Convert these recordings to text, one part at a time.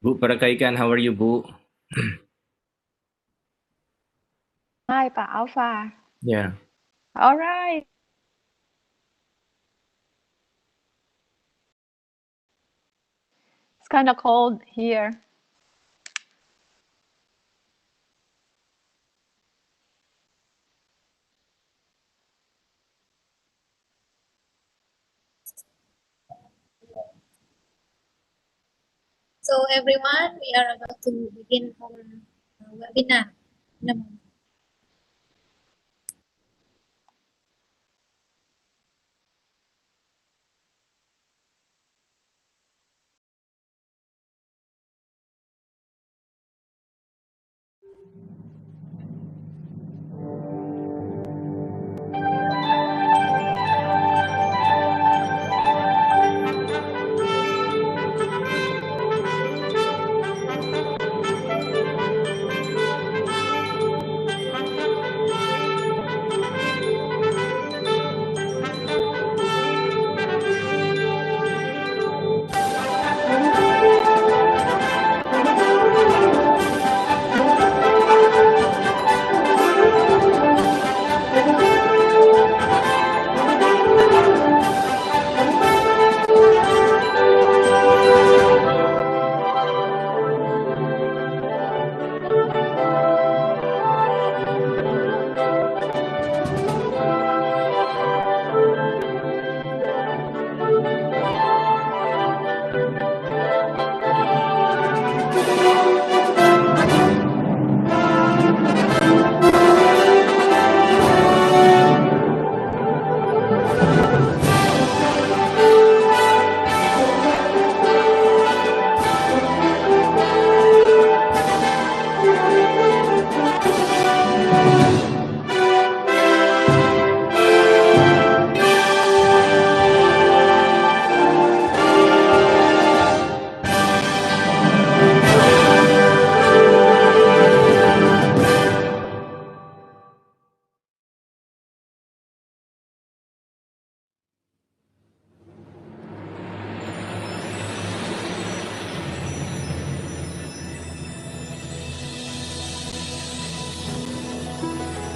Bu Parakaikan, how are you, Bu? Hi, Pa Alpha. Yeah. All right. It's kind of cold here. So everyone, we are about to begin our webinar.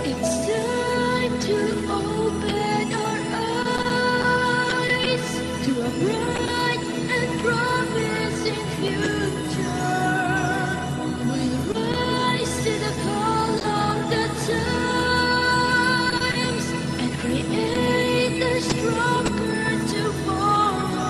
It's time to open our eyes to a bright and promising future. We'll rise to the call of the times and create a stronger tomorrow.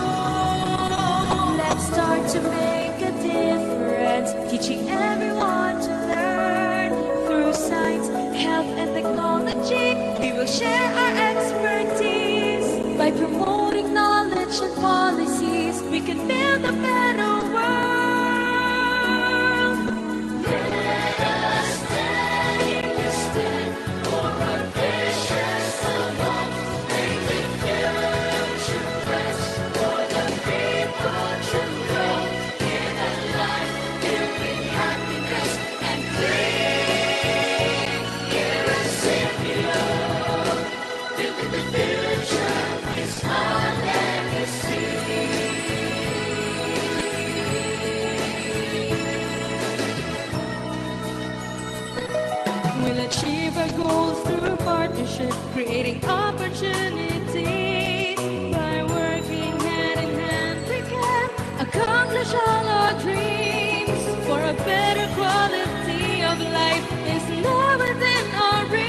Let's start to make a difference, teaching everyone to learn through science, health, and technology. We will share our expertise by promoting knowledge and policies. We can build a better world. Let us take a stand for our visions alone, making future breaths for the people to grow in a life filled with happiness and clean. Here at SEAMEO, building the future is our legacy. We'll achieve our goals through partnership, creating opportunities. By working hand in hand, we can accomplish all our dreams. For a better quality of life is now within our reach.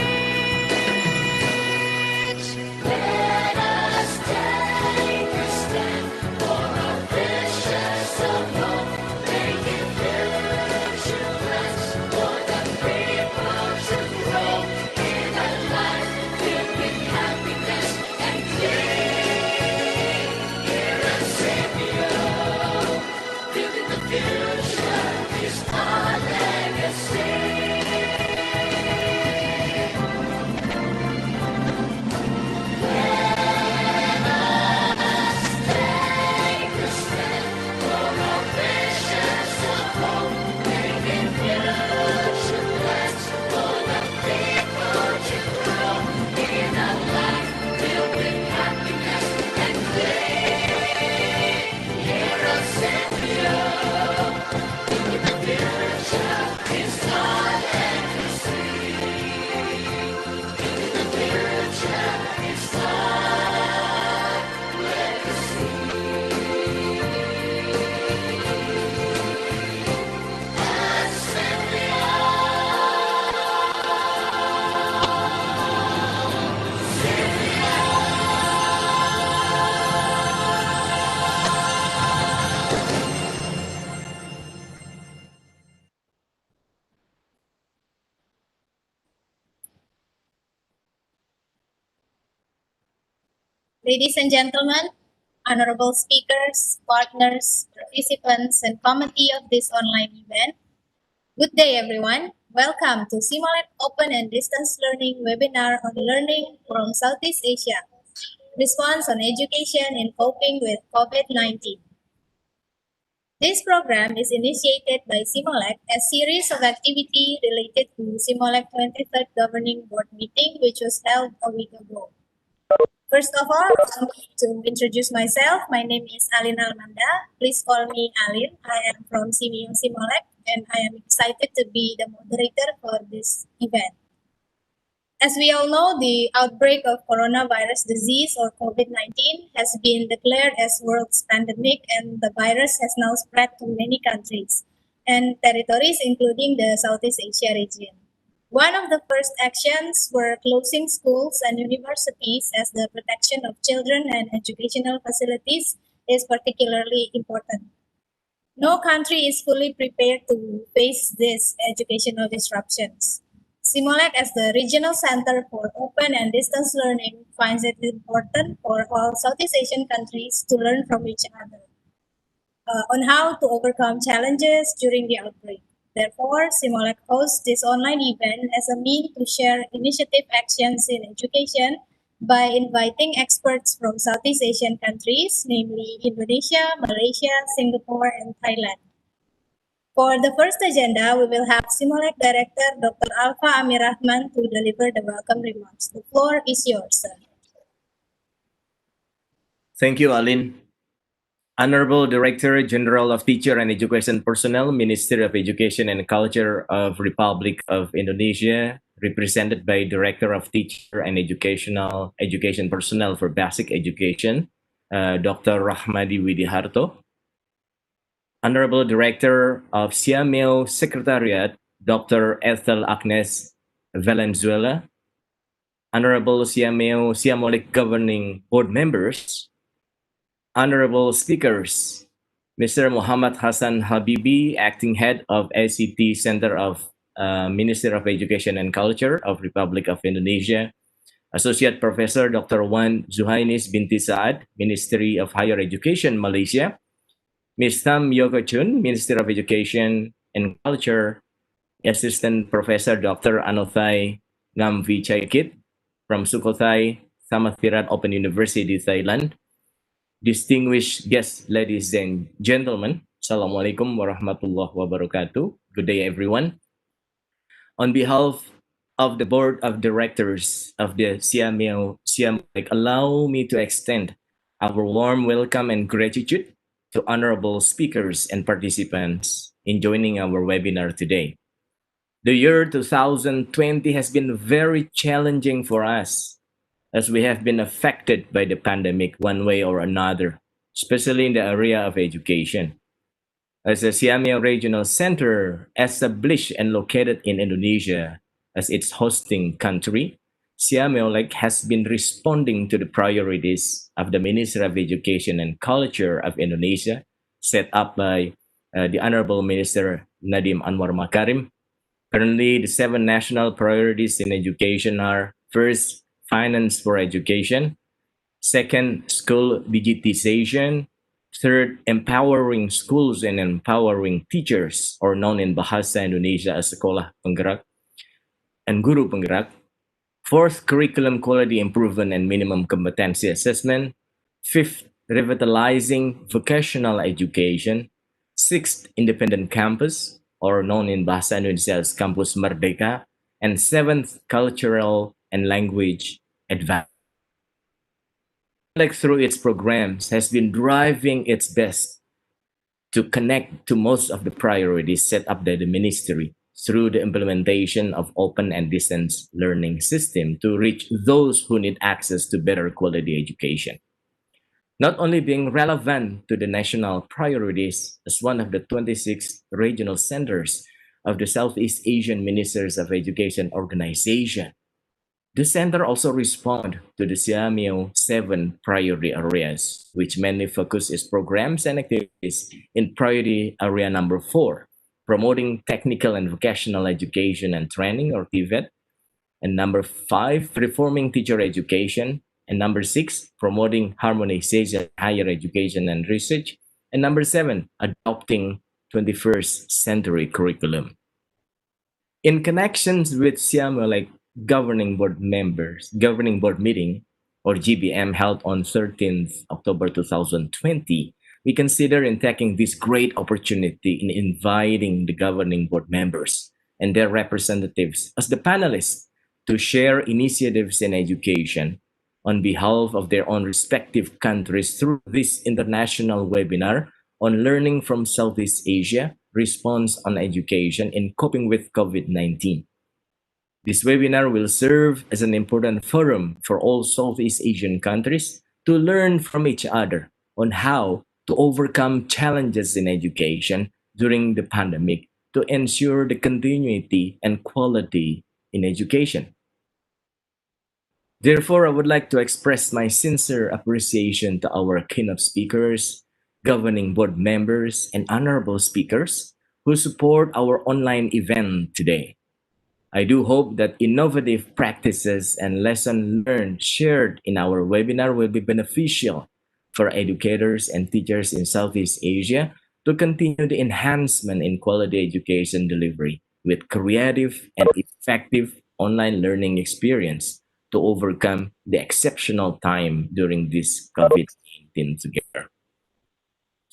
Let us take a stand for our visions alone, making future plans for the people to grow in a life filled with happiness and clean. Here at SEAMEO, building the future is our legacy. Take a stand for our visions alone, making future plans for the people to grow in a life filled with happiness and clean. Here at SEAMEO, Ladies and gentlemen, honorable speakers, partners, participants, and committee of this online event, good day everyone. Welcome to SEAMOLEC Open and Distance Learning webinar on learning from Southeast Asia, response on education in coping with COVID-19. This program is initiated by SEAMOLEC, a series of activity related to SEAMOLEC 23rd Governing Board meeting, which was held a week ago. First of all, allow me to introduce myself. My name is Alin Almanda. Please call me Alin. I am from SEAMEO SEAMOLEC, and I am excited to be the moderator for this event. As we all know, the outbreak of coronavirus disease or COVID-19 has been declared as world's pandemic, and the virus has now spread to many countries and territories, including the Southeast Asia region. One of the first actions were closing schools and universities, as the protection of children and educational facilities is particularly important. No country is fully prepared to face these educational disruptions. SEAMOLEC, as the regional center for open and distance learning, finds it important for all Southeast Asian countries to learn from each other on how to overcome challenges during the outbreak. Therefore, SEAMOLEC hosts this online event as a means to share initiative actions in education by inviting experts from Southeast Asian countries, namely Indonesia, Malaysia, Singapore, and Thailand. For the first agenda, we will have SEAMOLEC Director Dr. Alfa Amirrachman to deliver the welcome remarks. The floor is yours, sir. Thank you, Alin. Honorable Director General of Teacher and Education Personnel, Ministry of Education and Culture of Republic of Indonesia, represented by Director of Teacher and Education Personnel for Basic Education, Dr. Rachmadi Widdiharto. Honorable Director of SEAMEO Secretariat, Dr. Ethel Agnes Valenzuela. Honorable SEAMOLEC Governing Board members, honorable speakers, Mr. Muhammad Hasan Chabibie, Acting Head of SET Center of Ministry of Education and Culture of Republic of Indonesia, Associate Professor Dr. Zuhainis Binti Saad, Ministry of Higher Education, Malaysia, Ms. Tham Chun, Minister of Education and Culture, Assistant Professor Dr. Anothai Ngamvichaikit from Sukhothai, Thammathirat Open University, Thailand. Distinguished guests, ladies and gentlemen, Assalamualaikum warahmatullahi wabarakatuh. Good day, everyone. On behalf of the Board of Directors of the SEAMEO, allow me to extend our warm welcome and gratitude to honorable speakers and participants in joining our webinar today. The year 2020 has been very challenging for us, as we have been affected by the pandemic one way or another, especially in the area of education. As a SEAMEO Regional Center established and located in Indonesia as its hosting country, SEAMOLEC has been responding to the priorities of the Ministry of Education and Culture of Indonesia, set up by the Honorable Minister Nadiem Anwar Makarim. Currently, the 7 national priorities in education are: first, finance for education; second, school digitization; third, empowering schools and empowering teachers, or known in Bahasa Indonesia as sekolah penggerak and guru penggerak; fourth, curriculum quality improvement and minimum competency assessment; fifth, revitalizing vocational education; sixth, independent campus, or known in Bahasa Indonesia as Kampus Merdeka; and seventh, cultural and language advancement. Through its programs, has been driving its best to connect to most of the priorities set up by the ministry through the implementation of open and distance learning system to reach those who need access to better quality education. Not only being relevant to the national priorities as one of the 26 regional centers of the Southeast Asian Ministers of Education Organization, the center also responds to the SEAMEO 7 priority areas, which mainly focus its programs and activities in priority area number 4, promoting technical and vocational education and training, or TVET, and number 5, reforming teacher education, And number 6, promoting harmonization in higher education and research. And number 7, adopting 21st century curriculum. In connections with SEAMOLEC governing board meeting, or GBM, held on 13th October 2020, we consider in taking this great opportunity in inviting the governing board members and their representatives as the panelists to share initiatives in education on behalf of their own respective countries through this international webinar on learning from Southeast Asia, response on education in coping with COVID-19. This webinar will serve as an important forum for all Southeast Asian countries to learn from each other on how to overcome challenges in education during the pandemic to ensure the continuity and quality in education. Therefore, I would like to express my sincere appreciation to our keynote speakers, governing board members, and honorable speakers who support our online event today. I do hope that innovative practices and lessons learned shared in our webinar will be beneficial for educators and teachers in Southeast Asia to continue the enhancement in quality education delivery with creative and effective online learning experience to overcome the exceptional time during this COVID-19 together.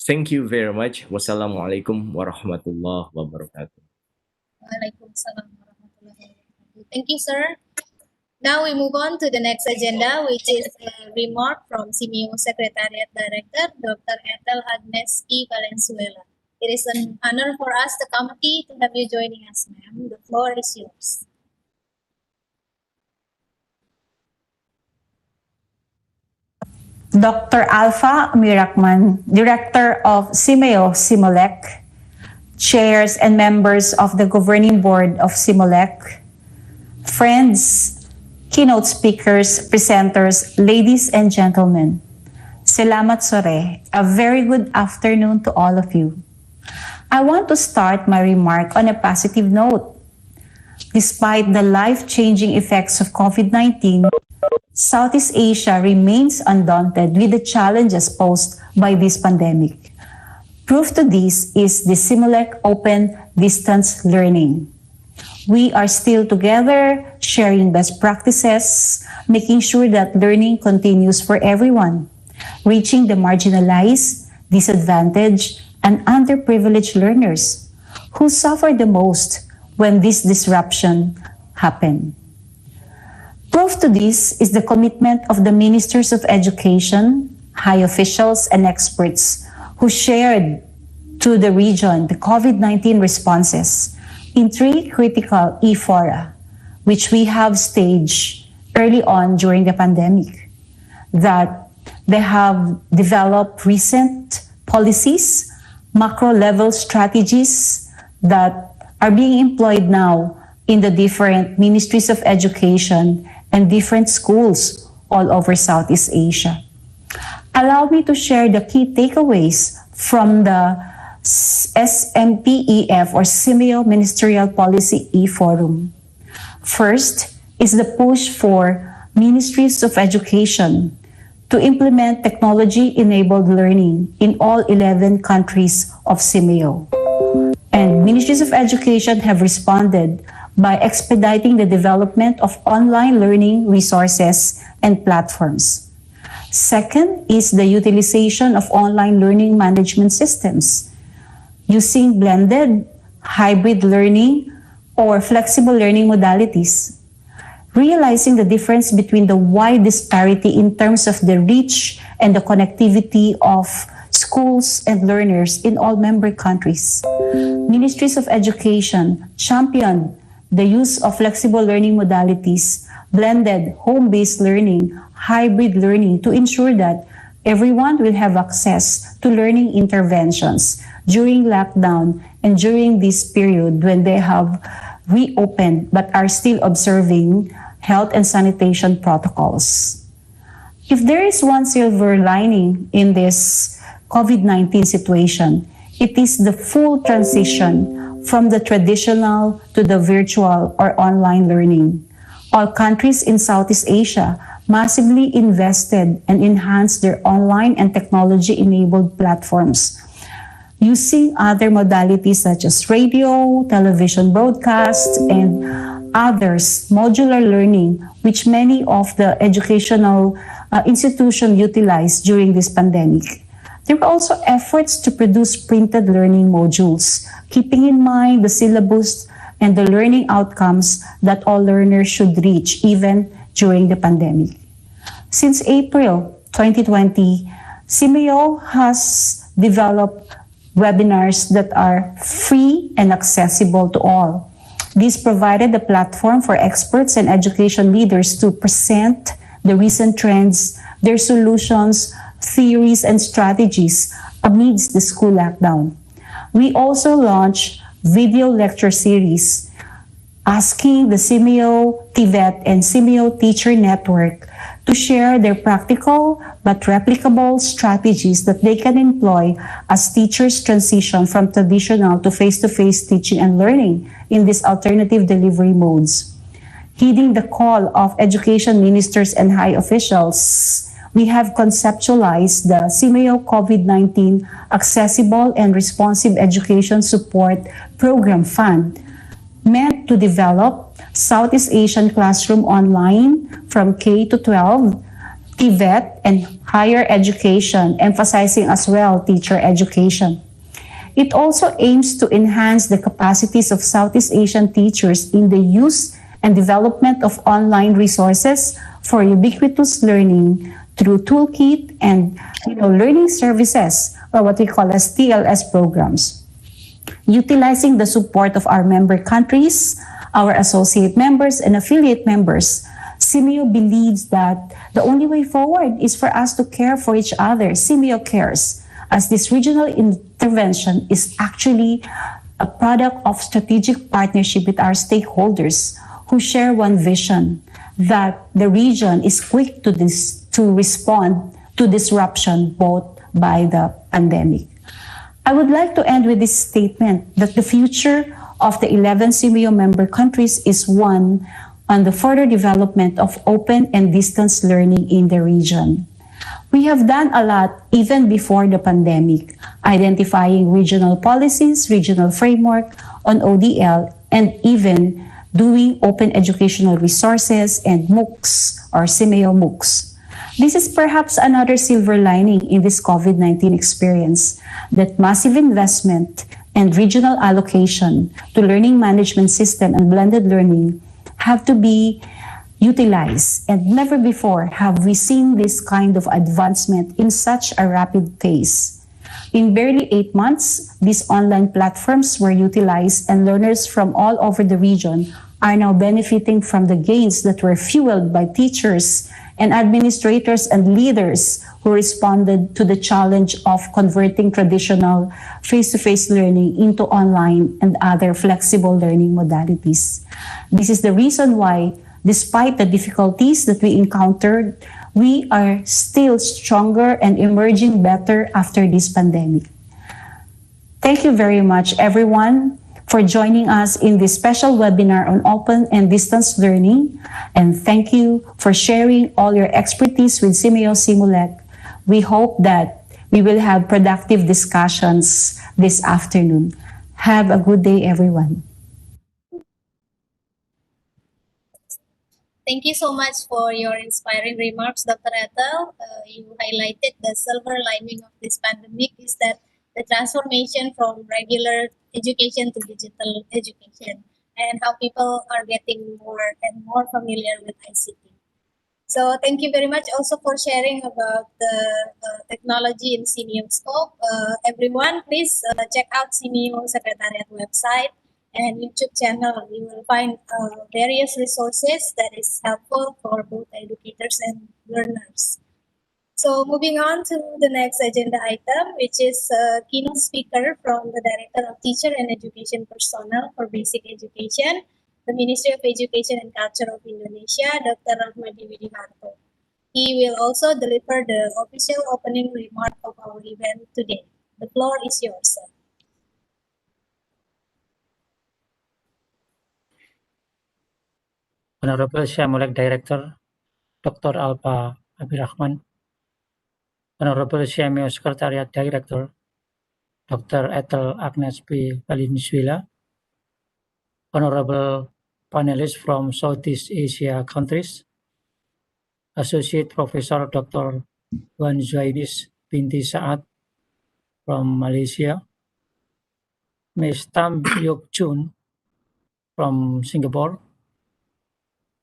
Thank you very much. Wassalamualaikum warahmatullahi wabarakatuh. Waalaikumsalam warahmatullahi wabarakatuh. Thank you, sir. Now we move on to the next agenda, which is a remark from SEAMEO Secretariat Director, Dr. Ethel Agnes P. Valenzuela. It is an honor for us, the committee, to have you joining us, ma'am. The floor is yours. Dr. Alpha Amirrachman, Director of SEAMOLEC, chairs and members of the governing board of SEAMOLEC, friends, keynote speakers, presenters, ladies and gentlemen, Selamat sore, a very good afternoon to all of you. I want to start my remark on a positive note. Despite the life-changing effects of COVID-19, Southeast Asia remains undaunted with the challenges posed by this pandemic. Proof to this is the SEAMOLEC Open Distance Learning. We are still together, sharing best practices, making sure that learning continues for everyone, reaching the marginalized, disadvantaged, and underprivileged learners who suffer the most when this disruption happened. Proof to this is the commitment of the ministers of education, high officials, and experts who shared to the region the COVID-19 responses in 3 critical e-fora, which we have staged early on during the pandemic, that they have developed recent policies, macro-level strategies that are being employed now in the different ministries of education and different schools all over Southeast Asia. Allow me to share the key takeaways from the SMPEF or SEAMEO Ministerial Policy e-Forum. First is the push for ministries of education to implement technology-enabled learning in all 11 countries of SEAMEO. And ministries of education have responded by expediting the development of online learning resources and platforms. Second is the utilization of online learning management systems using blended, hybrid learning, or flexible learning modalities. Realizing the difference between the wide disparity in terms of the reach and the connectivity of schools and learners in all member countries. Ministries of education championed the use of flexible learning modalities, blended home-based learning, hybrid learning to ensure that everyone will have access to learning interventions during lockdown and during this period when they have reopened but are still observing health and sanitation protocols. If there is one silver lining in this COVID-19 situation, it is the full transition from the traditional to the virtual or online learning. All countries in Southeast Asia massively invested and enhanced their online and technology-enabled platforms, using other modalities such as radio, television broadcast, and others, modular learning, which many of the educational institutions utilized during this pandemic. There were also efforts to produce printed learning modules, keeping in mind the syllabus and the learning outcomes that all learners should reach even during the pandemic. Since April 2020, SEAMEO has developed webinars that are free and accessible to all. This provided a platform for experts and education leaders to present the recent trends, their solutions, theories, and strategies amidst the school lockdown. We also launched video lecture series asking the SEAMEO TVET and SEAMEO Teacher Network to share their practical but replicable strategies that they can employ as teachers transition from traditional to face-to-face teaching and learning in these alternative delivery modes. Heeding the call of education ministers and high officials, we have conceptualized the SEAMEO COVID-19 Accessible and Responsive Education Support Program Fund, meant to develop Southeast Asian classroom online from K to 12, TVET, and higher education, emphasizing as well teacher education. It also aims to enhance the capacities of Southeast Asian teachers in the use and development of online resources for ubiquitous learning through toolkit and learning services, or what we call as TLS programs. Utilizing the support of our member countries, our associate members, and affiliate members, SEAMEO believes that the only way forward is for us to care for each other. SEAMEO cares, as this regional intervention is actually a product of strategic partnership with our stakeholders who share one vision, that the region is quick to respond to disruption brought by the pandemic. I would like to end with this statement that the future of the 11 SEAMEO member countries is one on the further development of open and distance learning in the region. We have done a lot even before the pandemic, identifying regional policies, regional framework on ODL, and even doing open educational resources and MOOCs or SEAMEO MOOCs. This is perhaps another silver lining in this COVID-19 experience, that massive investment and regional allocation to learning management system and blended learning have to be utilized, and never before have we seen this kind of advancement in such a rapid pace. In barely 8 months, these online platforms were utilized, and learners from all over the region are now benefiting from the gains that were fueled by teachers and administrators and leaders who responded to the challenge of converting traditional face-to-face learning into online and other flexible learning modalities. This is the reason why, despite the difficulties that we encountered, we are still stronger and emerging better after this pandemic. Thank you very much, everyone, for joining us in this special webinar on open and distance learning. And thank you for sharing all your expertise with SEAMEO SEAMOLEC. We hope that we will have productive discussions this afternoon. Have a good day, everyone. Thank you so much for your inspiring remarks, Dr. Ethel. You highlighted the silver lining of this pandemic is that the transformation from regular education to digital education, and how people are getting more and more familiar with ICT. So thank you very much also for sharing about the technology in SEAMEO scope. Everyone, please check out SEAMEO Secretariat website and YouTube channel. You will find various resources that is helpful for both educators and learners. So moving on to the next agenda item, which is keynote speaker from the Director of Teacher and Education Personnel for Basic Education, the Ministry of Education and Culture of Indonesia, Dr. Rachmadi Widdiharto. He will also deliver the official opening remark of our event today. The floor is yours, sir. Honorable SEAMOLEC Director, Dr. Alpha Amirrachman, Honorable SEAMEO Secretariat Director, Dr. Ethel Agnes P. Valenzuela, Honorable panelists from Southeast Asia countries, Associate Professor Dr. Zuhainis Binti Saad from Malaysia, Ms. Tham Yoke Chun from Singapore,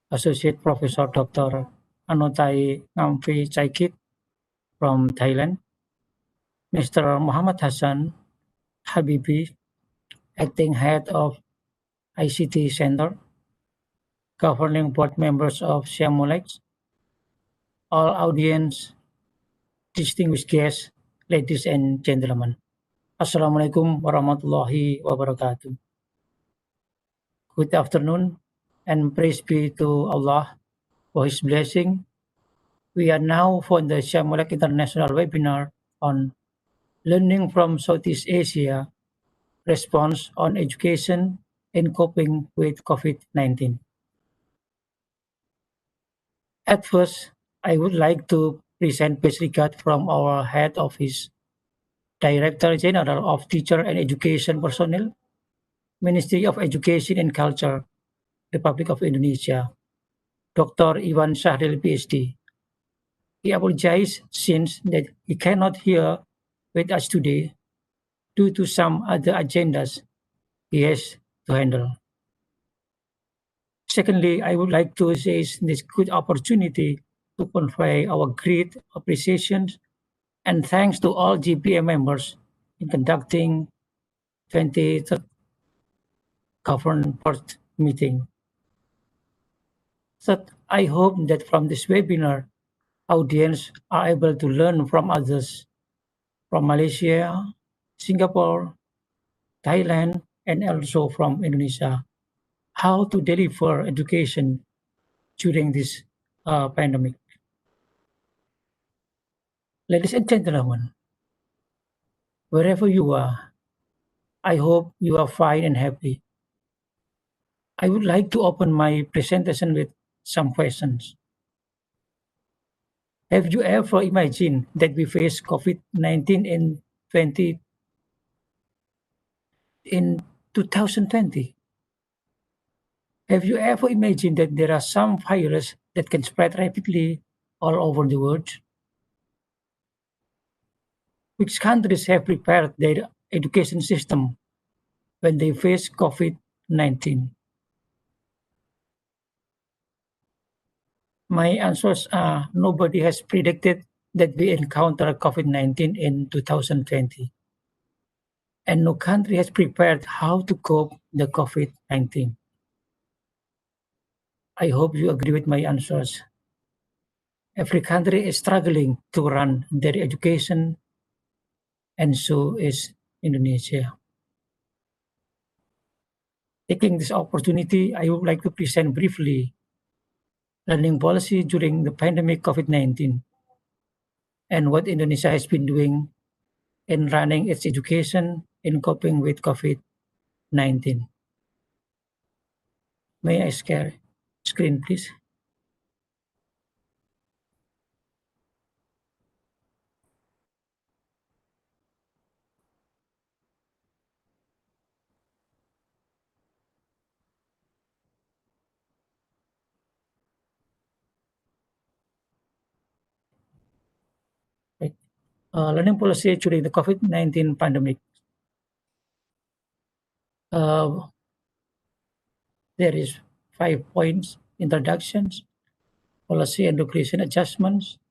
Associate Professor Dr. Anothai Ngamvichaikit from Thailand, Mr. Muhammad Hasan Chabibie, Acting Head of ICT Center, Governing Board members of SEAMOLEC, all audience, distinguished guests, ladies and gentlemen. Assalamualaikum warahmatullahi wabarakatuh. Good afternoon and praise be to Allah for His blessing. We are now for the SEAMOLEC International Webinar on Learning from Southeast Asia, Response on Education and Coping with COVID-19. At first, I would like to present best regard from our Head Office, Director General of Teacher and Education Personnel, Ministry of Education and Culture, Republic of Indonesia, Dr. Iwan Syahril, Ph.D. He apologizes since that he cannot here with us today due to some other agendas he has to handle. Secondly, I would like to seize this good opportunity to convey our great appreciation and thanks to all GPM members in conducting 23rd Government Board meeting. Third, I hope that from this webinar, audience are able to learn from others from Malaysia, Singapore, Thailand, and also from Indonesia, how to deliver education during this pandemic. Ladies and gentlemen, wherever you are, I hope you are fine and happy. I would like to open my presentation with some questions. Have you ever imagined that we face COVID-19 in 2020? Have you ever imagined that there are some viruses that can spread rapidly all over the world? Which countries have prepared their education system when they face COVID-19? My answers are nobody has predicted that we encounter COVID-19 in 2020. And no country has prepared how to cope the COVID-19. I hope you agree with my answers. Every country is struggling to run their education, and so is Indonesia. Taking this opportunity, I would like to present briefly learning policy during the pandemic COVID-19 and what Indonesia has been doing in running its education in coping with COVID-19. May I share screen, please? Right. Learning policy during the COVID-19 pandemic. There is 5 points: introductions, policy and regulation adjustments,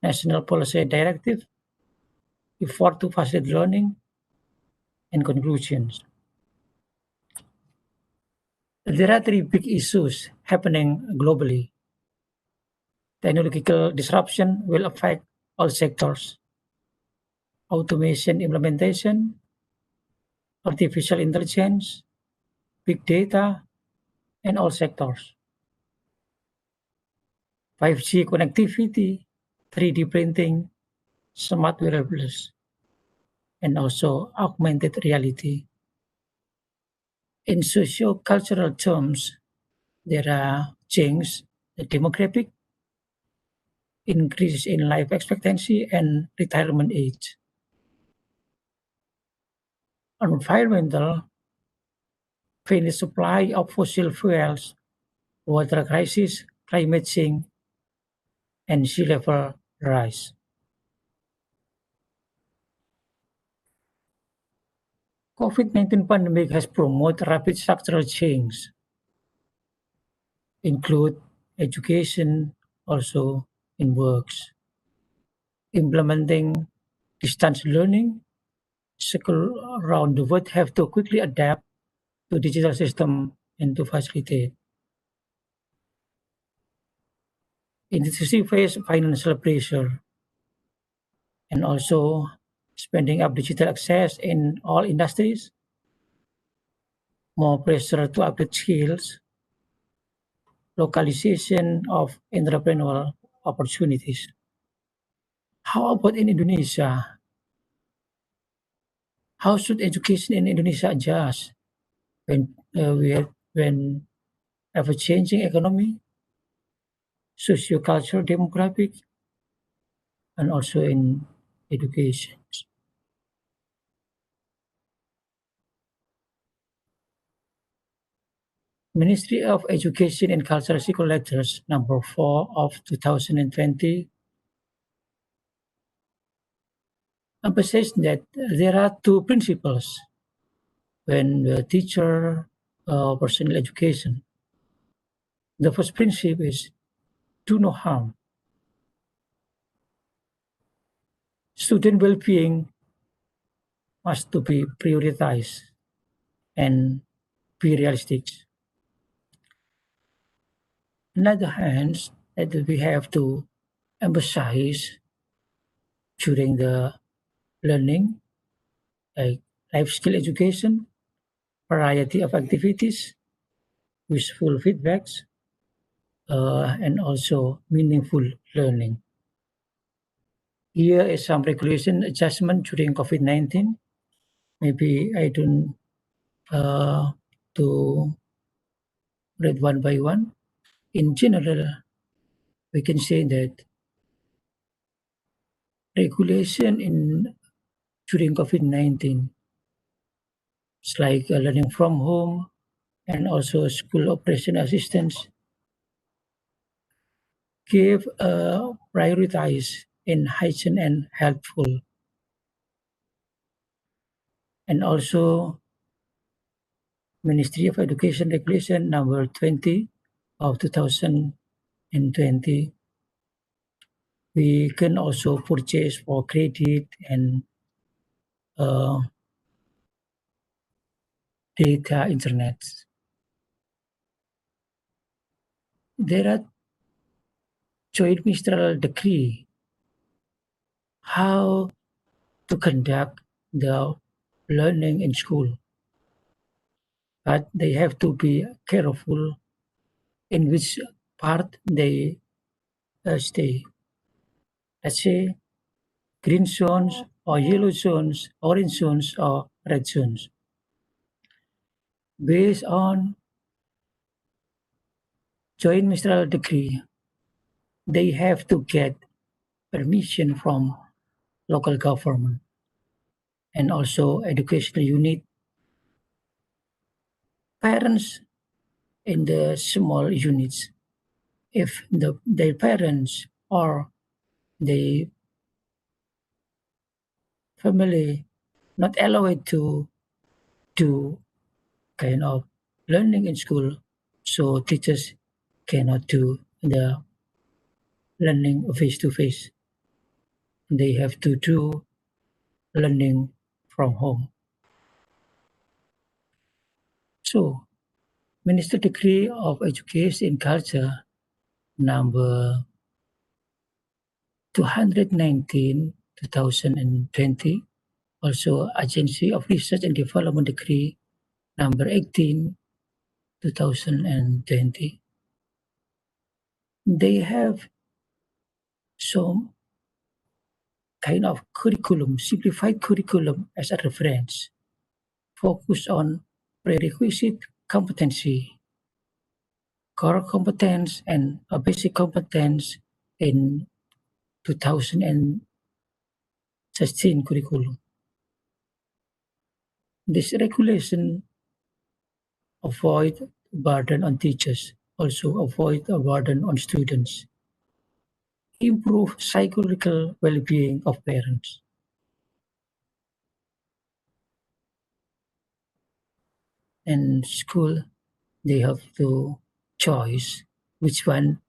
national policy directive, effort to facilitate learning, and conclusions. There are 3 big issues happening globally. Technological disruption will affect all sectors. Automation implementation, artificial intelligence, big data, and all sectors. 5G connectivity, 3D printing, smart wearables, and also augmented reality. In socio-cultural terms, there are change, the demographic, increase in life expectancy and retirement age. Environmental, finite supply of fossil fuels, water crisis, climate change, and sea level rise. COVID-19 pandemic has promoted rapid structural change, include education also in works, implementing distance learning. Schools around the world have to quickly adapt to digital system and to facilitate. Industry face financial pressure and also spending up digital access in all industries, more pressure to upgrade skills, localization of entrepreneurial opportunities. How about in Indonesia? How should education in Indonesia adjust when ever-changing economy, socio-cultural demographic, and also in education? Ministry of Education and Culture Circulars number 4 of 2020 emphasizes that there are two principles when the teacher personal education. The first principle is do no harm. Student well-being must to be prioritized and be realistic. On the other hand, that we have to emphasize during the learning, like life skill education, variety of activities, useful feedbacks, and also meaningful learning. Here is some regulation adjustment during COVID-19. Maybe I don't to read one by one. In general, we can say that regulation in during COVID-19 is like learning from home and also school operation assistance give prioritize in hygiene and helpful, and also Ministry of Education Regulation number 20 of 2020. We can also purchase for credit and data internet. There are joint ministerial decree how to conduct the learning in school, but they have to be careful in which part they stay. Let's say green zones or yellow zones, orange zones or red zones. Based on joint ministerial decree, they have to get permission from local government and also educational unit. Parents in the small units, if their parents or the family not allowed to do kind of learning in school, so teachers cannot do the learning face to face. They have to do learning from home. So, Minister Decree of Education and Culture number 219 2020, also Agency of Research and Development Decree number 18 2020. They have some kind of curriculum, simplified curriculum as a reference, focus on prerequisite competency, core competence, and a basic competence in 2016 curriculum. This regulation avoid burden on teachers, also avoid a burden on students, improve psychological well-being of parents. And school, they have to choose which one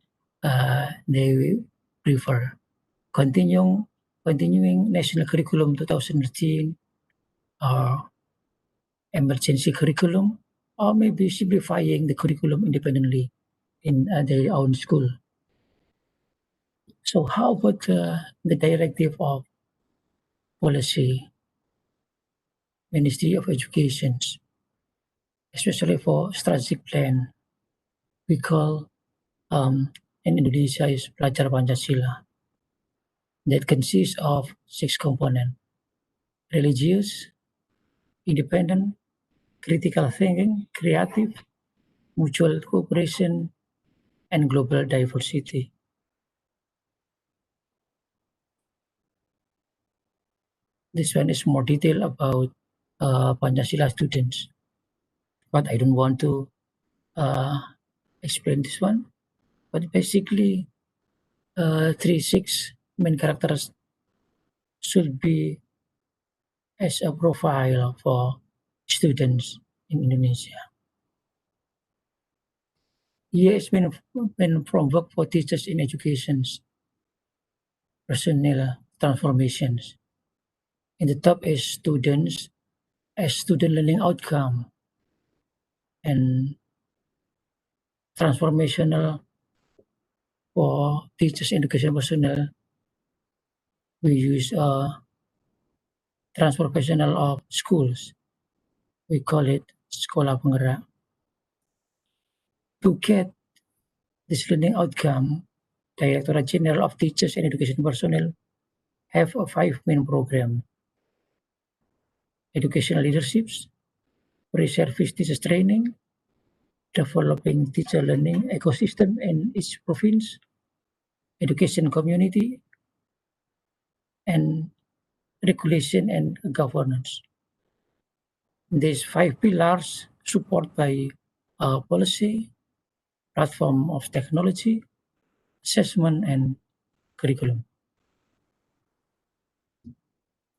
they prefer. Continuing national curriculum 2013 or emergency curriculum, or maybe simplifying the curriculum independently in their own school. So how about the directive of policy, Ministry of Education, especially for strategic plan, we call in Indonesia is Pelajar Pancasila, that consists of 6 components: religious, independent, critical thinking, creative, mutual cooperation, and global diversity. This one is more detail about Pancasila students, but I don't want to explain this one. But basically, 3-6 main characters should be as a profile for students in Indonesia. Here is main framework for teachers in education's personnel transformations. In the top is students as student learning outcome and transformational for teachers education personnel. We use transformational of schools. We call it sekolah penggerak. To get this learning outcome, Directorate General of Teachers and Education Personnel have a 5 main program: educational leaderships, pre-service teachers training, developing teacher learning ecosystem in each province, education community, and regulation and governance. These 5 pillars support by policy, platform of technology, assessment, and curriculum.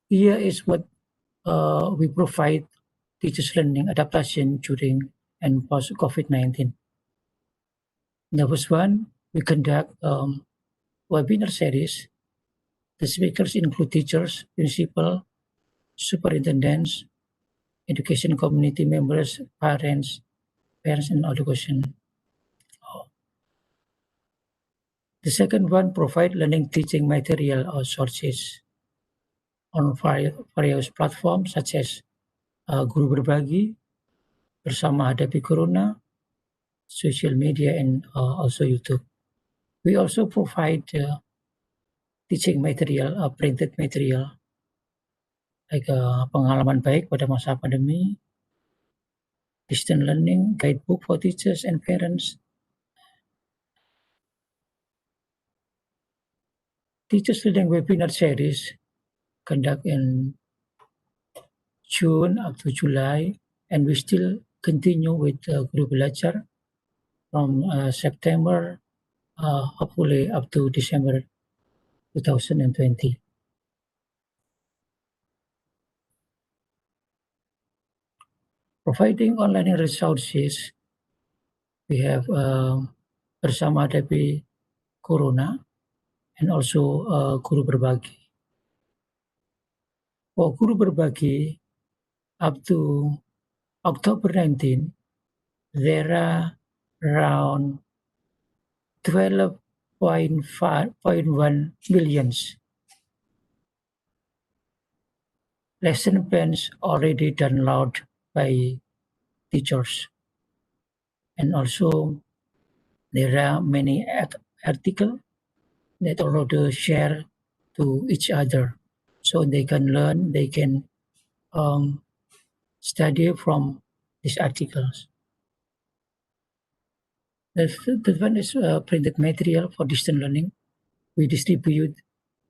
Here is what we provide teachers learning adaptation during and post COVID-19. The first one, we conduct webinar series. The speakers include teachers, principal, superintendents, education community members, parents, and education. The second one, provide learning teaching material or sources on various platforms such as Guru Berbagi, Bersama Hadapi Corona, social media, and also YouTube. We also provide teaching material, printed material, like pengalaman baik pada masa pandemi, distance learning, guidebook for teachers and parents, teachers learning webinar series conduct in June up to July, and we still continue with Guru Belajar from September, hopefully up to December 2020. Providing online resources, we have Bersama Hadapi Corona and also Guru Berbagi. For Guru Berbagi, up to October 19, there are around 12.1 million lesson plans already downloaded by teachers. And also, there are many articles that already share to each other, so they can learn, they can study from these articles. The third one is printed material for distance learning. We distribute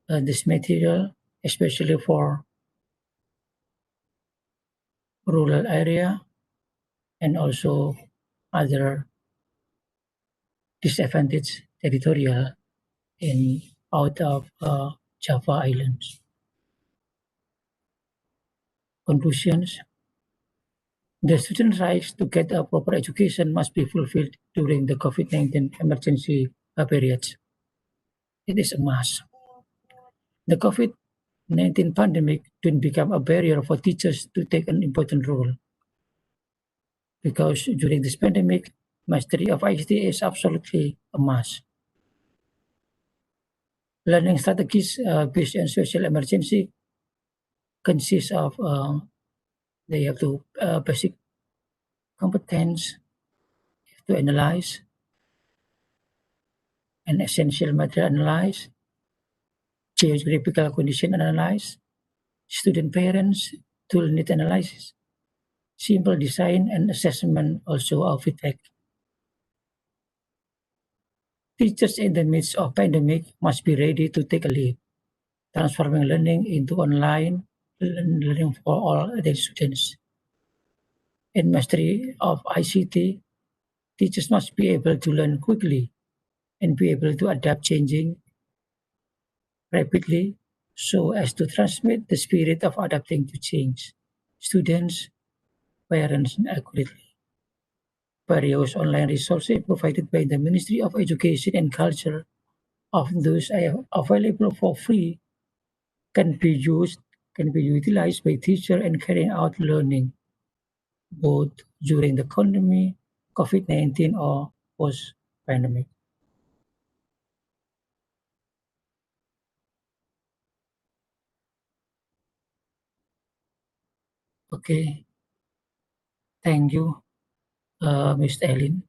this material, especially for rural area and also other disadvantaged territorial in out of Java Islands. Conclusions. The students' rights to get a proper education must be fulfilled during the COVID-19 emergency periods. It is a must. The COVID-19 pandemic didn't become a barrier for teachers to take an important role, because during this pandemic, mastery of ICT is absolutely a must. Learning strategies based on social emergency consists of they have to basic competence to analyze and essential material analyze, geographical condition analyze, student parents tool need analysis, simple design and assessment also of feedback. Teachers in the midst of pandemic must be ready to take a leap, transforming learning into online learning for all the students. In mastery of ICT, teachers must be able to learn quickly and be able to adapt changing rapidly so as to transmit the spirit of adapting to change. Students, parents accurately. Various online resources provided by the Ministry of Education and Culture, of those available for free, can be utilized by teachers in carrying out learning, both during the pandemic, COVID-19 or post-pandemic. Okay, thank you, Ms. Ellen.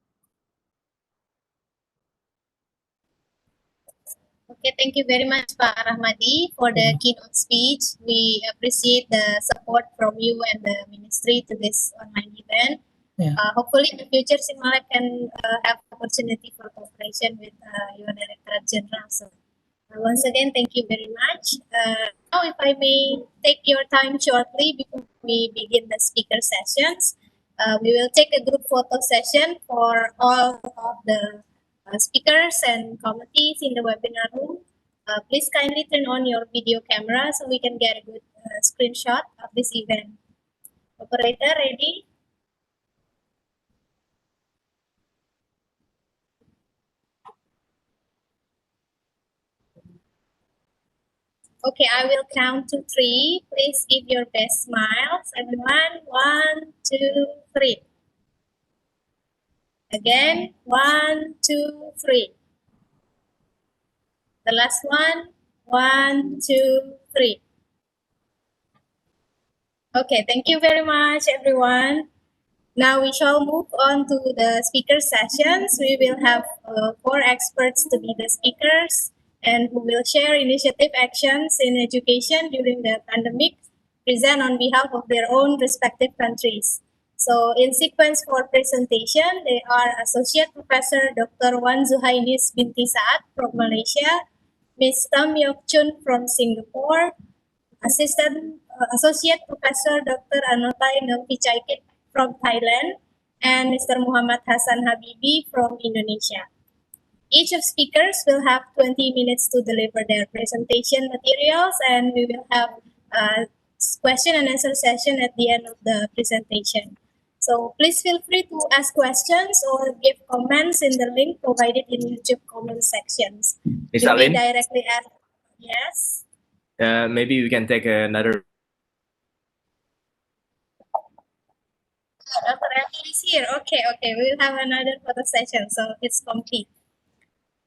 Okay, thank you very much, Pak Rachmadi, for the keynote speech. We appreciate the support from you and the ministry to this online event. Yeah. Hopefully, in the future, SEAMOLEC can have opportunity for cooperation with your Directorate General. So, once again, thank you very much. Now, if I may take your time shortly before we begin the speaker sessions, we will take a group photo session for all of the speakers and committees in the webinar room. Please kindly turn on your video camera so we can get a good screenshot of this event. Operator, ready? Okay, I will count to 3. Please give your best smiles. Everyone, 1, 2, 3. Again, 1, 2, 3. The last one, 1, 2, 3. Okay, thank you very much, everyone. Now we shall move on to the speaker sessions. We will have 4 experts to be the speakers and who will share initiative actions in education during the pandemic, present on behalf of their own respective countries. So in sequence for presentation, they are Associate Professor Dr. Wan Zuhainis Binti Saad from Malaysia, Ms. Tham Chun from Singapore, Associate Professor Dr. Anothai Ngamvichaikit from Thailand, and Mr. Muhammad Hasan Chabibie from Indonesia. Each of speakers will have 20 minutes to deliver their presentation materials, and we will have a question and answer session at the end of the presentation. So please feel free to ask questions or give comments in the link provided in YouTube comment sections. Ms. You may Alin, directly ask. Yes. maybe we can take another. Dr. Ethel is here. Okay, we will have another photo session, so it's complete.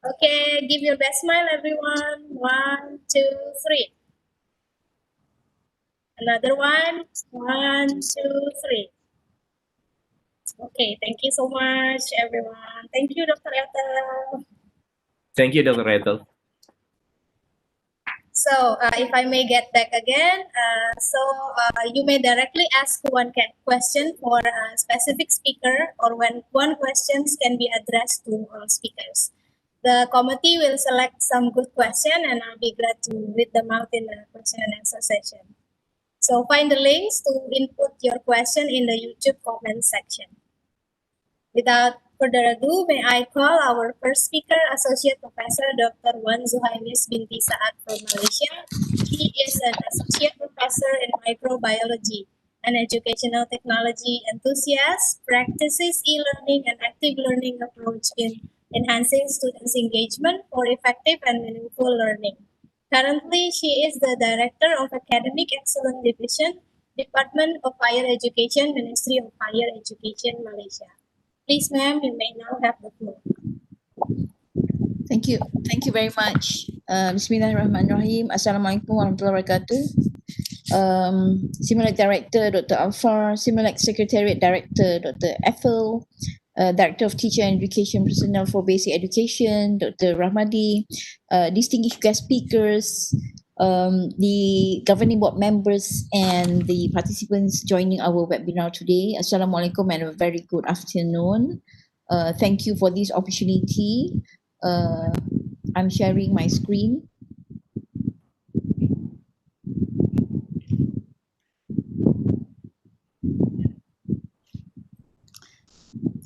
Okay, give your best smile, everyone. 1, 2, 3. Another one. 1, 2, 3. Okay, thank you so much, everyone. Thank you, Dr. Ethel. Thank you, Dr. Ethel. So, if I may get back again, you may directly ask one question for a specific speaker, or when one question can be addressed to all speakers. The committee will select some good questions and I'll be glad to read them out in the question and answer session. So find the links to input your question in the YouTube comment section. Without further ado, may I call our first speaker, Associate Professor Dr. Zuhainis Binti Saad from Malaysia. He is an Associate Professor in Microbiology, an educational technology enthusiast, practices e-learning and active learning approach in enhancing students' engagement for effective and meaningful learning. Currently, she is the Director of Academic Excellence Division, Department of Higher Education, Ministry of Higher Education, Malaysia. Please, ma'am, you may now have the floor. Thank you. Thank you very much. Bismillahirrahmanirrahim. Assalamualaikum warahmatullahi wabarakatuh. SEAMOLEC Director Dr. Alfar, SEAMOLEC Secretariat Director Dr. Ethel, Director of Teacher and Education Personnel for Basic Education Dr. Rachmadi, distinguished guest speakers, the governing board members and the participants joining our webinar today. Assalamualaikum and a very good afternoon. Thank you for this opportunity. I'm sharing my screen.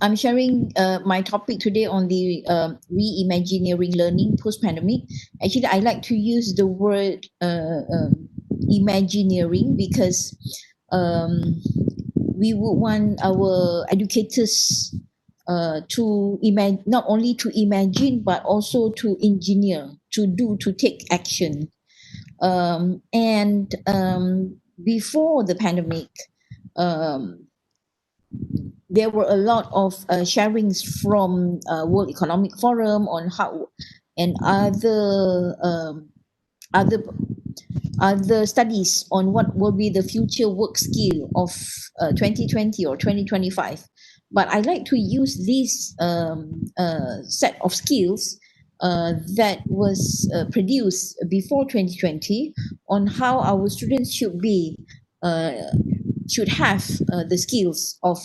I'm sharing my topic today on the reimagineering learning post-pandemic. Actually, I like to use the word imagineering because we would want our educators to imagine, not only to imagine, but also to engineer, to take action. Before the pandemic, there were a lot of sharings from World Economic Forum on how and other studies on what will be the future work skill of 2020 or 2025. But I like to use this set of skills that was produced before 2020 on how our students should have the skills of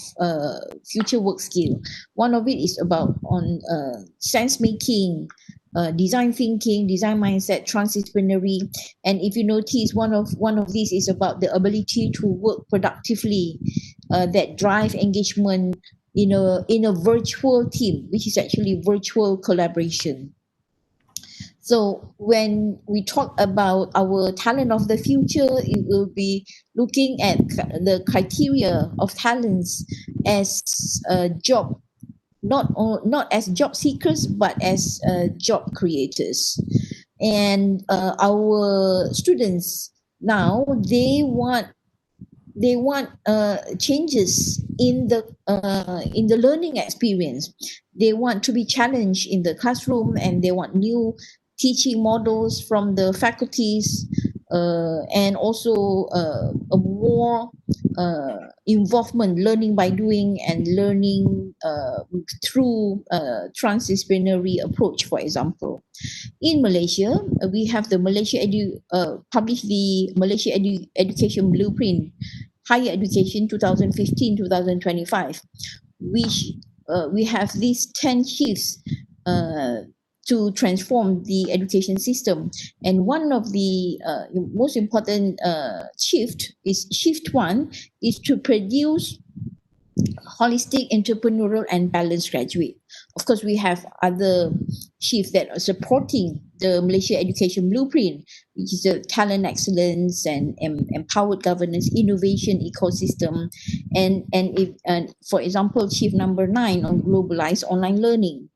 future work skill. One of it is about on sense making, design thinking, design mindset, transdisciplinary. And if you notice, one of these is about the ability to work productively, that drive engagement in a virtual team, which is actually virtual collaboration. So when we talk about our talent of the future, it will be looking at the criteria of talents as a job, not as job seekers, but as job creators. And our students now, they want changes in the learning experience. They want to be challenged in the classroom, and they want new teaching models from the faculties, and also a more involvement, learning by doing and learning through transdisciplinary approach. For example, in Malaysia, we have the published the Malaysia Education Blueprint, Higher Education 2015-2025, which we have these 10 shifts to transform the education system. And one of the most important shift 1 is to produce holistic, entrepreneurial and balanced graduate. Of course, we have other shifts that are supporting the Malaysia Education Blueprint, which is the talent excellence and empowered governance, innovation ecosystem, and for example, shift number 9 on globalized online learning.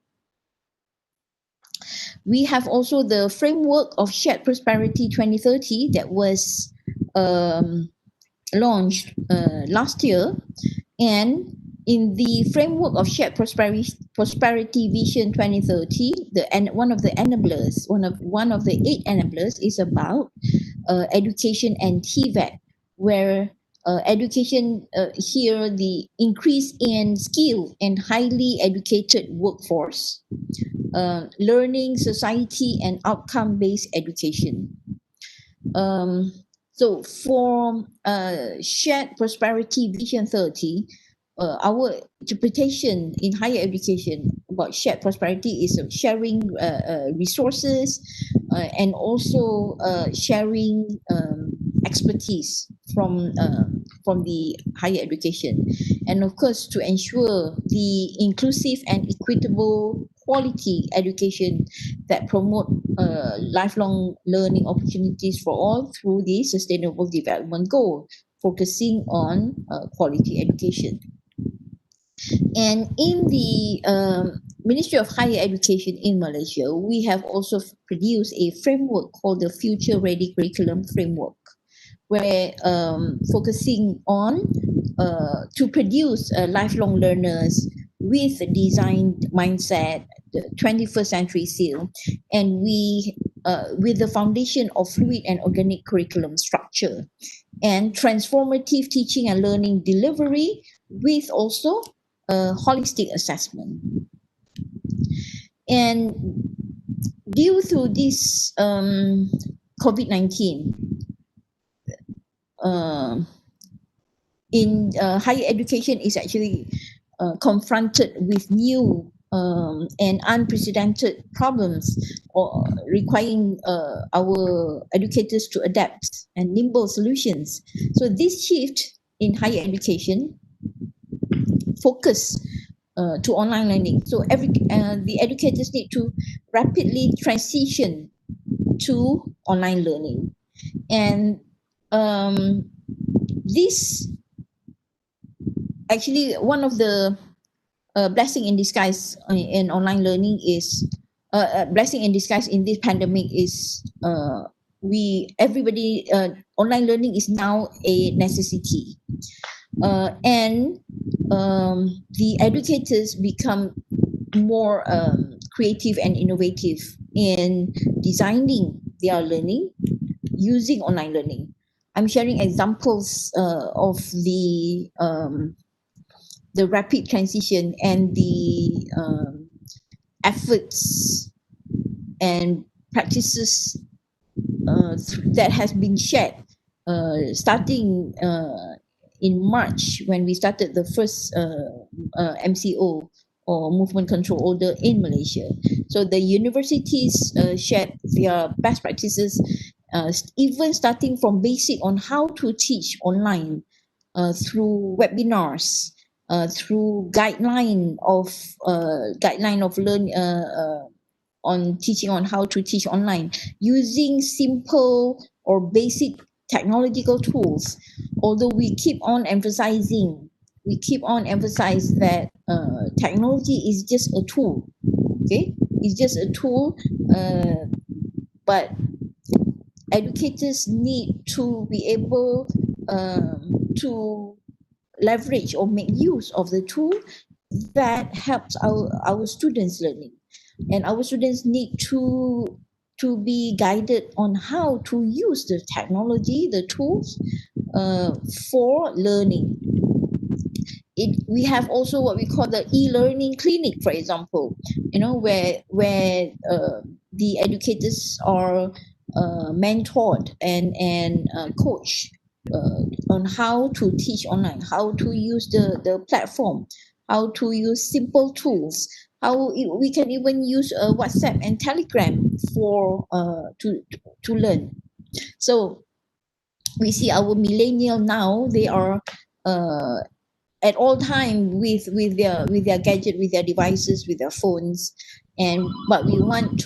We have also the framework of shared prosperity 2030 that was launched last year. And in the framework of shared prosperity vision 2030, one of the 8 enablers is about education and TVET, where education here, the increase in skill and highly educated workforce, learning, society and outcome-based education. So for shared prosperity vision 30, our interpretation in higher education about shared prosperity is sharing resources and also sharing expertise from the higher education, and of course to ensure the inclusive and equitable quality education that promote lifelong learning opportunities for all through the Sustainable Development Goal, focusing on quality education. And in the Ministry of Higher Education in Malaysia, we have also produced a framework called the Future Ready Curriculum Framework, where focusing on to produce lifelong learners with a design mindset, the 21st century seal, and we with the foundation of fluid and organic curriculum structure and transformative teaching and learning delivery with also holistic assessment. And due to this COVID-19, in higher education is actually confronted with new and unprecedented problems or requiring our educators to adapt and nimble solutions. So this shift in higher education focus to online learning. So the educators need to rapidly transition to online learning, and this actually one of the blessing in disguise in online learning is blessing in disguise in this pandemic is everybody online learning is now a necessity, and the educators become more creative and innovative in designing their learning using online learning. I'm sharing examples of the rapid transition and the efforts and practices that has been shared starting in March when we started the first MCO or movement control order in Malaysia. So the universities shared their best practices, even starting from basic on how to teach online through webinars, through guideline of learn on teaching on how to teach online using simple or basic technological tools. Although we keep on emphasizing that technology is just a tool, okay? It's just a tool, but educators need to be able to leverage or make use of the tool that helps our students learning, and our students need to be guided on how to use the technology, the tools for learning. We have also what we call the e-learning clinic, for example, where the educators are mentored and coached on how to teach online, how to use the platform, how to use simple tools, how we can even use WhatsApp and Telegram for to learn. So we see our millennial now, they are at all time with their gadget, with their devices, with their phones, but we want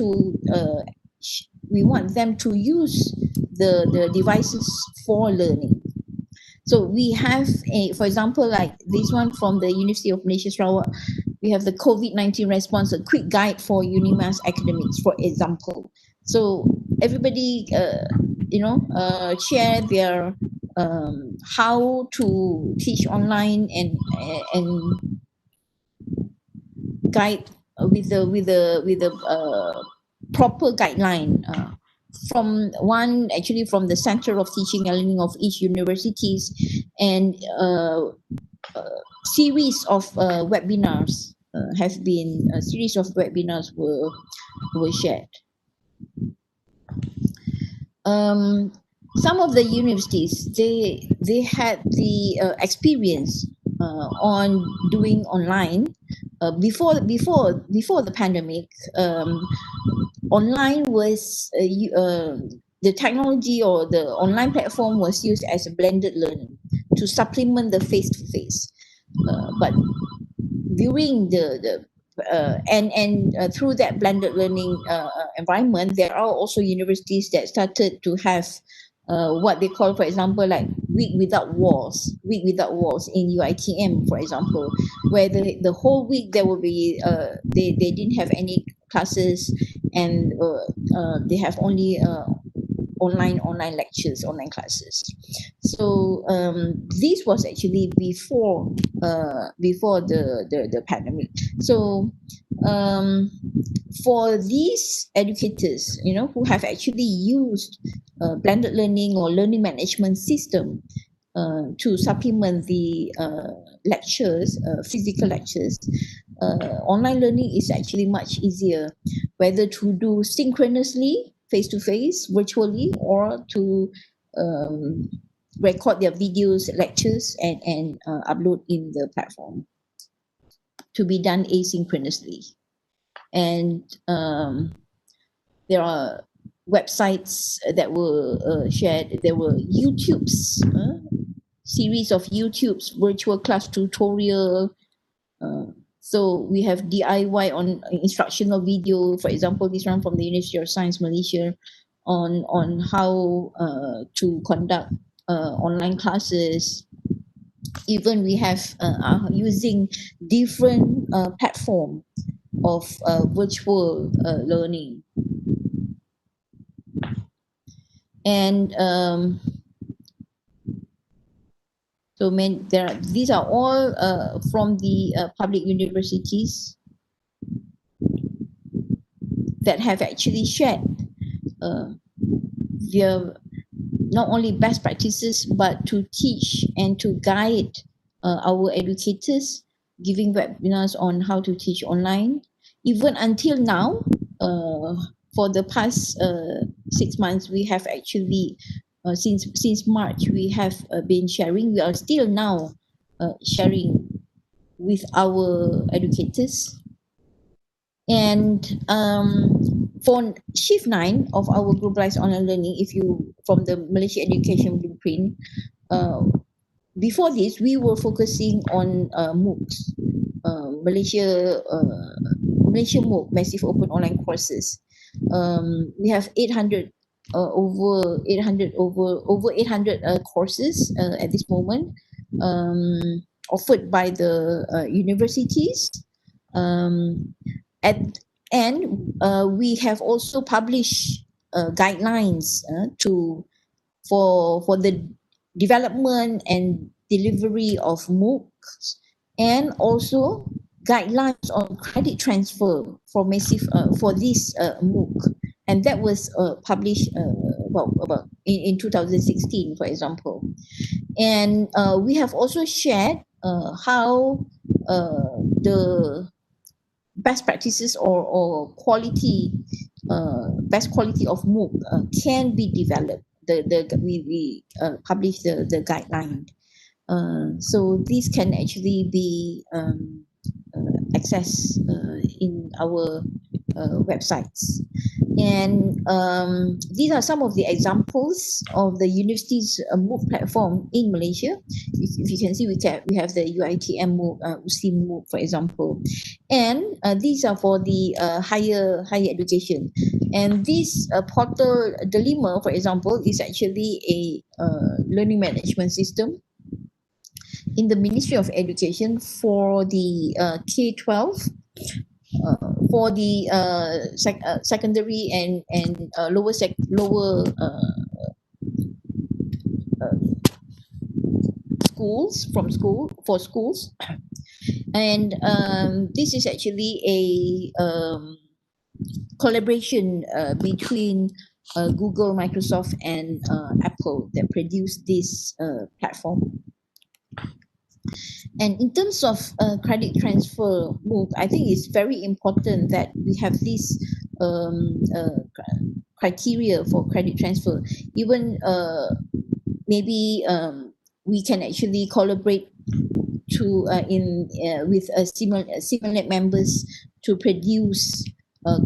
them to use the devices for learning. So we have for example, like this one from the University of Malaysia Sarawak, we have the COVID-19 response, a quick guide for UNIMAS academics, for example. So everybody share their how to teach online and guide with the proper guideline from the Center of Teaching and Learning of each universities, and series of webinars were shared. Some of the universities, they had the experience on doing online. Before the pandemic, online was the technology or the online platform was used as a blended learning to supplement the face-to-face. But during through that blended learning environment, there are also universities that started to have what they call, for example, like week without walls in UITM, for example, where the whole week there will be they didn't have any classes, and they have only online classes. So this was actually before the pandemic. So for these educators, who have actually used blended learning or learning management system to supplement the lectures, physical lectures, online learning is actually much easier, whether to do synchronously, face-to-face, virtually, or to record their videos, lectures, and upload in the platform, to be done asynchronously. And there are websites that were shared. There were series of YouTube's virtual class tutorial. So we have DIY on instructional video. For example, this one from the University of Science Malaysia on how to conduct online classes. Even we have using different platform of virtual learning. And these are all from the public universities that have actually shared their not only best practices, but to teach and to guide our educators, giving webinars on how to teach online. Even until now, for the past 6 months, we have actually since March, we have been sharing. We are still now sharing with our educators. And for Shift 9 of our globalized online learning, from the Malaysia Education Blueprint, before this, we were focusing on MOOCs, Malaysia MOOC, Massive Open Online Courses. We have over 800 courses at this moment, offered by the universities. We have also published guidelines for the development and delivery of MOOCs, and also guidelines on credit transfer for this MOOC, and that was published about in 2016, for example. And we have also shared how the best practices or quality, best quality of MOOC can be developed. We publish the guideline. So these can actually be accessed in our websites. And these are some of the examples of the university's MOOC platform in Malaysia. If you can see, we have the UITM MOOC, USIM MOOC, for example. And these are for the higher education. And this portal, Delima, for example, is actually a learning management system in the Ministry of Education for the K-12, for the secondary and lower schools. And this is actually a collaboration between Google, Microsoft, and Apple that produced this platform. And in terms of credit transfer MOOC, I think it's very important that we have this criteria for credit transfer. Even maybe we can actually collaborate to with SEAMOLEC members to produce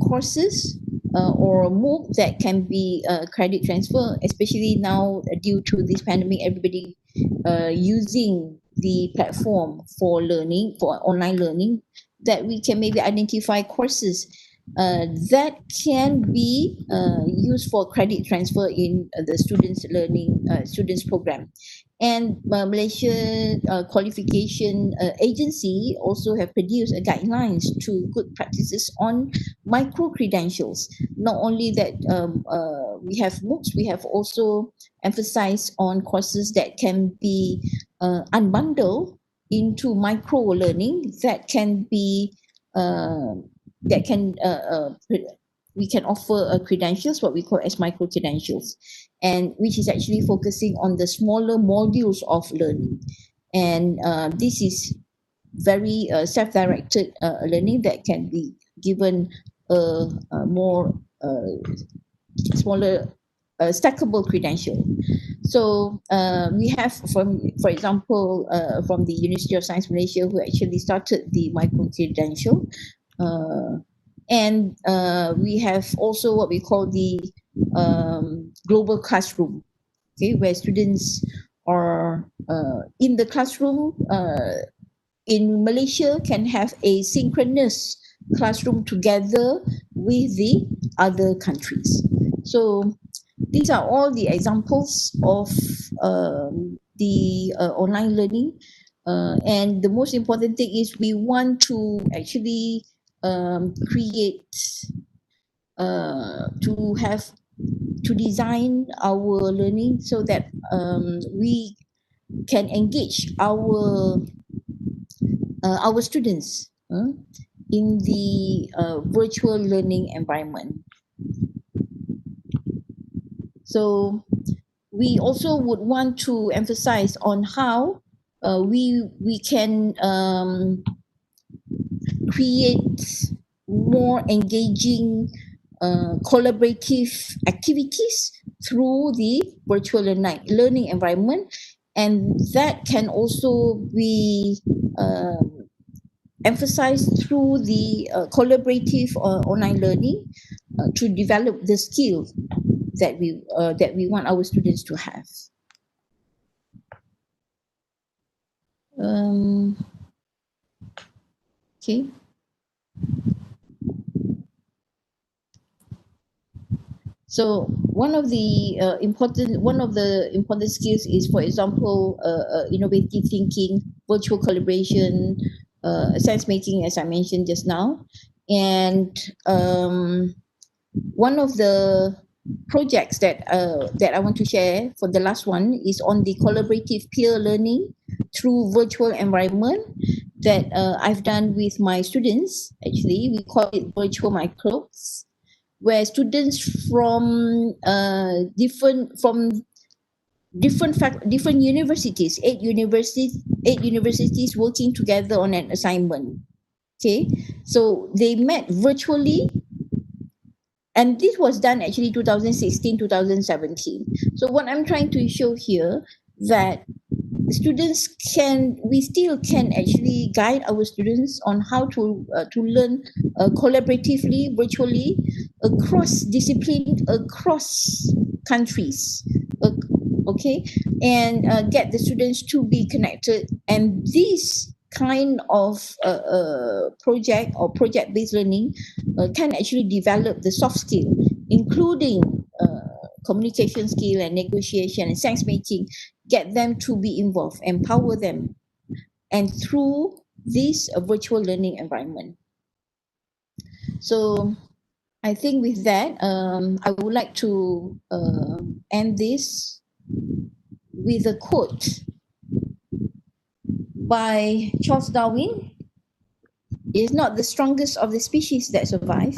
courses or MOOC that can be credit transfer, especially now due to this pandemic, everybody using the platform for learning, for online learning, that we can maybe identify courses that can be used for credit transfer in the students program. And Malaysia Qualification Agency also have produced guidelines to good practices on micro credentials. Not only that we have MOOCs, we have also emphasized on courses that can be unbundled into micro learning that can be we can offer credentials, what we call as micro credentials, and which is actually focusing on the smaller modules of learning. And this is very self-directed learning that can be given a more smaller stackable credential. So we have, for example, from the University of Science Malaysia, who actually started the micro credential. And we have also what we call the global classroom, okay, where students are in the classroom in Malaysia can have a synchronous classroom together with the other countries. So these are all the examples of the online learning. And the most important thing is we want to actually create, to design our learning so that we can engage our students in the virtual learning environment. So we also would want to emphasize on how we can create more engaging collaborative activities through the virtual learning environment, and that can also be emphasized through the collaborative online learning to develop the skills that we want our students to have. Okay. So one of the important skills is, for example, innovative thinking, virtual collaboration, sense making, as I mentioned just now. And one of the projects that I want to share for the last one is on the collaborative peer learning through virtual environment that I've done with my students. Actually, we call it virtual microbes, where students from different universities, eight universities working together on an assignment. Okay, so they met virtually, and this was done actually 2016, 2017. So what I'm trying to show here, that students we still can actually guide our students on how to learn collaboratively, virtually, across discipline, across countries, okay, and get the students to be connected. And this kind of project or project-based learning can actually develop the soft skill, including communication skill and negotiation and sense making, get them to be involved, empower them, and through this virtual learning environment. So I think with that, I would like to end this with a quote by Charles Darwin. "It is not the strongest of the species that survive,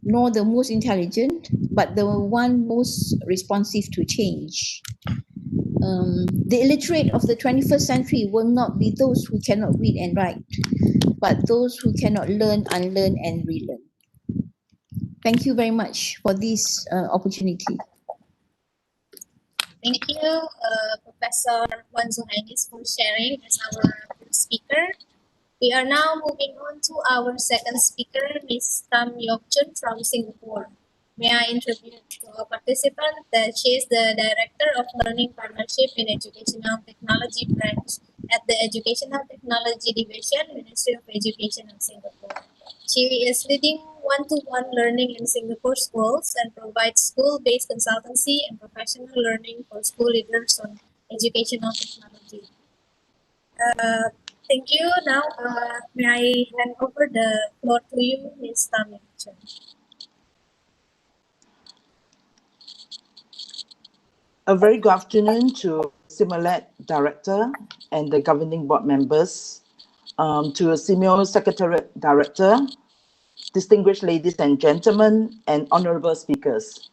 nor the most intelligent, but the one most responsive to change. The illiterate of the 21st century will not be those who cannot read and write, but those who cannot learn, unlearn, and relearn." Thank you very much for this opportunity. Thank you, Professor Zuhainis, for sharing as our speaker. We are now moving on to our second speaker, Ms. Tham Chun from Singapore. May I introduce to our participant that she is the Director of Learning Partnership in Educational Technology Branch at the Educational Technology Division, Ministry of Education of Singapore. She is leading one-to-one learning in Singapore schools and provides school-based consultancy and professional learning for school leaders on educational technology. Thank you. Now, may I hand over the floor to you, Ms. Tham Chun. A very good afternoon to SEAMOLEC Director and the Governing Board members, to SEAMEO Secretariat Director, distinguished ladies and gentlemen, and honorable speakers.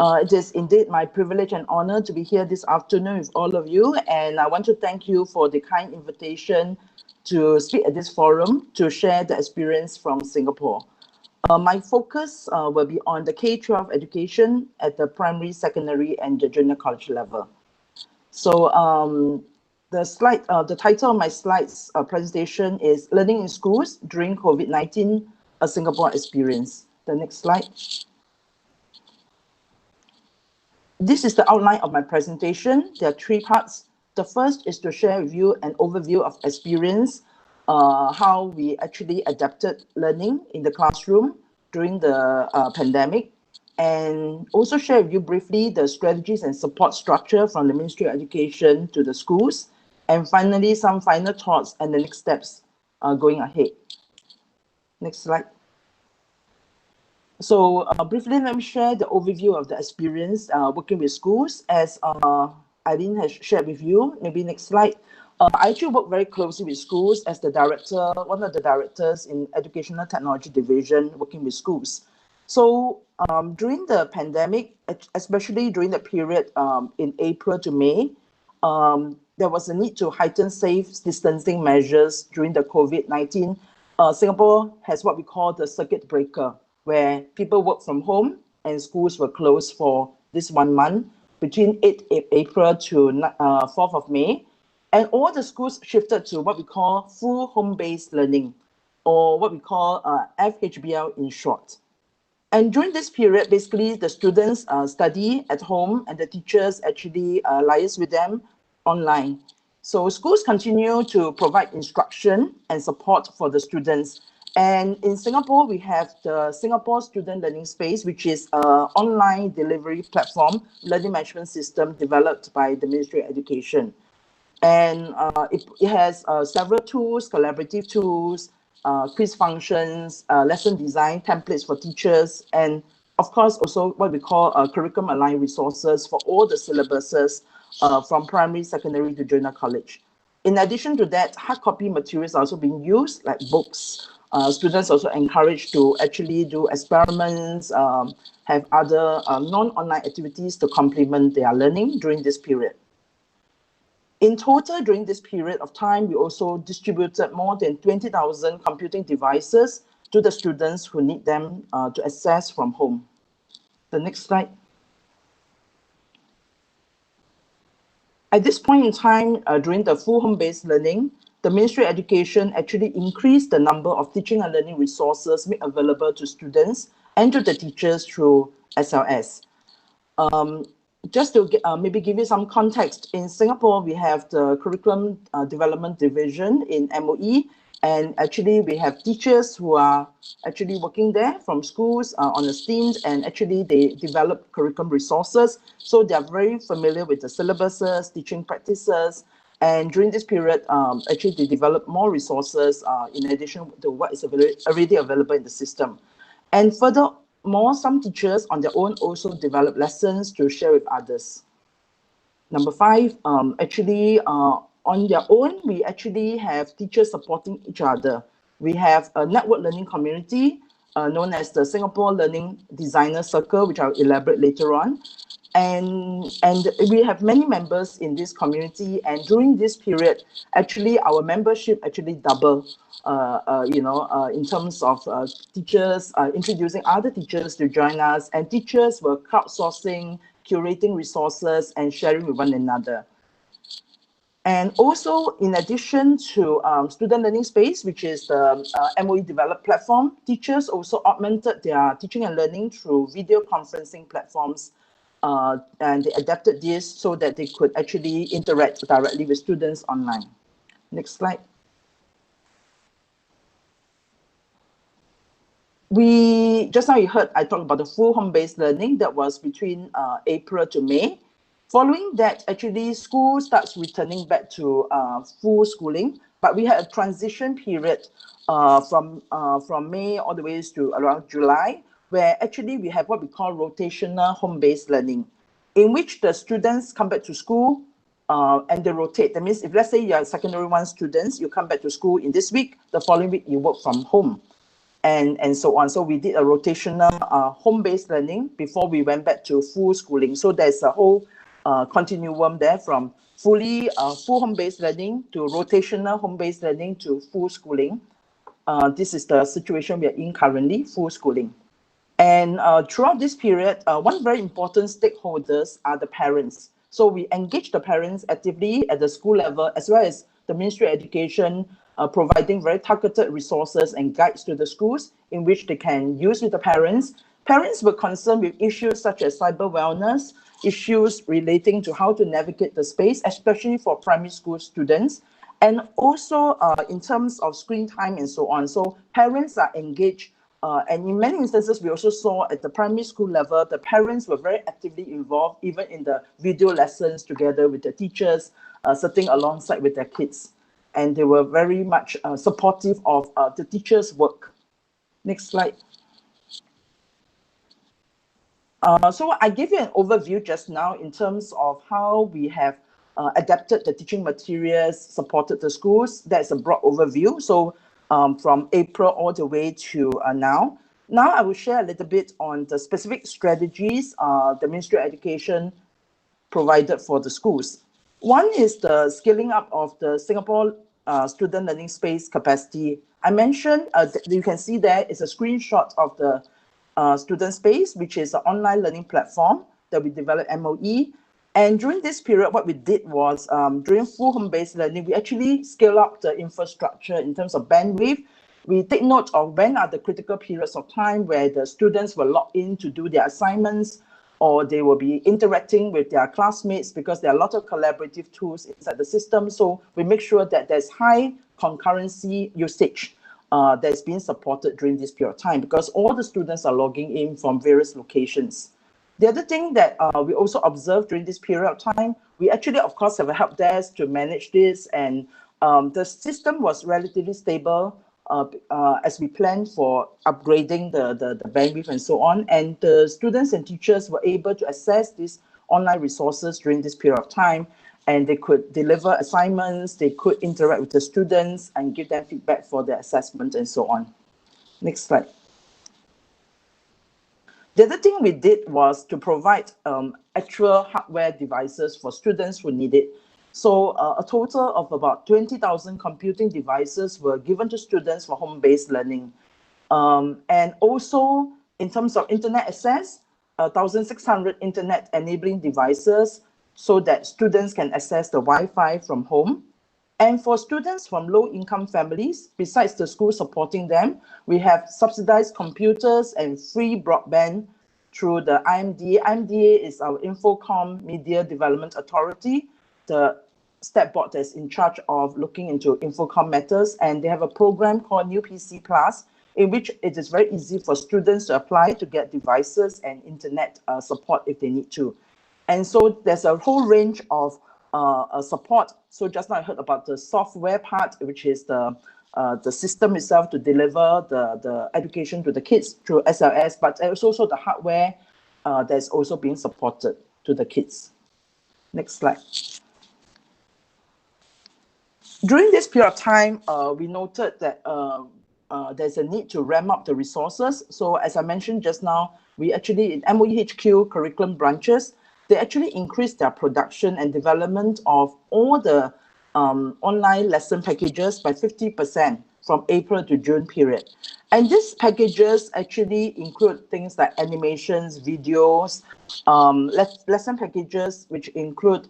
It is indeed my privilege and honor to be here this afternoon with all of you, and I want to thank you for the kind invitation to speak at this forum to share the experience from Singapore. My focus will be on the K-12 education at the primary, secondary, and the junior college level. So the title of my slides presentation is Learning in Schools During COVID-19, a Singapore Experience. The next slide. This is the outline of my presentation. There are three parts. The first is to share with you an overview of experience, how we actually adapted learning in the classroom during the pandemic, and also share with you briefly the strategies and support structure from the Ministry of Education to the schools, and finally some final thoughts and the next steps going ahead. Next slide. So briefly, let me share the overview of the experience working with schools. As Eileen has shared with you, maybe next slide. I actually work very closely with schools as the director, one of the directors in Educational Technology Division working with schools. So during the pandemic, especially during the period in April to May, there was a need to heighten safe distancing measures during the COVID-19. Singapore has what we call the circuit breaker, where people work from home and schools were closed for this 1 month between 8th April to 4th of May. And all the schools shifted to what we call full home-based learning, or what we call FHBL in short. And during this period, basically, the students study at home and the teachers actually liaise with them online. So schools continue to provide instruction and support for the students. And in Singapore, we have the Singapore Student Learning Space, which is an online delivery platform, learning management system developed by the Ministry of Education. And it has several tools, collaborative tools, quiz functions, lesson design, templates for teachers, and of course also what we call curriculum aligned resources for all the syllabuses from primary, secondary to junior college. In addition to that, hard copy materials are also being used, like books. Students also encouraged to actually do experiments, have other non-online activities to complement their learning during this period. In total, during this period of time, we also distributed more than 20,000 computing devices to the students who need them to access from home. The next slide. At this point in time, during the full home-based learning, the Ministry of Education actually increased the number of teaching and learning resources made available to students and to the teachers through SLS. Just to maybe give you some context, in Singapore, we have the Curriculum Development Division in MoE, and actually we have teachers who are actually working there from schools on a stint, and actually they develop curriculum resources. So they are very familiar with the syllabuses, teaching practices, and during this period, actually they develop more resources in addition to what is already available in the system. And furthermore, some teachers on their own also develop lessons to share with others. Number 5, actually on their own, we actually have teachers supporting each other. We have a network learning community known as the Singapore Learning Designer Circle, which I'll elaborate later on. And we have many members in this community, and during this period, actually our membership actually doubled, in terms of teachers introducing other teachers to join us, and teachers were crowdsourcing, curating resources, and sharing with one another. And also, in addition to student learning space, which is the MOE developed platform, teachers also augmented their teaching and learning through video conferencing platforms. And they adapted this so that they could actually interact directly with students online. Next slide. Just now you heard I talked about the full home-based learning that was between April to May. Following that, actually, school starts returning back to full schooling, but we had a transition period from May all the way to around July, where actually we have what we call rotational home-based learning, in which the students come back to school and they rotate. That means if, let's say, you're secondary 1 students, you come back to school in this week, the following week you work from home. And so on. So we did a rotational home-based learning before we went back to full schooling. So there's a whole continuum there from full home-based learning to rotational home-based learning to full schooling. This is the situation we are in currently, full schooling. And throughout this period, one very important stakeholders are the parents. So we engage the parents actively at the school level, as well as the Ministry of Education, providing very targeted resources and guides to the schools in which they can use with the parents. Parents were concerned with issues such as cyber wellness, issues relating to how to navigate the space, especially for primary school students, and also in terms of screen time and so on. So parents are engaged, and in many instances, we also saw at the primary school level, the parents were very actively involved, even in the video lessons together with the teachers, sitting alongside with their kids. And they were very much supportive of the teachers' work. Next slide. So I gave you an overview just now in terms of how we have adapted the teaching materials, supported the schools. That's a broad overview. So from April all the way to now. Now I will share a little bit on the specific strategies the Ministry of Education provided for the schools. One is the scaling up of the Singapore student learning space capacity. I mentioned, you can see there is a screenshot of the student space, which is an online learning platform that we developed MOE. And during this period, what we did was, during full home-based learning, we actually scale up the infrastructure in terms of bandwidth. We take note of when are the critical periods of time where the students will log in to do their assignments, or they will be interacting with their classmates, because there are a lot of collaborative tools inside the system. So we make sure that there's high concurrency usage that's being supported during this period of time, because all the students are logging in from various locations. The other thing that we also observed during this period of time, we actually, of course, have a help desk to manage this, and the system was relatively stable as we planned for upgrading the bandwidth and so on. And the students and teachers were able to access these online resources during this period of time, and they could deliver assignments, they could interact with the students and give them feedback for their assessment and so on. Next slide. The other thing we did was to provide actual hardware devices for students who need it. So a total of about 20,000 computing devices were given to students for home-based learning. And also, in terms of internet access, 1,600 internet enabling devices so that students can access the Wi-Fi from home. And for students from low-income families, besides the school supporting them, we have subsidized computers and free broadband through the IMDA. IMDA is our Infocom Media Development Authority, the step board that's in charge of looking into Infocom matters. And they have a program called New PC Plus, in which it is very easy for students to apply to get devices and internet support if they need to. And so there's a whole range of support. So just now I heard about the software part, which is the system itself to deliver the education to the kids through SLS, but there's also the hardware that's also being supported to the kids. Next slide. During this period of time, we noted that there's a need to ramp up the resources. So as I mentioned just now, we actually in MOEHQ curriculum branches, they actually increased their production and development of all the online lesson packages by 50%. from April to June period. And these packages actually include things like animations, videos, lesson packages, which include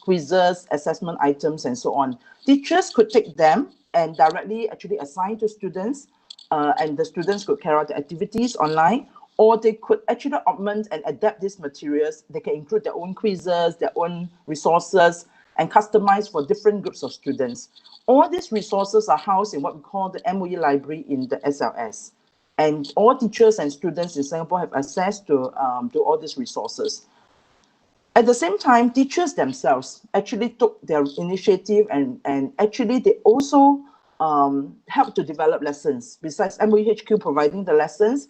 quizzes, assessment items, and so on. Teachers could take them and directly actually assign to students, and the students could carry out the activities online, or they could actually augment and adapt these materials. They can include their own quizzes, their own resources, and customize for different groups of students. All these resources are housed in what we call the MoE library in the SLS. And all teachers and students in Singapore have access to all these resources. At the same time, teachers themselves actually took their initiative and actually they also helped to develop lessons. Besides MoEHQ providing the lessons,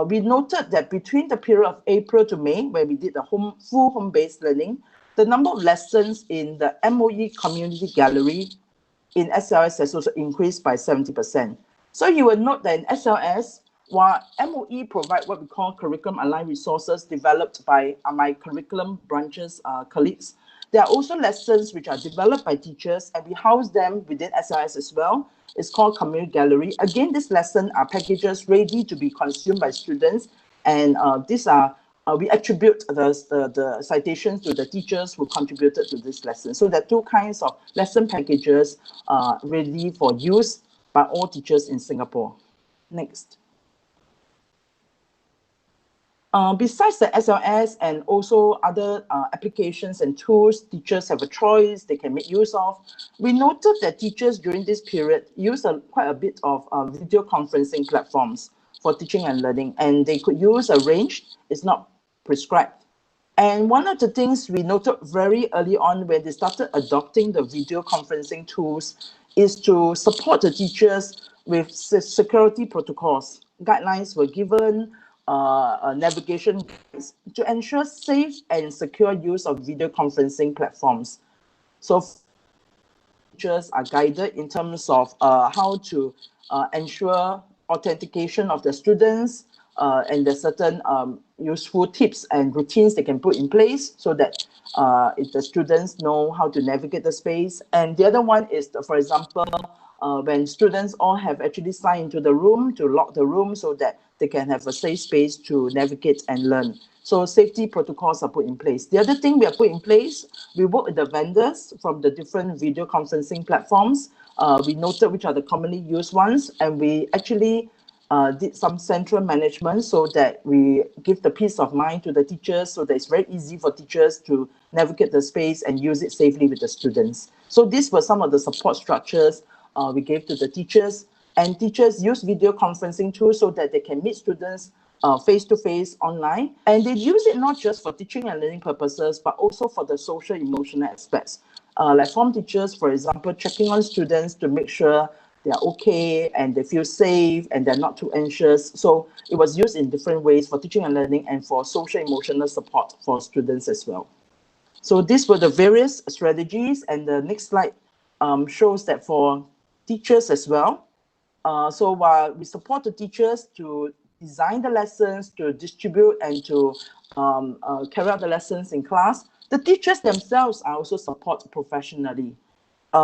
we noted that between the period of April to May, where we did the full home-based learning, the number of lessons in the MoE community gallery in SLS has also increased by 70%. So you will note that in SLS, while MoE provide what we call curriculum-aligned resources developed by my curriculum branches colleagues, there are also lessons which are developed by teachers, and we house them within SLS as well. It's called Community Gallery. Again, these lessons are packages ready to be consumed by students, and these are we attribute the citations to the teachers who contributed to this lesson. So there are two kinds of lesson packages ready for use by all teachers in Singapore. Next. Besides the SLS and also other applications and tools teachers have a choice they can make use of, we noted that teachers during this period use quite a bit of video conferencing platforms for teaching and learning, and they could use a range. It's not prescribed. And one of the things we noted very early on when they started adopting the video conferencing tools is to support the teachers with security protocols. Guidelines were given, navigation guides to ensure safe and secure use of video conferencing platforms. So teachers are guided in terms of how to ensure authentication of the students, and there's certain useful tips and routines they can put in place so that if the students know how to navigate the space. And the other one is, for example, when students all have actually signed into the room, to lock the room so that they can have a safe space to navigate and learn. So safety protocols are put in place. The other thing we have put in place, we work with the vendors from the different video conferencing platforms. We noted which are the commonly used ones, and we actually did some central management so that we give the peace of mind to the teachers, so that it's very easy for teachers to navigate the space and use it safely with the students. So these were some of the support structures we gave to the teachers, and teachers use video conferencing tools so that they can meet students face-to-face online, and they use it not just for teaching and learning purposes, but also for the social emotional aspects. Like form teachers, for example, checking on students to make sure they're okay and they feel safe and they're not too anxious. So it was used in different ways for teaching and learning and for social emotional support for students as well. So these were the various strategies, and the next slide shows that for teachers as well. So while we support the teachers to design the lessons, to distribute and to carry out the lessons in class, the teachers themselves are also supported professionally.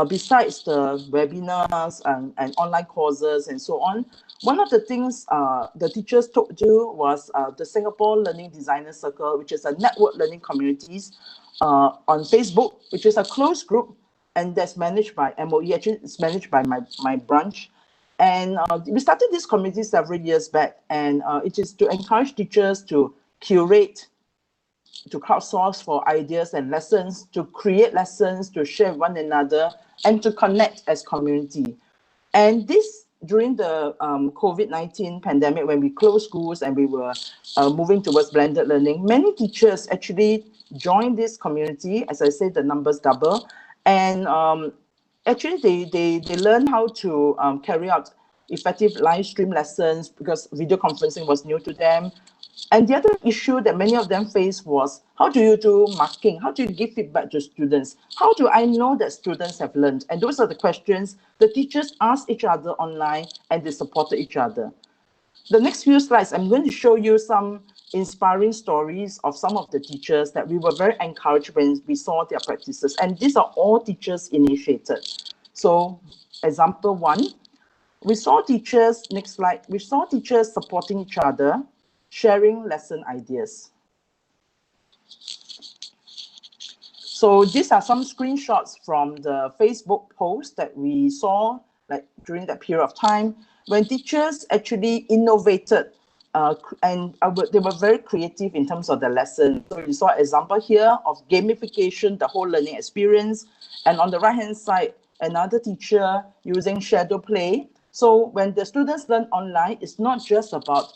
Besides the webinars and online courses and so on, one of the things the teachers took to was the Singapore Learning Designer Circle, which is a network learning communities on Facebook, which is a closed group, and that's managed by MoE. Actually, it's managed by my branch. And we started this community several years back, and it is to encourage teachers to curate, to crowdsource for ideas and lessons, to create lessons, to share with one another, and to connect as community. And this, during the COVID-19 pandemic, when we closed schools and we were moving towards blended learning, many teachers actually joined this community. As I said, the numbers double. And actually, they learn how to carry out effective live stream lessons because video conferencing was new to them. And the other issue that many of them faced was, how do you do marking? How do you give feedback to students? How do I know that students have learned? And those are the questions the teachers asked each other online, and they supported each other. The next few slides, I'm going to show you some inspiring stories of some of the teachers that we were very encouraged when we saw their practices. And these are all teachers initiated. So example one, We saw teachers, next slide, we saw teachers supporting each other, sharing lesson ideas. So these are some screenshots from the Facebook post that we saw like during that period of time when teachers actually innovated and they were very creative in terms of the lesson. So you saw an example here of gamification, the whole learning experience. And on the right-hand side, another teacher using shadow play. So when the students learn online, it's not just about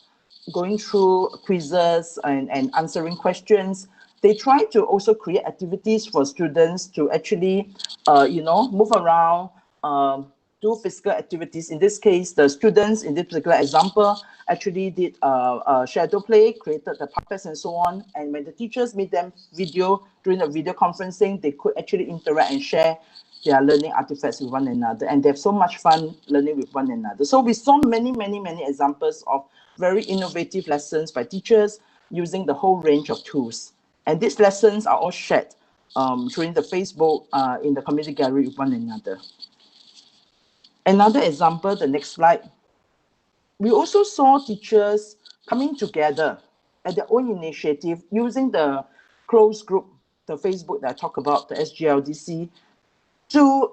going through quizzes and answering questions. They try to also create activities for students to actually, move around, do physical activities. In this case, the students in this particular example actually did shadow play, created the puppets and so on. And when the teachers made them video during the video conferencing, they could actually interact and share their learning artifacts with one another. And they have so much fun learning with one another. So we saw many examples of very innovative lessons by teachers using the whole range of tools. And these lessons are all shared during the Facebook in the community gallery with one another. Another example, the next slide. We also saw teachers coming together at their own initiative using the closed group, the Facebook that I talked about, the SGLDC, to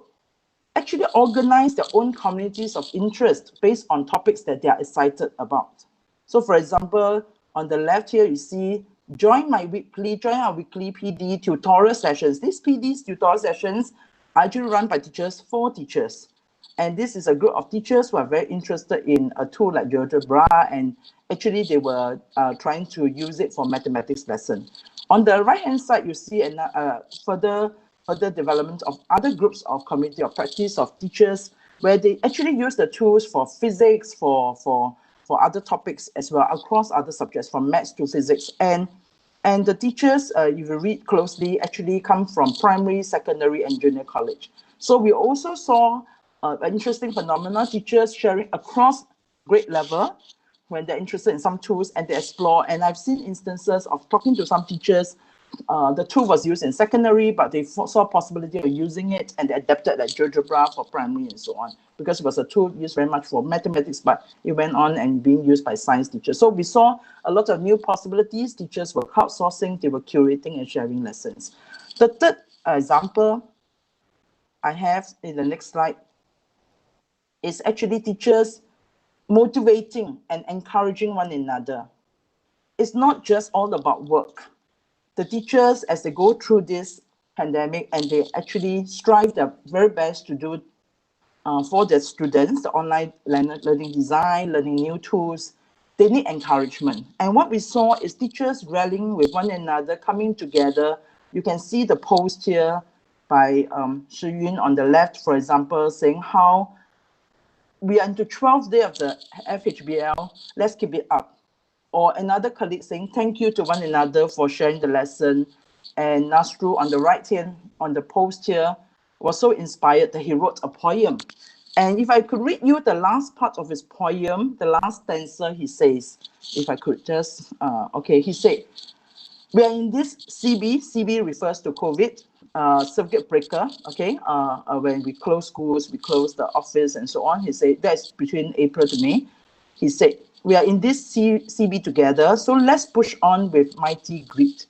actually organize their own communities of interest based on topics that they are excited about. So for example, on the left here, you see, join our weekly PD tutorial sessions. These PDs tutorial sessions are actually run by teachers for teachers. And this is a group of teachers who are very interested in a tool like GeoGebra, and actually they were trying to use it for mathematics lesson. On the right-hand side, you see further development of other groups of community of practice of teachers, where they actually use the tools for physics, for other topics as well, across other subjects, from maths to physics. And the teachers, if you read closely, actually come from primary, secondary, and junior college. So we also saw an interesting phenomenon, teachers sharing across grade level when they're interested in some tools and they explore. And I've seen instances of talking to some teachers. The tool was used in secondary, but they saw possibility of using it and they adapted like GeoGebra for primary and so on, because it was a tool used very much for mathematics, but it went on and being used by science teachers. So we saw a lot of new possibilities. Teachers were crowdsourcing, they were curating and sharing lessons. The third example I have in the next slide is actually teachers motivating and encouraging one another. It's not just all about work. The teachers, as they go through this pandemic, and they actually strive their very best to do for their students, the online learning design, learning new tools, they need encouragement. And what we saw is teachers rallying with one another, coming together. You can see the post here by Shi Yun on the left, for example, saying how we are into 12th day of the FHBL, let's keep it up. Or another colleague saying thank you to one another for sharing the lesson. And Nasru on the right hand, on the post here, was so inspired that he wrote a poem. And if I could read you the last part of his poem, the last stanza, he says, if I could just, he said, we are in this CB refers to COVID, circuit breaker, when we close schools, we close the office and so on. He said that's between April to May. He said, we are in this CB together, so let's push on with mighty grit.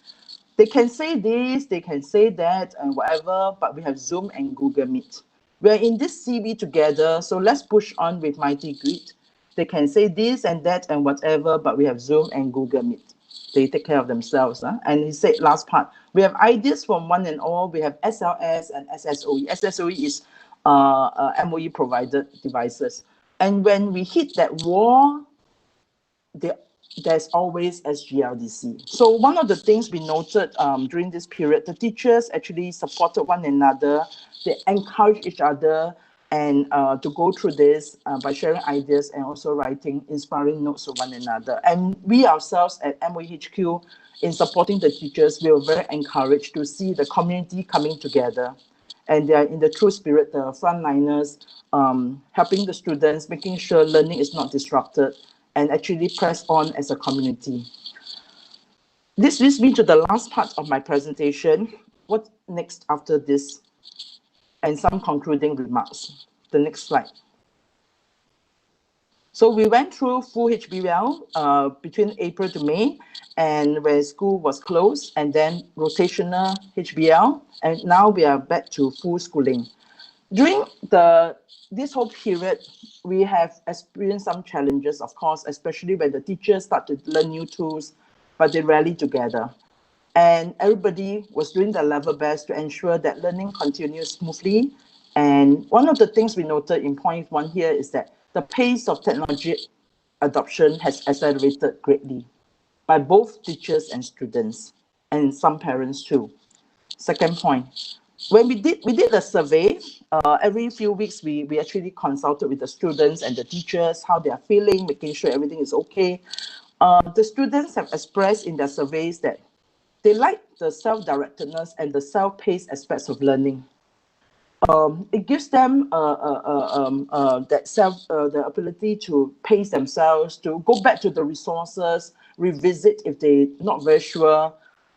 They can say this, they can say that, and whatever, but we have Zoom and Google Meet. We are in this CB together, so let's push on with mighty grit. They can say this and that and whatever, but we have Zoom and Google Meet. They take care of themselves. Huh? And he said, last part, we have ideas from one and all. We have SLS and SSOE. SSOE is MOE provided devices. And when we hit that wall, there's always SGLDC. So one of the things we noted during this period, the teachers actually supported one another. They encouraged each other and to go through this by sharing ideas and also writing inspiring notes to one another. And we ourselves at MOEHQ, in supporting the teachers, we were very encouraged to see the community coming together. And they are in the true spirit, the frontliners, helping the students, making sure learning is not disrupted, and actually press on as a community. This leads me to the last part of my presentation. What's next after this? And some concluding remarks. The next slide. So we went through full HBL between April to May, and where school was closed, and then rotational HBL, and now we are back to full schooling. During this whole period, we have experienced some challenges, of course, especially when the teachers start to learn new tools, but they rally together. And everybody was doing their level best to ensure that learning continues smoothly. And one of the things we noted in point one here is that the pace of technology adoption has accelerated greatly by both teachers and students, and some parents too. Second point, when we did a survey, every few weeks we actually consulted with the students and the teachers, how they are feeling, making sure everything is okay. The students have expressed in their surveys that they like the self-directedness and the self-paced aspects of learning. It gives them the ability to pace themselves, to go back to the resources, revisit if they're not very sure,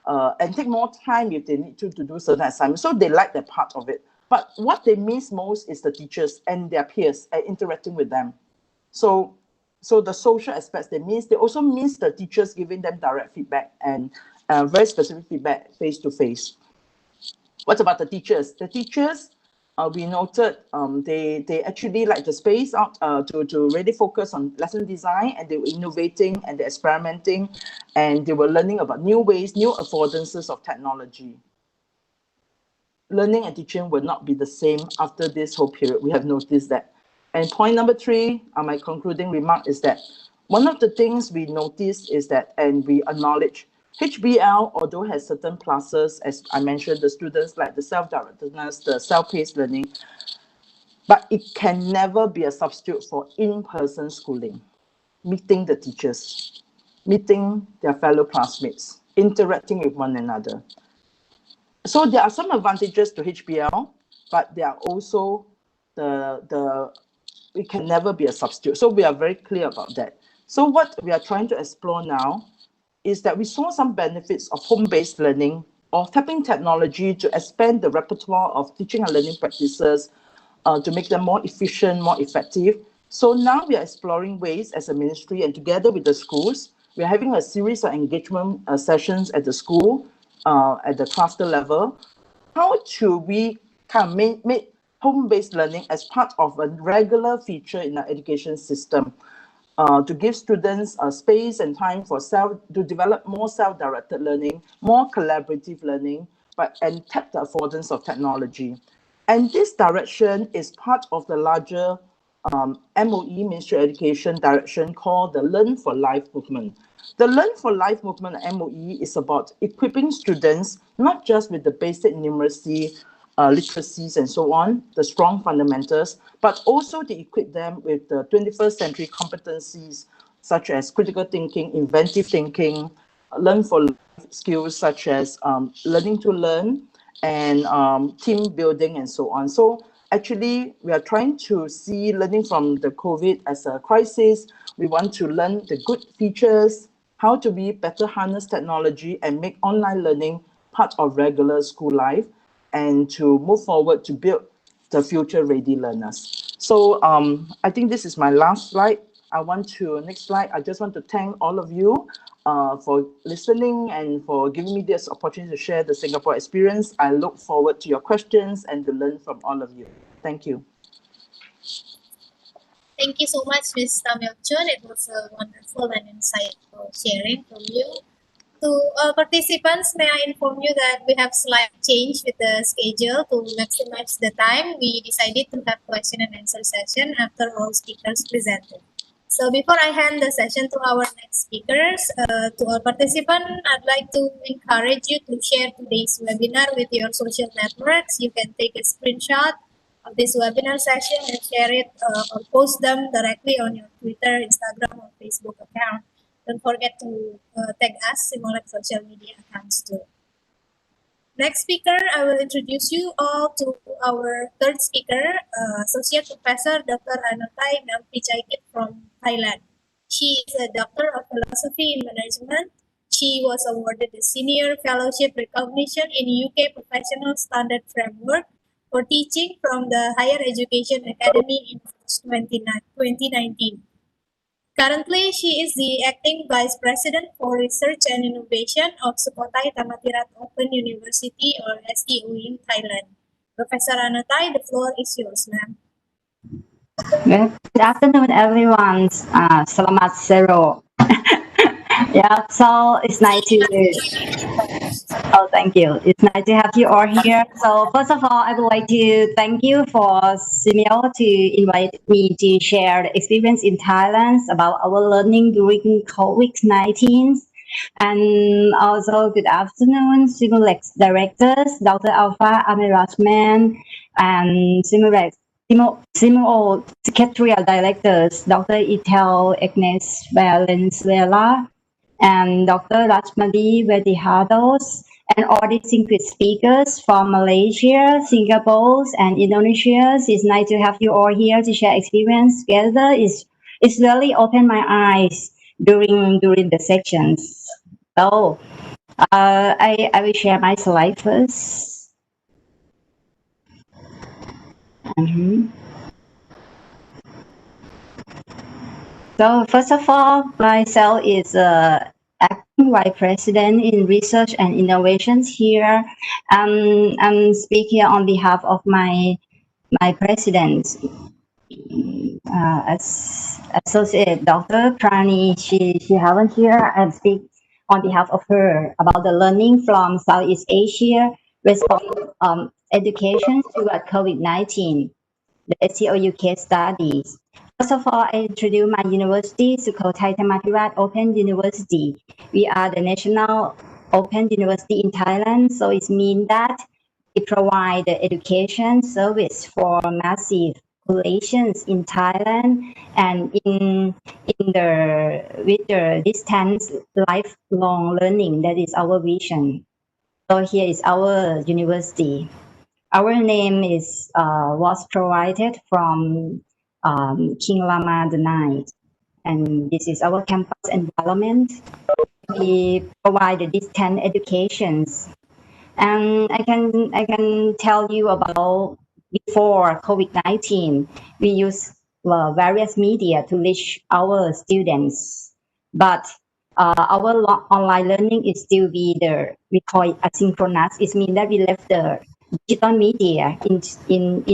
and take more time if they need to do certain assignments. So they like that part of it. But what they miss most is the teachers and their peers and interacting with them. So the social aspects they miss. They also miss the teachers giving them direct feedback and very specific feedback face to face. What about the teachers? The teachers, we noted they actually like the space out to really focus on lesson design, and they were innovating and they're experimenting, and they were learning about new ways, new affordances of technology. Learning and teaching will not be the same after this whole period. We have noticed that. And point number 3, my concluding remark is that one of the things we noticed is that, and we acknowledge, HBL, although has certain pluses, as I mentioned, the students like the self-directedness, the self-paced learning, but it can never be a substitute for in-person schooling, meeting the teachers, meeting their fellow classmates, interacting with one another. So there are some advantages to HBL, but there are also it can never be a substitute. So we are very clear about that. So what we are trying to explore now is that we saw some benefits of home-based learning or tapping technology to expand the repertoire of teaching and learning practices to make them more efficient, more effective. So now we are exploring ways as a ministry, and together with the schools, we are having a series of engagement sessions at the school, at the cluster level. How should we kind of make home-based learning as part of a regular feature in our education system? To give students space and time to develop more self-directed learning, more collaborative learning, and tap the affordance of technology. And this direction is part of the larger MoE, Ministry of Education direction called the Learn for Life movement. The Learn for Life movement at MoE is about equipping students not just with the basic numeracy, literacies and so on, the strong fundamentals, but also to equip them with the 21st century competencies such as critical thinking, inventive thinking, learn for life skills such as learning to learn and team building and so on. So actually, we are trying to see learning from the COVID as a crisis. We want to learn the good features, how to be better harness technology and make online learning part of regular school life, and to move forward to build the future-ready learners. So I think this is my last slide. Next slide, I just want to thank all of you for listening and for giving me this opportunity to share the Singapore experience. I look forward to your questions and to learn from all of you. Thank you. Thank you so much, Ms. Chun. It was a wonderful and insightful sharing from you. To all participants, may I inform you that we have slight change with the schedule to maximize the time. We decided to have question and answer session after all speakers presented. So before I hand the session to our next speakers, to all participants, I'd like to encourage you to share today's webinar with your social networks. You can take a screenshot of this webinar session and share it or post them directly on your Twitter, Instagram, or Facebook account. Don't forget to tag us, SEAMOLEC social media accounts too. Next speaker, I will introduce you all to our third speaker, Associate Professor Dr. Anothai Ngamvichaikit from Thailand. She is a Doctor of Philosophy in Management. She was awarded the Senior Fellowship Recognition in UK Professional Standard Framework for teaching from the Higher Education Academy in 2019. Currently, she is the Acting Vice President for Research and Innovation of Sukhothai Thammathirat Open University or SEOU, Thailand. Professor Anothai, the floor is yours, ma'am. Well, good afternoon, everyone. Selamat Zero. Yeah, so it's nice to. Oh, thank you. It's nice to have you all here. So first of all, I would like to thank you for SEAMEO to invite me to share the experience in Thailand about our learning during COVID-19. And also, good afternoon, SEAMOLEC directors, Dr. Alpha Amirrachman, and SEAMEO Secretariat directors, Dr. Ethel, Agnes, Valenzuela, and Dr. Rachmadi, Widdiharto, and all distinguished speakers from Malaysia, Singapore, and Indonesia. It's nice to have you all here to share experience together. It's really opened my eyes during the sections. So I will share my slide first. So first of all, myself is acting vice president in research and innovations here. I'm speaking on behalf of my president, Associate Dr. Prani. She haven't here. I speak on behalf of her about the learning from Southeast Asia response education toward COVID-19, the SEOU case studies. First of all, I introduce my university, Sukhothai Thammathirat Open University. We are the national open university in Thailand, so it means that we provide the education service for massive populations in Thailand and with the distance lifelong learning. That is our vision. So here is our university. Our name was provided from King Lama IX, and this is our campus environment. We provide the distance educations, and I can tell you about before COVID-19. We use various media to reach our students, but our online learning is still we call it asynchronous. It means that we left the digital media in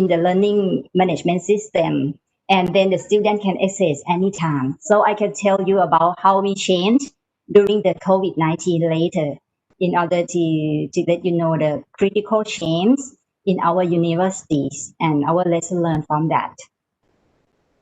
the learning management system, and then the student can access anytime. So I can tell you about how we changed during the COVID-19 later in order to let you know the critical change in our universities and our lesson learned from that.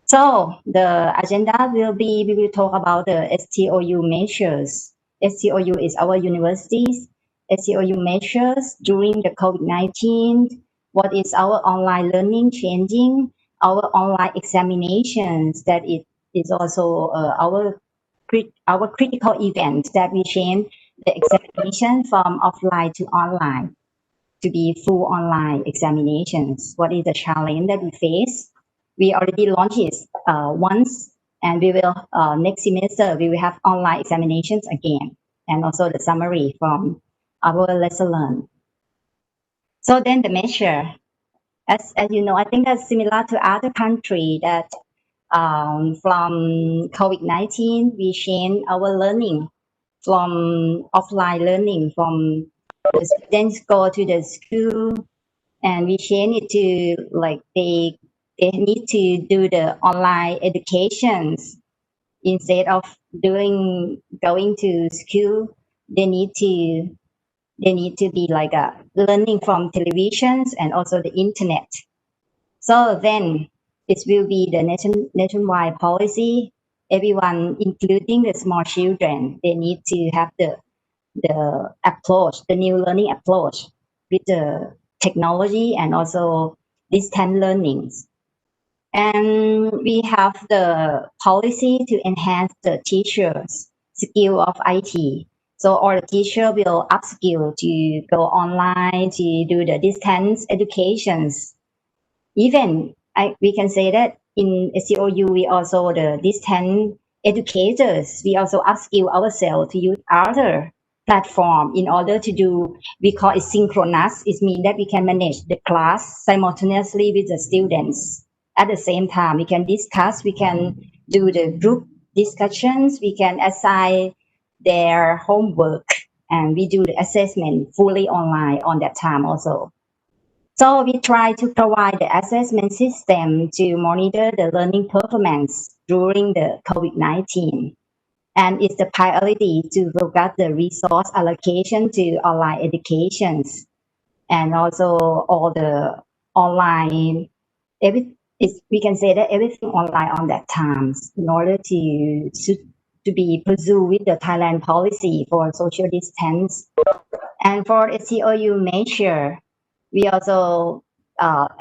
So the agenda will be, we will talk about the SEOU measures. SEOU is our universities. SEOU measures during the COVID-19. What is our online learning changing? Our online examinations, that it is also our critical event that we change the examination from offline to online to be full online examinations. What is the challenge that we face? We already launched it once, and we will next semester we will have online examinations again, and also the summary from our lesson learned. So then the measure, as you know, I think that's similar to other country that from COVID-19 we change our learning from offline learning, from the students go to the school, and we change it to like they need to do the online educations instead of going to school. They need to be like learning from televisions and also the internet. So then it will be the nationwide policy. Everyone, including the small children, they need to have the approach, the new learning approach with the technology and also distance learnings. And we have the policy to enhance the teachers' skill of IT. So all the teacher will upskill to go online to do the distance educations. Even we can say that in SEOU, we also the distance educators, we also upskill ourselves to use other platform in order to do, we call it synchronous. It means that we can manage the class simultaneously with the students. At the same time, we can discuss, we can do the group discussions, we can assign their homework, and we do the assessment fully online on that time also. So we try to provide the assessment system to monitor the learning performance during the COVID-19. And it's the priority to look at the resource allocation to online educations, and also all the online, we can say that everything online on that times in order to be pursued with the Thailand policy for social distance. And for the COU measure, we also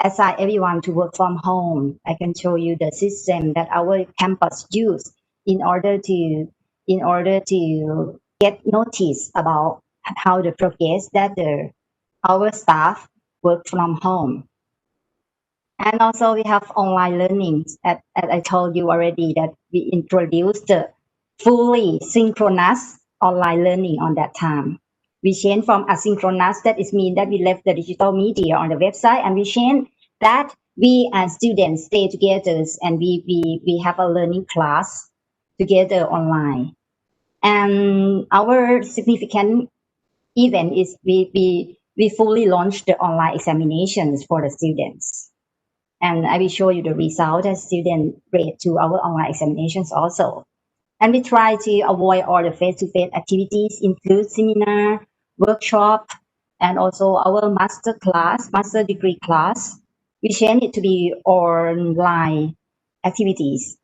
assign everyone to work from home. I can show you the system that our campus use in order to get notice about how the progress that our staff work from home. And also we have online learning, as I told you already, that we introduced the fully synchronous online learning on that time. We changed from asynchronous, that is mean that we left the digital media on the website, and we changed that we as students stay together and we have a learning class together online. And our significant event is we fully launched the online examinations for the students. And I will show you the result as student rate to our online examinations also. And we try to avoid all the face-to-face activities, include seminar, workshop, and also our master degree class. We change it to be online activities,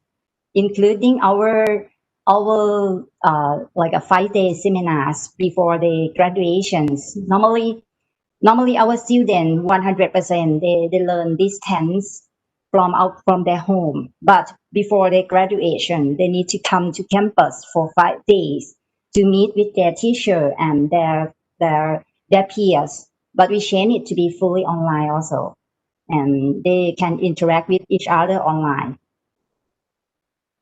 including our like a 5-day seminars before the graduations. Normally our students 100% they learn distance from their home, but before their graduation they need to come to campus for 5 days to meet with their teacher and their peers. But we change it to be fully online also, and they can interact with each other online.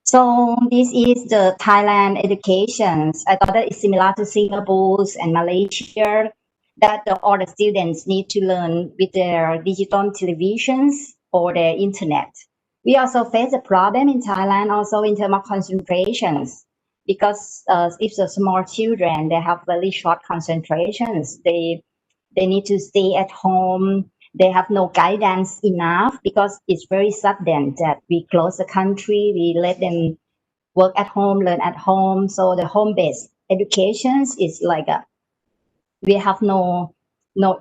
So this is the Thailand educations. I thought that it's similar to Singapore and Malaysia, that all the students need to learn with their digital televisions or their internet. We also face a problem in Thailand also in terms of concentrations, because if the small children, they have very short concentrations, they need to stay at home. They have no guidance enough because it's very sudden that we close the country, we let them work at home, learn at home. So the home-based educations is like we have no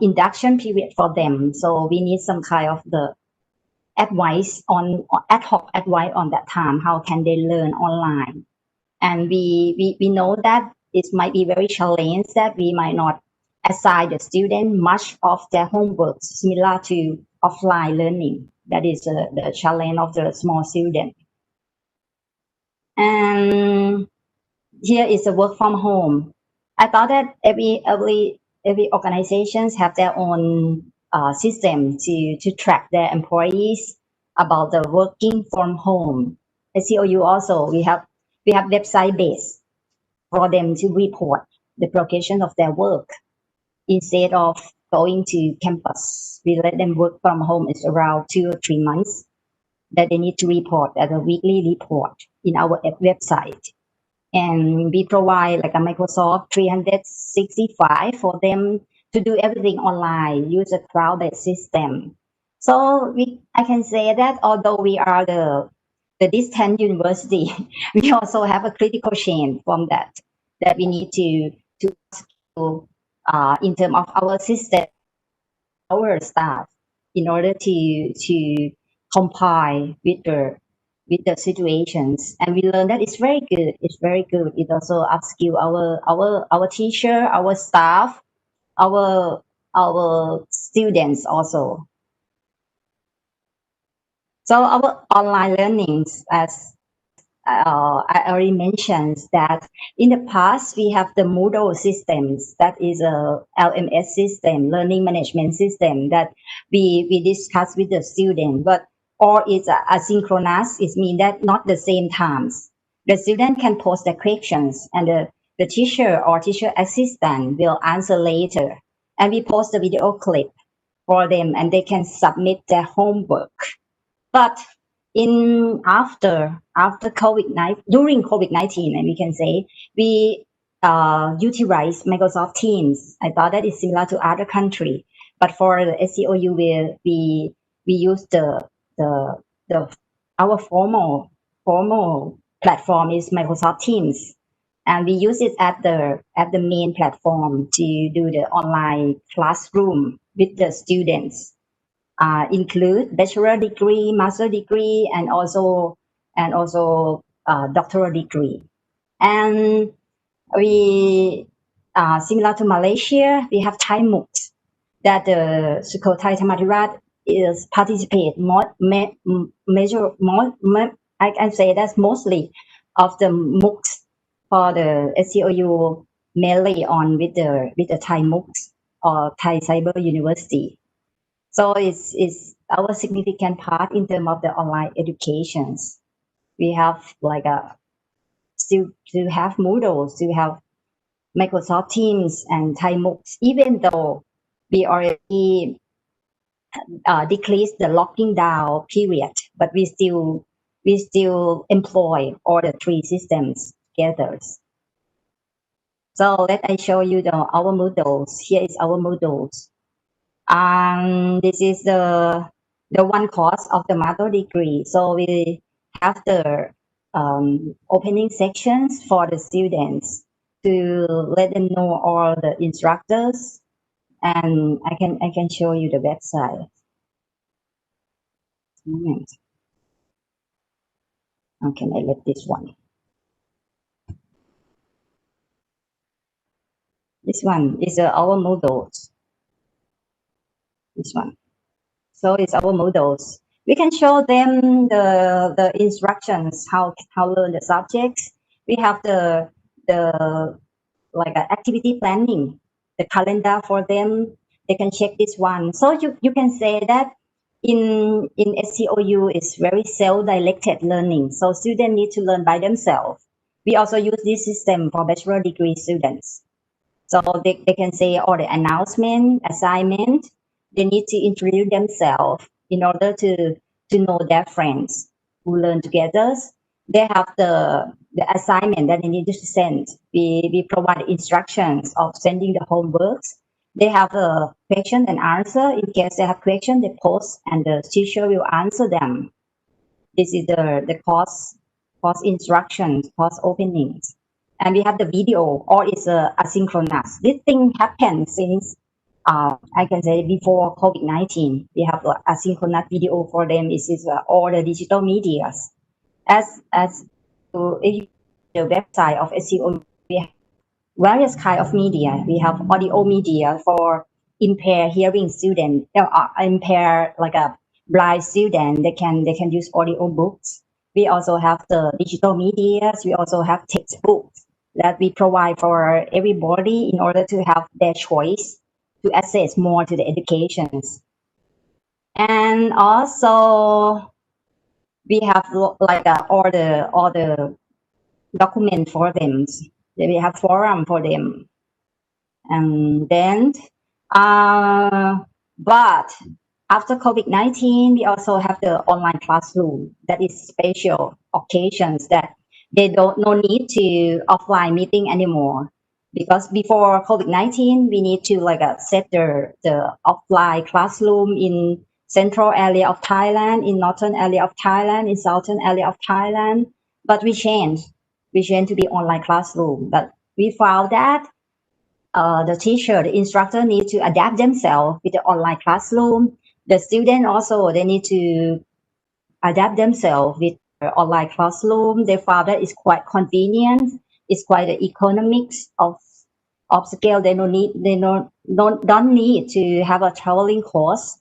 induction period for them. So we need some kind of the advice on ad hoc advice on that time. How can they learn online? And we know that it might be very challenging that we might not assign the student much of their homework similar to offline learning. That is the challenge of the small student. And here is the work from home. I thought that every organizations have their own system to track their employees about the working from home. At COU also we have website based for them to report the progression of their work instead of going to campus. We let them work from home. It's around 2 or 3 months that they need to report as a weekly report in our website. And we provide like a Microsoft 365 for them to do everything online, use a cloud-based system. So I can say that although we are the distant university, we also have a critical change from that we need to in terms of our system, our staff, in order to comply with the situations. And we learn that it's very good. It's very good. It also upskill our teacher, our staff, our students also. So our online learnings, as I already mentioned, that in the past we have the Moodle systems, that is a LMS system, learning management system, that we discuss with the student, but or it's asynchronous. It means that not the same times. The student can post the questions and the teacher or teacher assistant will answer later. And we post the video clip for them and they can submit their homework. But after COVID-19, during COVID-19, and we can say we utilize Microsoft Teams. I thought that is similar to other country, but for the SCOU, we use the our formal platform is Microsoft Teams, and we use it at the main platform to do the online classroom with the students. Include bachelor degree, master degree, and also doctoral degree. And we similar to Malaysia, we have Thai MOOCs that the Sukhothai Thammathirat is participate I can say that's mostly of the MOOCs for the SCOU mainly on with the Thai MOOCs or Thai Cyber University. So it's our significant part in terms of the online educations. We have like still have Moodle, still have Microsoft Teams and Thai MOOCs, even though we already decreased the locking down period, but we still employ all the three systems together. So let I show you our Moodles. Here is our Moodles. This is the one course of the master degree. So we have the opening sections for the students to let them know all the instructors, and I can show you the website. Okay, I let this one. This one is our Moodles. This one. So it's our Moodles. We can show them the instructions how learn the subjects. We have the like activity planning, the calendar for them. They can check this one. So you can say that in SCOU is very self-directed learning. So students need to learn by themselves. We also use this system for bachelor degree students. So they can say all the announcement, assignment. They need to introduce themselves in order to know their friends who learn together. They have the assignment that they need to send. We provide instructions of sending the homeworks. They have a question and answer. In case they have question, they post and the teacher will answer them. This is the course instructions, course openings. And we have the video, or it's asynchronous. This thing happened since I can say before COVID-19. We have asynchronous video for them. This is all the digital medias. As to the website of SEO, we have various kind of media. We have audio media for impaired hearing students, impaired like a blind student. They can use audio books. We also have the digital media. We also have textbooks that we provide for everybody in order to have their choice to access more to the educations. And also we have like all the document for them. We have forum for them. And then but after COVID-19, we also have the online classroom that is special occasions that they no need to offline meeting anymore. Because before COVID-19, we need to like set the offline classroom in central area of Thailand, in northern area of Thailand, in southern area of Thailand. But we changed to be online classroom. But we found that the teacher, the instructor need to adapt themselves with the online classroom. The student also, they need to adapt themselves with the online classroom. They found that it's quite convenient. It's quite the economics of scale. They don't need to have a traveling course.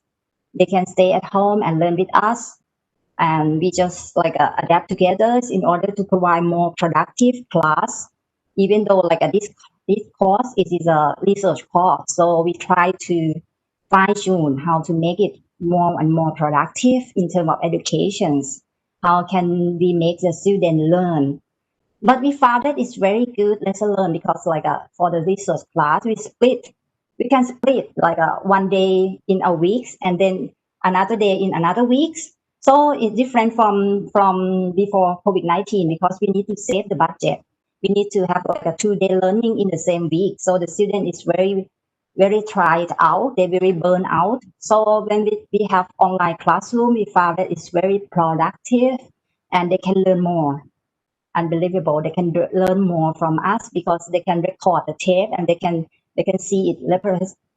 They can stay at home and learn with us. And we just like adapt together in order to provide more productive class. Even though like this course is a research course, so we try to fine tune how to make it more and more productive in terms of educations. How can we make the student learn? But we found that it's very good lesson learn because like for the research class, we can split like one day in a week and then another day in another week. So it's different from before COVID-19 because we need to save the budget. We need to have like a 2-day learning in the same week. So the student is very tried out. They're very burned out. So when we have online classroom, we found that it's very productive and they can learn more. Unbelievable. They can learn more from us because they can record the tape and they can see it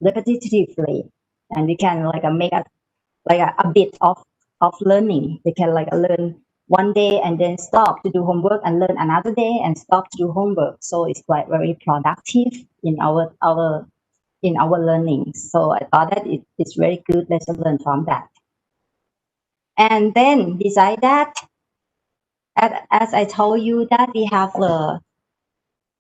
repetitively, and we can like make a bit of learning. They can like learn one day and then stop to do homework and learn another day and stop to do homework. So it's quite very productive in our learning. So I thought that it's very good lesson learned from that. And then beside that, as I told you that we have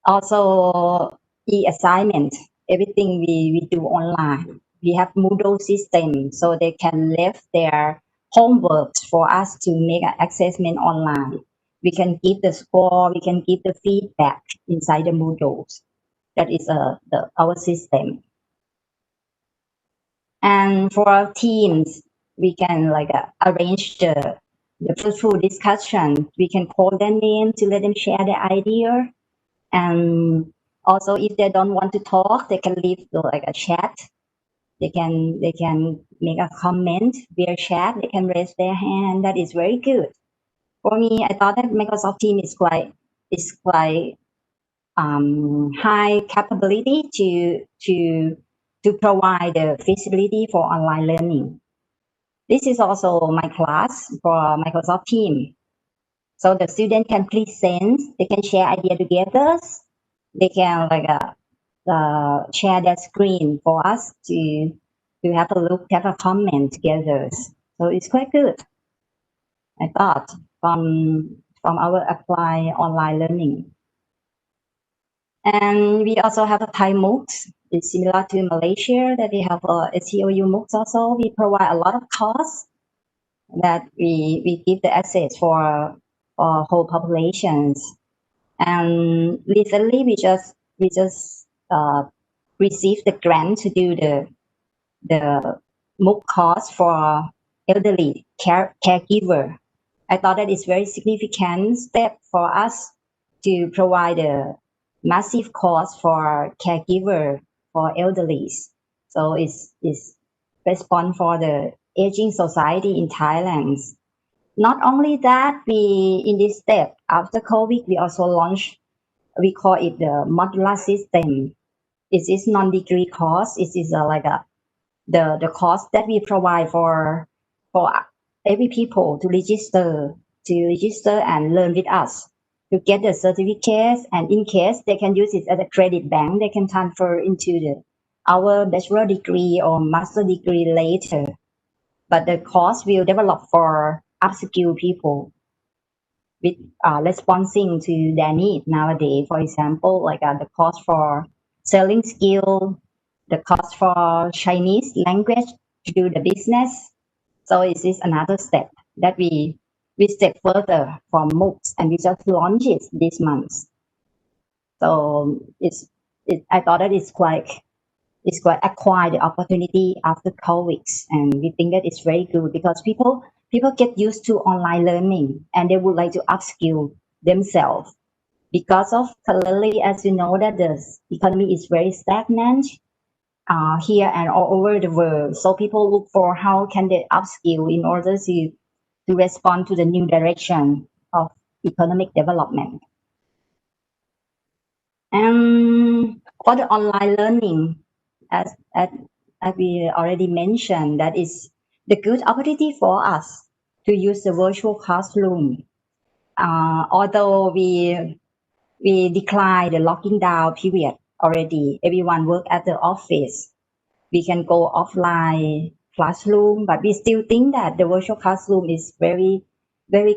also e-assignment. Everything we do online. We have Moodle system, so they can leave their homework for us to make an assessment online. We can give the score, we can give the feedback inside the Moodle. That is our system. And for our teams, we can like arrange the fruitful discussion. We can call their name to let them share their idea. And also, if they don't want to talk, they can leave like a chat. They can make a comment via chat. They can raise their hand. That is very good. For me, I thought that Microsoft Teams is quite high capability to provide the feasibility for online learning. This is also my class for Microsoft Teams. So the student can present, they can share idea together. They can like share their screen for us to have a look, have a comment together. So it's quite good, I thought, from our apply online learning. And we also have a Thai MOOCs. It's similar to Malaysia that we have a SEOU MOOCs also. We provide a lot of courses that we give the access for whole populations. And recently we just received the grant to do the MOOC course for elderly caregiver. I thought that is very significant step for us to provide a massive course for caregiver for elderlies. So it's response for the aging society in Thailand. Not only that, we in this step after COVID, we also launched, we call it the modular system. It is non-degree course. It is the course that we provide for every people to register and learn with us to get the certificates, and in case they can use it as a credit bank, they can transfer into our bachelor degree or master degree later. But the course will develop for upskill people with responding to their need nowadays. For example, like the course for selling skill, the course for Chinese language to do the business. So it is another step that we step further from MOOCs, and we just launched it this month. So I thought that it's quite acquire the opportunity after COVID, and we think that it's very good because people get used to online learning and they would like to upskill themselves because of currently, as you know, that the economy is very stagnant here and all over the world. So people look for how can they upskill in order to respond to the new direction of economic development. And for the online learning, as we already mentioned, that is the good opportunity for us to use the virtual classroom. Although we decline the locking down period already, everyone work at the office. We can go offline classroom, but we still think that the virtual classroom is very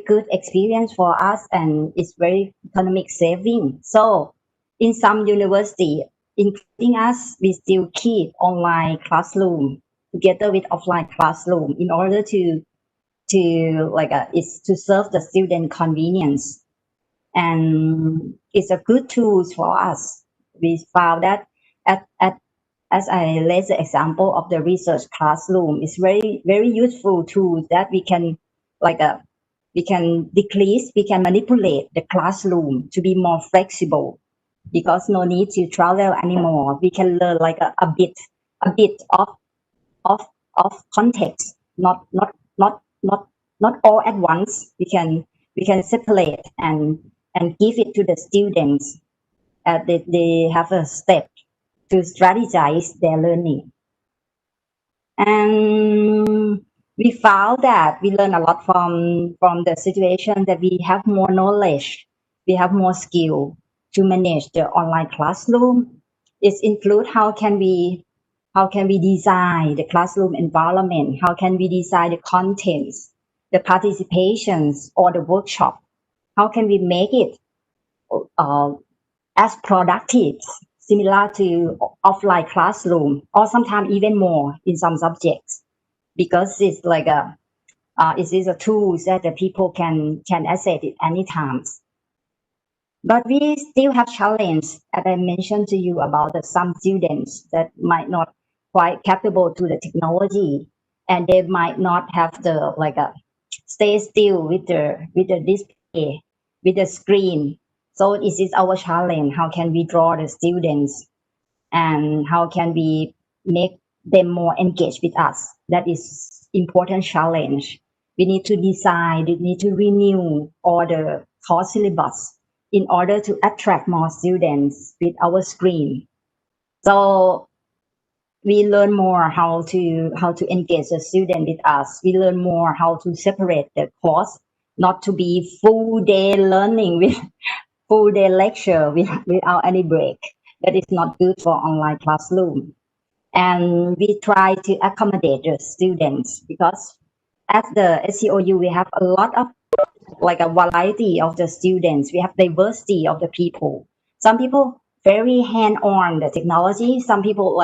good experience for us and it's very economic saving. So in some university, including us, we still keep online classroom together with offline classroom in order to serve the student convenience. And it's a good tool for us. We found that as I raised the example of the research classroom, it's very useful tool that we can like a we can decrease, we can manipulate the classroom to be more flexible because no need to travel anymore. We can learn like a bit of context, not all at once. We can separate and give it to the students. They have a step to strategize their learning. And we found that we learn a lot from the situation that we have more knowledge, we have more skill to manage the online classroom. It includes how can we design the classroom environment, how can we design the contents, the participations or the workshop, how can we make it as productive, similar to offline classroom, or sometimes even more in some subjects, because it's like it is a tool that the people can access it anytime. But we still have challenge, as I mentioned to you about some students that might not quite capable to the technology, and they might not have the stay still with the display, with the screen. So this is our challenge. How can we draw the students, and how can we make them more engaged with us? That is important challenge. We need to design, we need to renew all the course syllabus in order to attract more students with our screen. So we learn more how to engage the student with us. We learn more how to separate the course, not to be full day learning with full day lecture without any break. That is not good for online classroom. And we try to accommodate the students because at the SCOU we have a lot of like a variety of the students. We have diversity of the people. Some people very hand-on the technology. Some people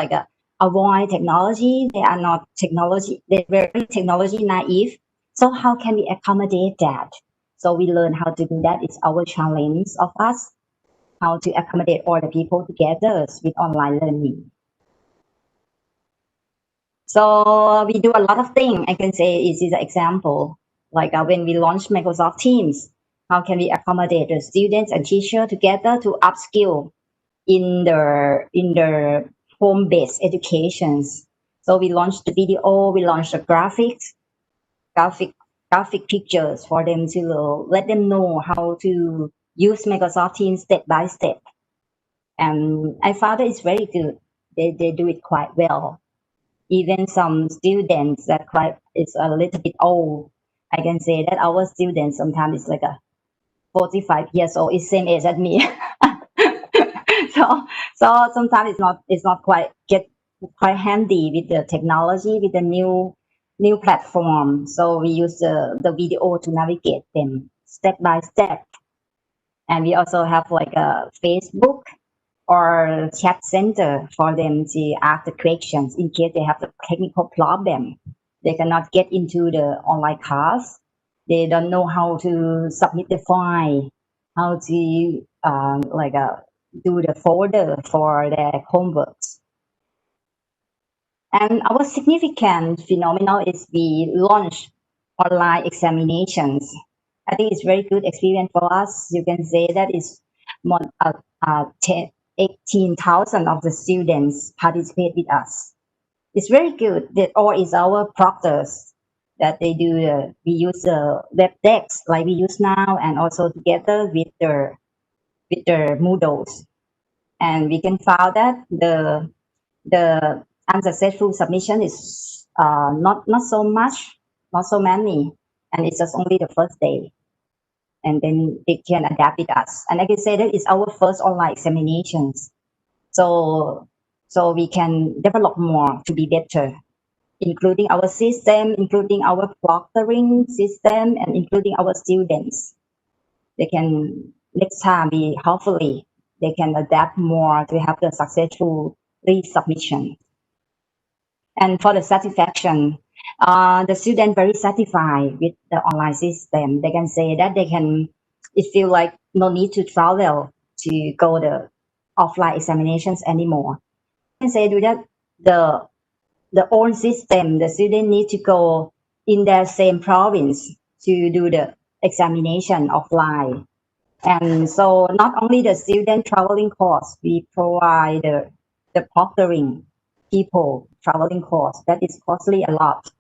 avoid technology. They are not technology. They're very technology naive. So how can we accommodate that? So we learn how to do that. It's our challenge of us, how to accommodate all the people together with online learning. So we do a lot of things. I can say it is an example. Like when we launched Microsoft Teams, how can we accommodate the students and teacher together to upskill in the home-based educations? So we launched the video, we launched the graphic pictures for them to let them know how to use Microsoft Teams step by step. And I found that it's very good. They do it quite well. Even some students that is a little bit old, I can say that our students sometimes is like a 45 years old, is same age as me. so sometimes it's not quite handy with the technology, with the new platform. So we use the video to navigate them step by step. And we also have like a Facebook or chat center for them to ask the questions in case they have a technical problem. They cannot get into the online class. They don't know how to submit the file, how to do the folder for their homeworks. And our significant phenomenon is we launch online examinations. I think it's very good experience for us. You can say that is more 18,000 of the students participate with us. It's very good that all is our proctors that they do. We use the web decks like we use now, and also together with the Moodles, and we can find that the unsuccessful submission is not so much, not so many, and it's just only the first day. And then they can adapt with us. And I can say that it's our first online examinations. So we can develop more to be better, including our system, including our proctoring system, and including our students. They can, next time, hopefully, they can adapt more to have the successful resubmission. And for the satisfaction, the student very satisfied with the online system. They can say that it feel like no need to travel to go the offline examinations anymore. I can say that the old system, the student need to go in their same province to do the examination offline. And so not only the student traveling costs, we provide the proctoring people traveling costs. That is costly a lot.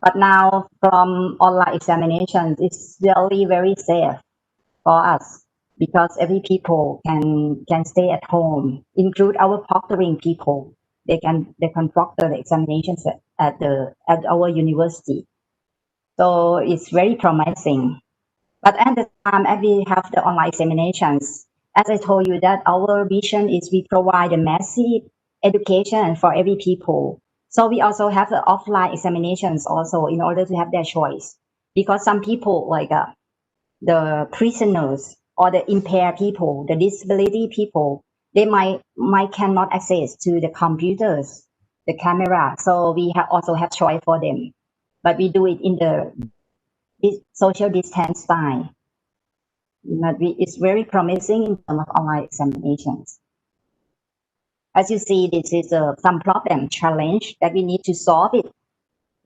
But now from online examinations, it's very, very safe for us because every people can stay at home, include our proctoring people. They can proctor the examinations at our university. So it's very promising. But at the time, as we have the online examinations, as I told you, that our vision is we provide a massive education for every people. So we also have the offline examinations also in order to have their choice. Because some people like the prisoners or the impaired people, the disability people, they might cannot access to the computers, the camera. So we also have choice for them. But we do it in the social distance style. But it's very promising in terms of online examinations. As you see, this is some problem challenge that we need to solve it,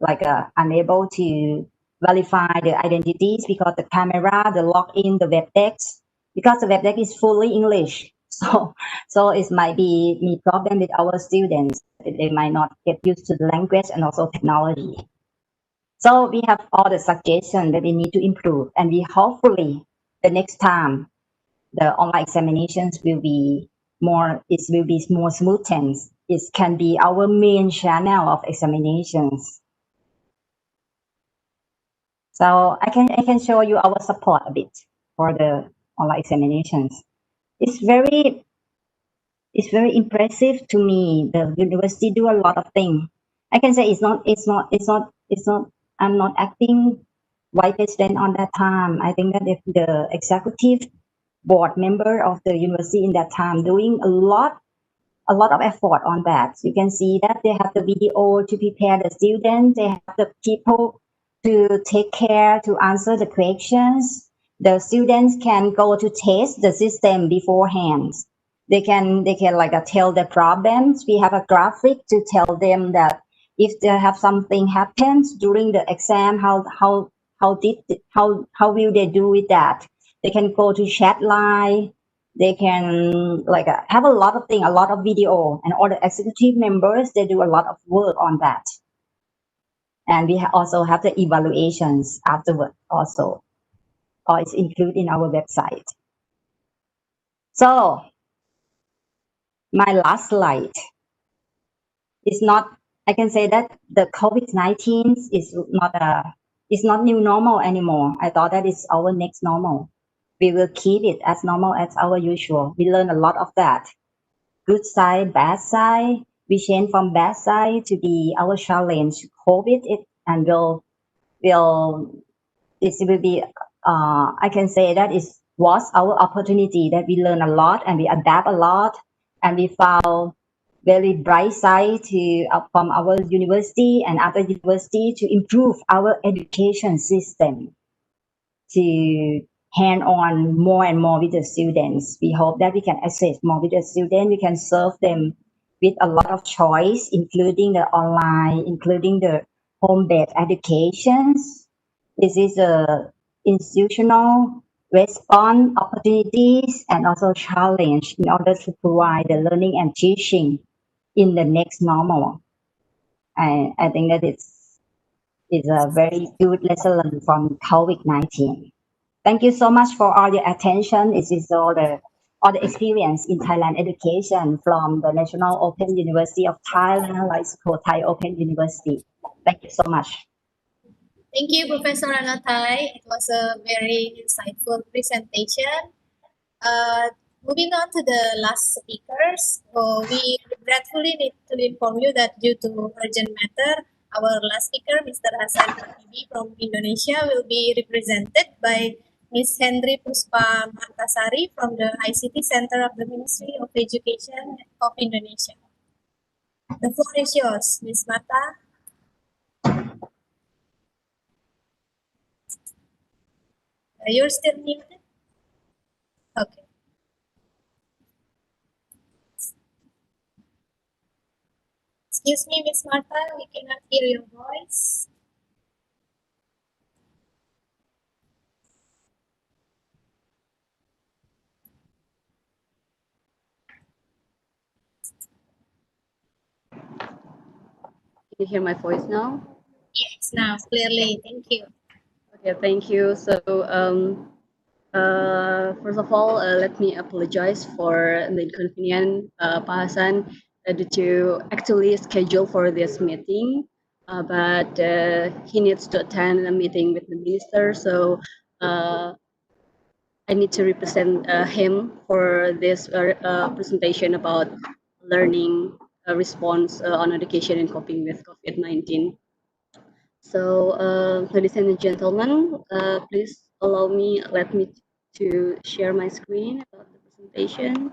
like unable to verify the identities because the camera, the login, the web text, because the web text is fully English. So it might be problem with our students. They might not get used to the language and also technology. So we have all the suggestions that we need to improve, and we hopefully the next time the online examinations will be more smoothened. It can be our main channel of examinations. So I can show you our support a bit for the online examinations. It's very impressive to me. The university do a lot of things. I can say it's not. I'm not acting vice president on that time. I think that if the executive board member of the university in that time doing a lot of effort on that. You can see that they have the video to prepare the students. They have the people to take care to answer the questions. The students can go to test the system beforehand. They can like tell the problems. We have a graphic to tell them that if they have something happens during the exam, how will they do with that? They can go to chat line. They can like have a lot of things, a lot of video, and all the executive members, they do a lot of work on that. And we also have the evaluations afterward also, or it's included in our website. So my last slide is not, I can say that the COVID-19 is not new normal anymore. I thought that is our next normal. We will keep it as normal as our usual. We learn a lot of that. Good side, bad side. We change from bad side to be our challenge. COVID it and this will be. I can say that was our opportunity that we learn a lot and we adapt a lot and we found very bright side from our university and other university to improve our education system, to hand on more and more with the students. We hope that we can access more with the students. We can serve them with a lot of choice, including the online, including the home-based educations. This is a institutional response opportunities and also challenge in order to provide the learning and teaching in the next normal. I think that it's a very good lesson learned from COVID-19. Thank you so much for all your attention. It is all the experience in Thailand education from the National Open University of Thailand, like Sukhothai Open University. Thank you so much. Thank you, Professor Anothai. It was a very insightful presentation. Moving on to the last speakers, we regretfully need to inform you that due to urgent matter, our last speaker, Mr. Hasan from Indonesia, will be represented by Ms. Hendry Puspa Martasari from the ICT Center of the Ministry of Education of Indonesia. The floor is yours, Ms. Marta. You're still muted? Okay. Excuse me, Ms. Marta, we cannot hear your voice. you hear my voice now? Yes, now clearly. Thank you. Okay, thank you. So, first of all, let me apologize for the inconvenience, Pak Hasan, due to actually schedule for this meeting, but he needs to attend a meeting with the minister, so I need to represent him for this presentation about learning response on education and coping with COVID-19. So, ladies and gentlemen, please let me to share my screen about the presentation.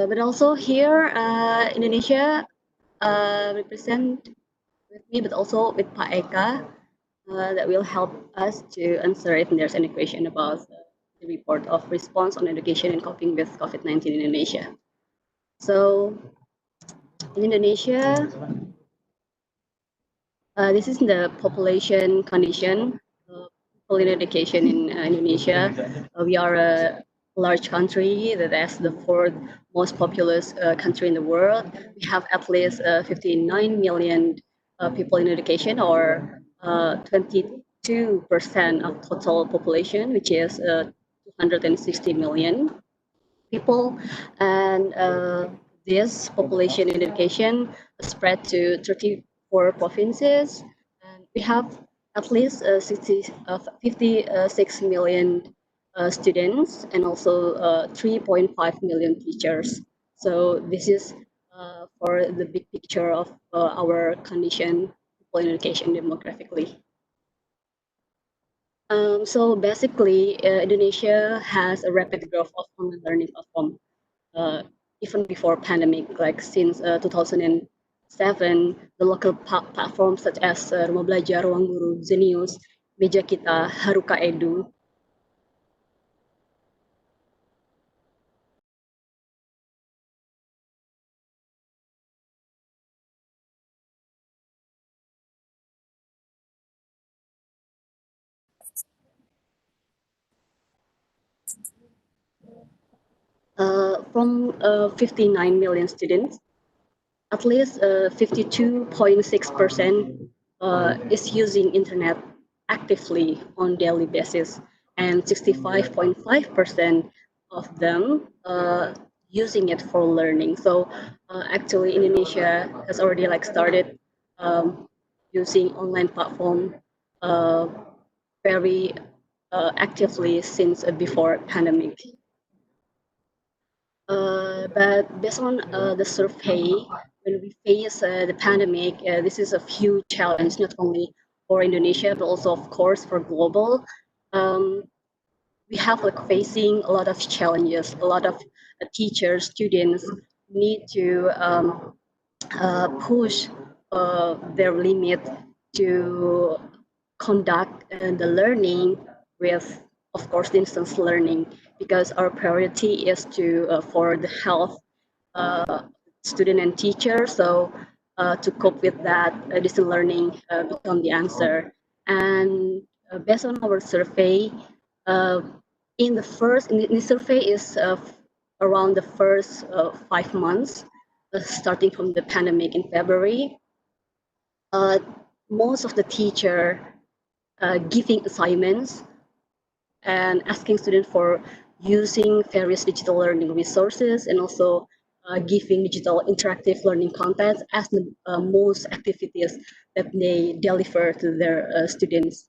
But also here, Indonesia represent with me, but also with Pak Eka, that will help us to answer if there's any question about the report of response on education and coping with COVID-19 in Indonesia. So, in Indonesia, this is the population condition in education in Indonesia. We are a large country that is the fourth most populous country in the world. We have at least 59 million people in education, or 22% of total population, which is 260 million people. And this population in education spread to 34 provinces. And we have at least 56 million students and also 3.5 million teachers. So this is for the big picture of our condition for education demographically. So basically, Indonesia has a rapid growth of online learning platform, even before pandemic, like since 2007, the local platforms such as Rumah Belajar, Ruang Guru, Zenius, Meja Kita, Haruka Edu, from 59 million students, at least 52.6% is using internet actively on daily basis, and 65.5% of them using it for learning. So actually, Indonesia has already started using online platform very actively since before pandemic. But based on the survey, when we face the pandemic, this is a huge challenge, not only for Indonesia, but also, of course, for global. We have facing a lot of challenges. A lot of teachers, students need to push their limit to conduct the learning with, of course, distance learning, because our priority is to for the health student and teacher. So to cope with that, distance learning become the answer. And based on our survey, in the survey is around the first 5 months, starting from the pandemic in February. Most of the teacher giving assignments and asking students for using various digital learning resources, and also giving digital interactive learning content as the most activities that they deliver to their students.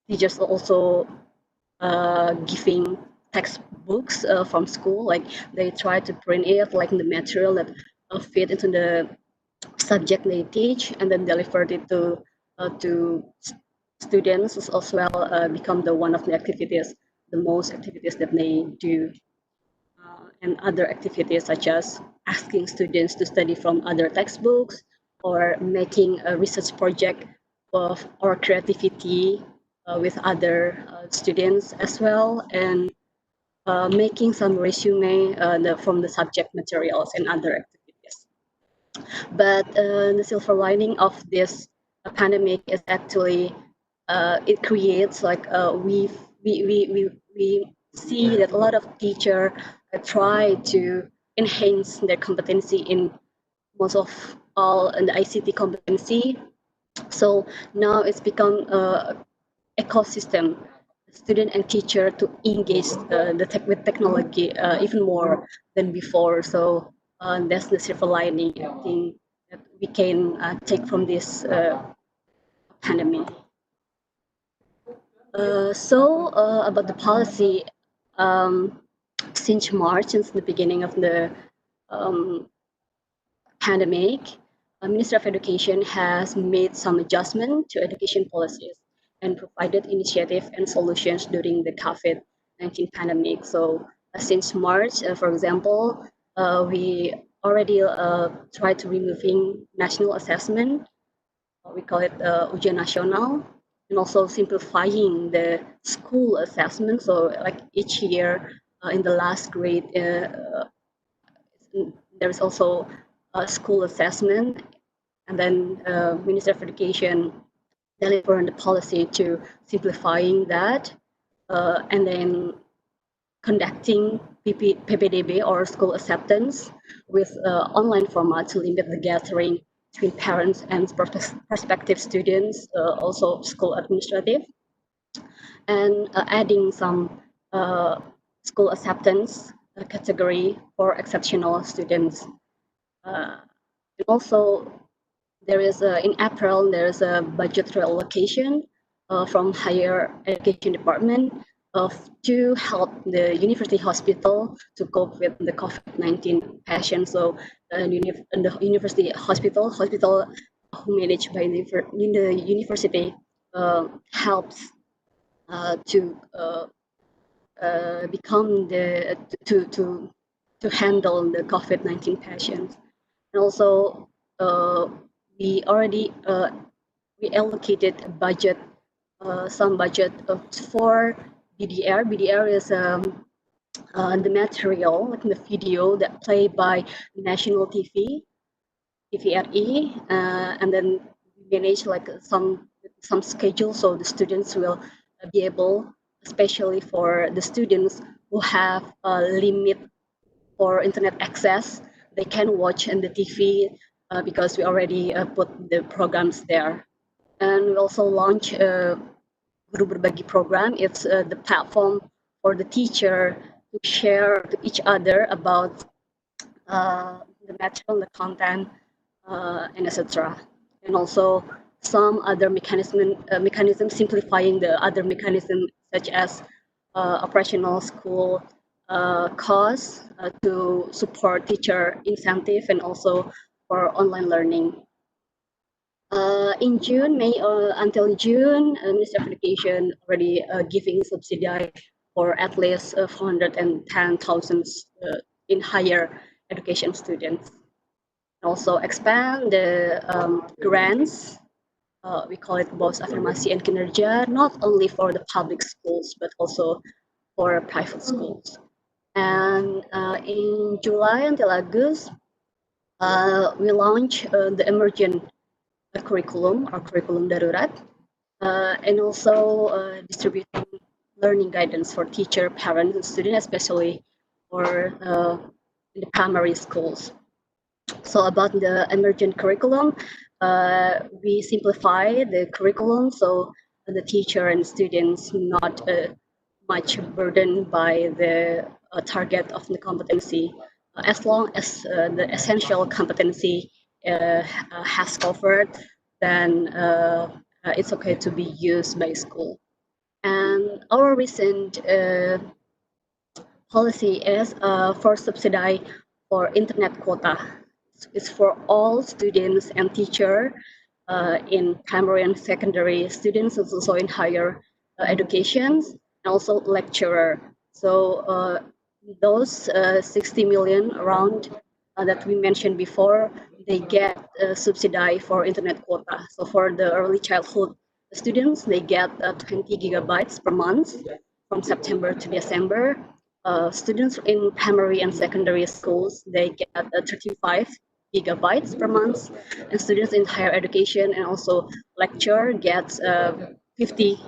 Teachers also giving textbooks from school, like they try to print it like the material that fit into the subject they teach, and then delivered it to students as well, become the one of the activities, the most activities that they do. And other activities such as asking students to study from other textbooks, or making a research project of or creativity with other students as well, and making some resume from the subject materials and other activities. But the silver lining of this pandemic is actually it creates like we see that a lot of teachers try to enhance their competency in most of all in the ICT competency. So now it's become a ecosystem, student and teacher to engage with technology even more than before. So that's the silver lining I think that we can take from this pandemic. About the policy, since March, since the beginning of the pandemic, Ministry of Education has made some adjustment to education policies and provided initiative and solutions during the COVID-19 pandemic. So since March, for example, we already tried to removing national assessment. We call it ujian nasional, and also simplifying the school assessment. So like each year in the last grade, there is also a school assessment, and then Minister of Education delivered the policy to simplifying that, and then conducting PPDB or school acceptance with online format to limit the gathering between parents and prospective students, also school administrative, and adding some school acceptance category for exceptional students. And also, there is in April there is a budget reallocation from higher education department to help the university hospital to cope with the COVID-19 patient. So the university hospital who managed by the university helps to become the to handle the COVID-19 patients. And also we already we allocated a budget, some budget for BDR. BDR is the material, like the video that played by national TV, TVRI, and then we manage like some schedule so the students will be able, especially for the students who have a limit for internet access, they can watch on the TV because we already put the programs there. And we also launch a Guru Berbagi program. It's the platform for the teacher to share to each other about the material, the content, and etc. And also some other mechanism simplifying the other mechanism such as operational school costs to support teacher incentive and also for online learning. In June, May until June, Ministry of Education already giving subsidy for at least 410,000 in higher education students. Also expand the grants. We call it Bos Afirmasi and Kinerja, not only for the public schools, but also for private schools. And in July until August, we launch the emergent curriculum or curriculum darurat, and also distributing learning guidance for teacher, parents, and students, especially for in the primary schools. So about the emergent curriculum, we simplify the curriculum so the teacher and students not much burdened by the target of the competency. As long as the essential competency has covered, then it's okay to be used by school. And our recent policy is for subsidy for internet quota. It's for all students and teacher in primary and secondary students, and also in higher education, and also lecturer. So those 60 million around that we mentioned before, they get subsidy for internet quota. So for the early childhood students, they get 20 gigabytes per month from September to December. Students in primary and secondary schools, they get 35 gigabytes per month, and students in higher education and also lecture gets 50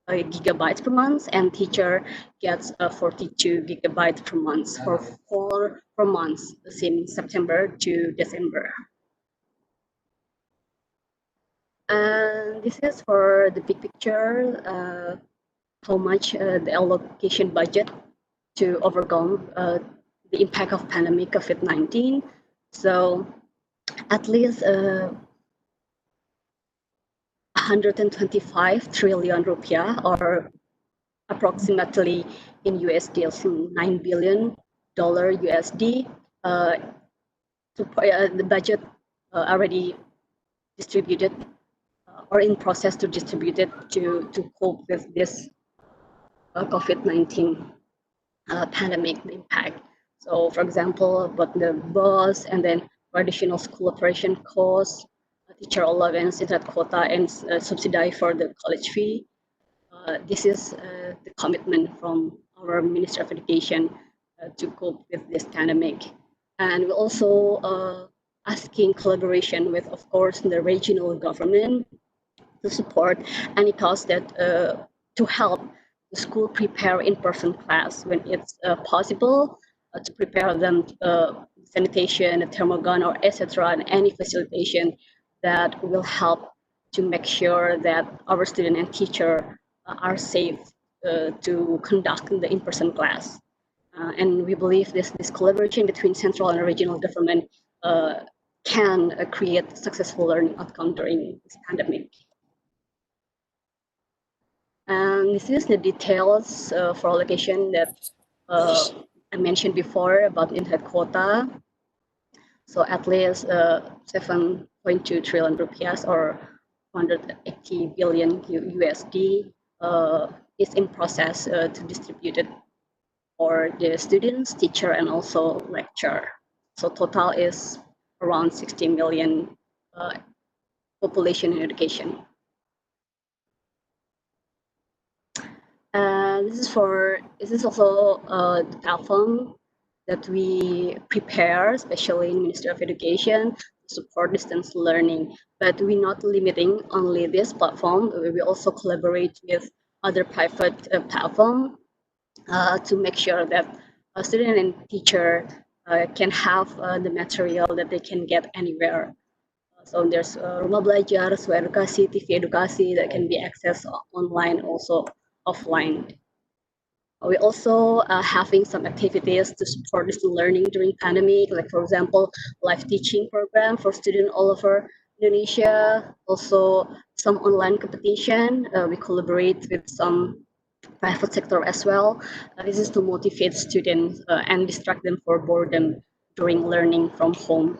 gigabytes per month, and teacher gets 42 gigabytes per month for 4 months since September to December. And this is for the big picture, how much the allocation budget to overcome the impact of pandemic COVID-19. So at least 125 trillion rupiah, or approximately in USD, $9 billion USD. The budget already distributed or in process to distribute it to cope with this COVID-19 pandemic impact. So, for example, about the bus and then traditional school operation costs, teacher allowance, internet quota, and subsidy for the college fee. This is the commitment from our Minister of Education to cope with this pandemic. And we're also asking collaboration with, of course, the regional government to support any cost that to help the school prepare in-person class when it's possible, to prepare them sanitation, a thermal gun, or etc., and any facilitation that will help to make sure that our student and teacher are safe to conduct the in-person class. And we believe this collaboration between central and regional government can create successful learning outcome during this pandemic. And this is the details for allocation that I mentioned before about internet quota. So at least 7.2 trillion rupiahs, or 180 billion USD is in process to distribute it for the students, teacher, and also lecturer. So total is around 60 million population in education. This is also the platform that we prepare, especially in Ministry of Education, to support distance learning. But we're not limiting only this platform. We also collaborate with other private platforms to make sure that a student and teacher can have the material that they can get anywhere. So there's Rumah Belajar, Suara Edukasi, TV Edukasi that can be accessed online, also offline. We also having some activities to support distance learning during pandemic, like for example, live teaching program for students all over Indonesia. Also some online competition. We collaborate with some private sector as well. This is to motivate students and distract them for boredom during learning from home.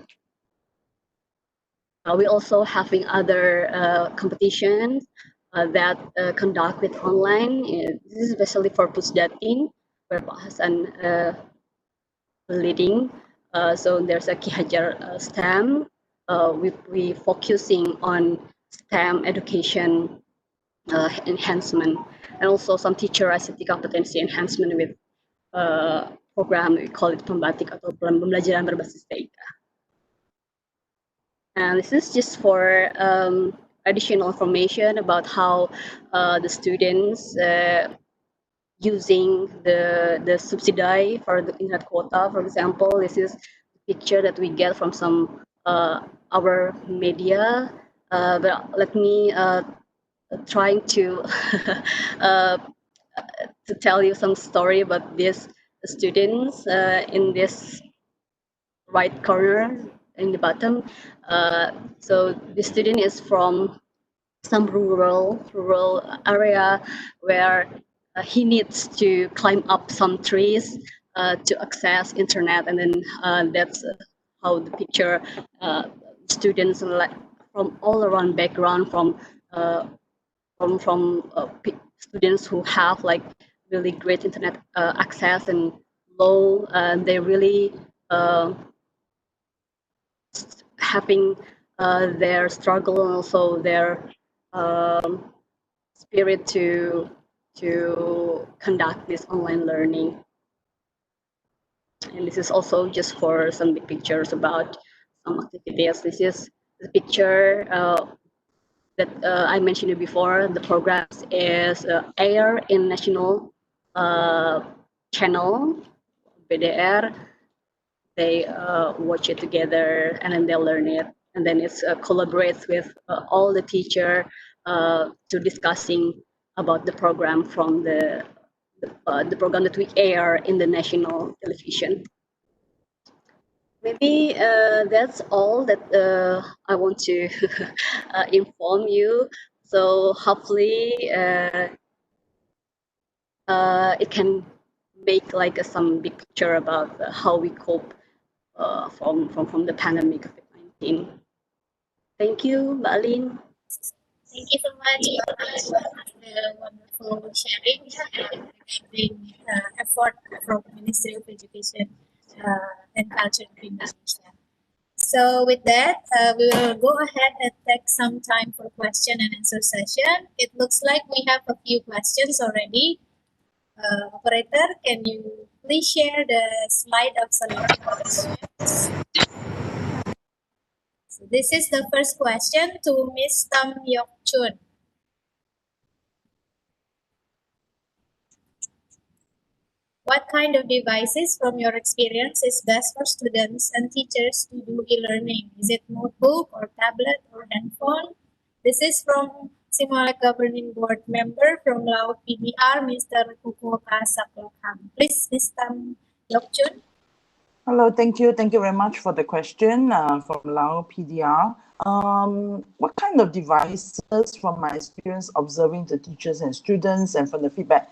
We also having other competitions that conduct with online. This is especially for Pusdatin, where Pak Hasan leading. So there's a Ki-Hajar STEM. We focusing on STEM education enhancement, and also some teacher ICT competency enhancement with program, we call it Pembatik atau pembelajaran berbasis TIK. And this is just for additional information about how the students using the subsidy for the internet quota. For example, this is a picture that we get from some our media. But let me trying to to tell you some story about these students in this right corner in the bottom. So the student is from some rural area where he needs to climb up some trees to access internet, and then that's how the picture students like from all around background, from students who have like really great internet access and low, they really having their struggle and also their spirit to conduct this online learning. And this is also just for some big pictures about some activities. This is the picture that I mentioned before. The program is air in national channel, BDR. They watch it together and then they learn it. And then it's collaborates with all the teacher to discussing about the program from the program that we air in the national television. Maybe that's all that I want to inform you. So hopefully it can make like some big picture about how we cope from the pandemic of COVID-19. Thank you, Mbak Alin. Thank you so much for the wonderful sharing regarding effort from Ministry of Education and Culture of Indonesia. So with that, we will go ahead and take some time for question and answer session. It looks like we have a few questions already. Operator, can you please share the slide of selected questions? So this is the first question to Miss Tham Chun. What kind of devices from your experience is best for students and teachers to do e-learning? Is it notebook or tablet or handphone? This is from SEAMOLEC Governing Board member from Laut PDR, Mr. Sukhothai Saklokam. Please, Ms. Tham Chun. Hello, thank you. Thank you very much for the question from Lao PDR. What kind of devices from my experience observing the teachers and students and from the feedback?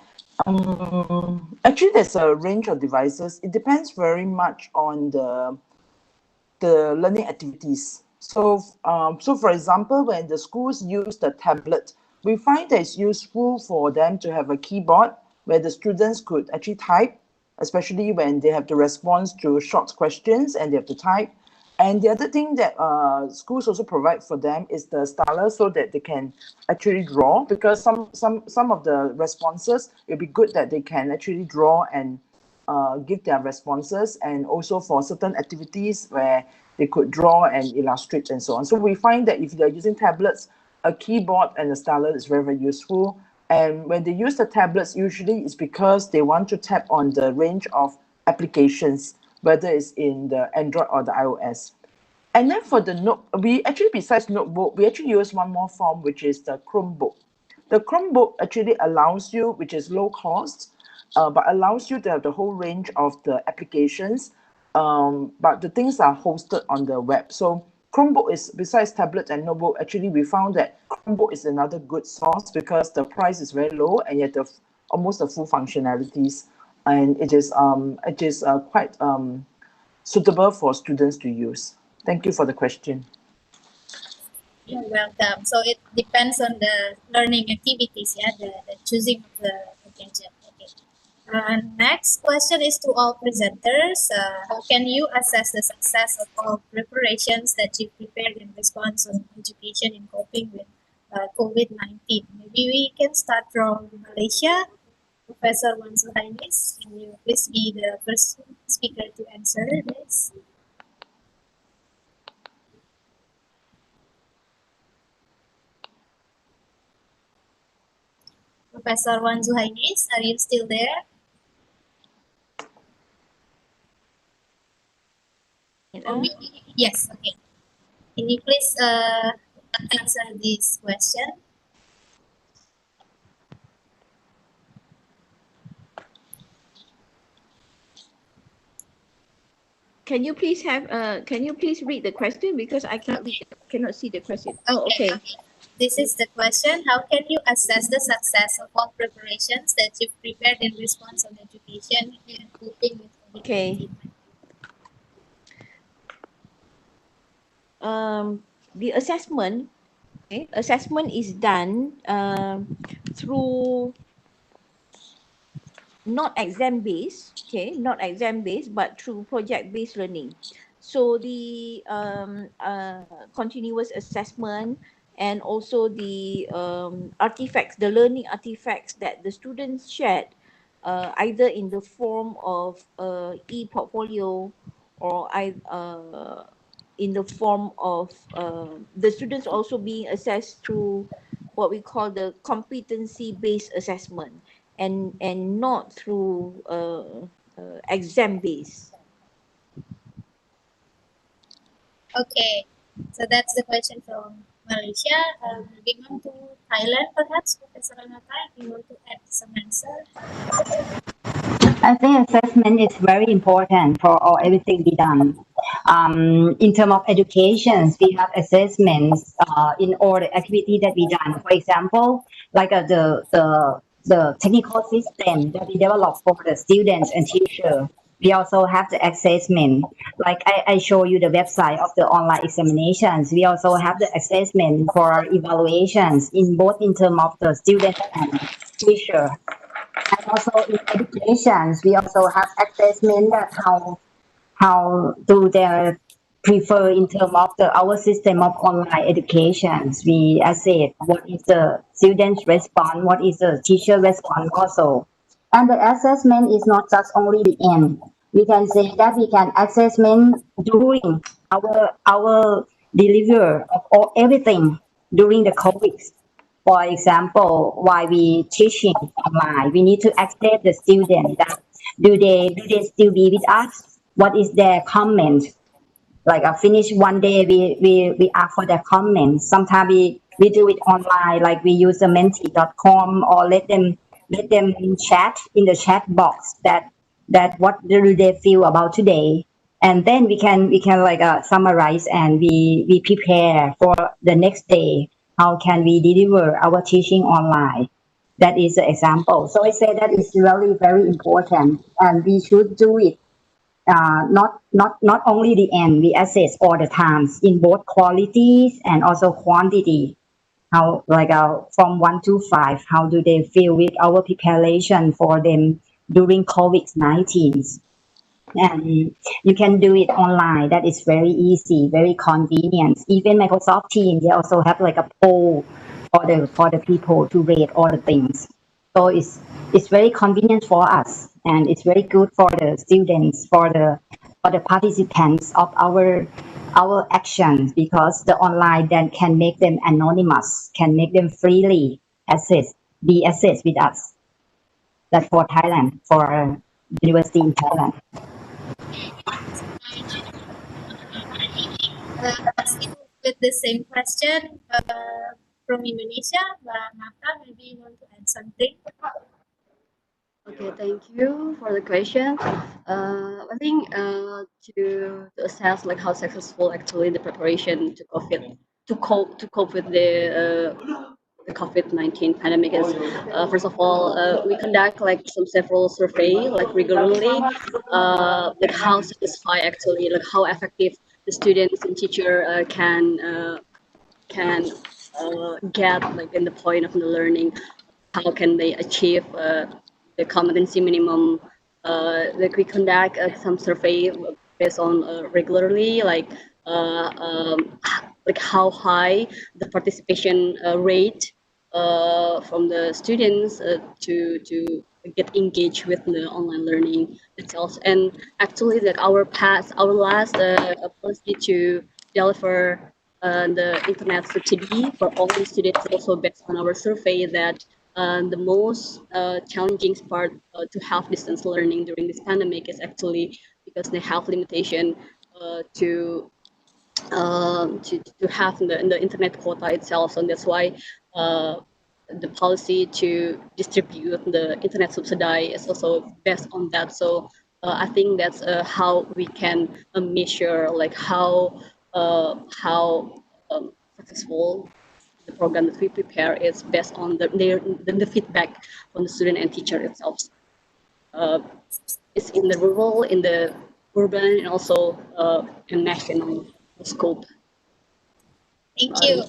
Actually, there's a range of devices. It depends very much on the learning activities. So for example, when the schools use the tablet, we find that it's useful for them to have a keyboard where the students could actually type, especially when they have to respond to short questions and they have to type. And the other thing that schools also provide for them is the stylus so that they can actually draw, because some of the responses, it'd be good that they can actually draw and give their responses, and also for certain activities where they could draw and illustrate and so on. So we find that if they're using tablets, a keyboard and a stylus is very, very useful. And when they use the tablets, usually it's because they want to tap on the range of applications, whether it's in the Android or the iOS. And then for the note, we actually, besides notebook, we actually use one more form, which is the Chromebook. The Chromebook actually allows you, which is low cost, but allows you to have the whole range of the applications, but the things are hosted on the web. So Chromebook is, besides tablet and notebook, actually we found that Chromebook is another good source because the price is very low and yet almost the full functionalities, and it is quite suitable for students to use. Thank you for the question. You're welcome. So it depends on the learning activities, yeah, the choosing of the gadget. Okay. Next question is to all presenters. How can you assess the success of all preparations that you prepared in response on education in coping with COVID-19? Maybe we can start from Malaysia. Professor Zuhainis, can you please be the first speaker to answer this? Professor Zuhainis, are you still there? Yes, okay. Can you please answer this question? Can you please read the question, because I cannot see the question. Oh, okay. This is the question. How can you assess the success of all preparations that you've prepared in response on education and coping with COVID-19? Okay. The assessment is done through not exam based, but through project based learning. So the continuous assessment and also the artifacts, the learning artifacts that the students shared, either in the form of e-portfolio or in the form of the students also being assessed through what we call the competency-based assessment and not through exam-based. Okay, so that's the question from Malaysia. Moving on to Thailand, perhaps, Professor Anothai, if you want to add some answer. I think assessment is very important for all everything be done. In terms of education, we have assessments in all the activity that we done. For example, like the technical system that we develop for the students and teacher. We also have the assessment. Like I show you the website of the online examinations. We also have the assessment for our evaluations in both in terms of the student and teacher. And also in education, we also have assessment that how do they prefer in terms of our system of online education. We assess what is the student's response, what is the teacher response also. And the assessment is not just only the end. We can say that we can assessment during our deliver of all, everything during the COVID. For example, while we teaching online, we need to assess the student that do they still be with us? What is their comment? Like finish one day, we ask for their comments. Sometimes we do it online, like we use the menti.com or let them chat in the chat box that what do they feel about today, and then we can like summarize and we prepare for the next day. How can we deliver our teaching online? That is the example. So I say that is really very important, and we should do it not only the end, we assess all the times in both qualities and also quantity. How like from 1 to 5, how do they feel with our preparation for them during COVID-19? And you can do it online. That is very easy, very convenient. Even Microsoft Teams, they also have like a poll for the people to rate all the things. So it's very convenient for us, and it's very good for the students, for the participants of our actions, because the online then can make them anonymous, can make them freely be assessed with us. That's for Thailand, for university in Thailand. Still with the same question from Indonesia, Mbak Nata, maybe you want to add something? Okay, thank you for the question. I think to assess like how successful actually the preparation to cope with the COVID-19 pandemic is. First of all, we conduct like several survey like regularly, like how satisfied actually, like how effective the students and teacher can get like in the point of the learning. How can they achieve the competency minimum? Like we conduct some survey based on regularly, like how high the participation rate from the students to get engaged with the online learning itself. And actually, like our last policy to deliver the internet subsidy for all the students, also based on our survey that the most challenging part to have distance learning during this pandemic is actually because they have limitation to have in the internet quota itself, and that's why the policy to distribute the internet subsidy is also based on that. So I think that's how we can measure like how successful the program that we prepare is based on the feedback from the student and teacher itself. It's in the rural, in the urban, and also in national scope. Thank you.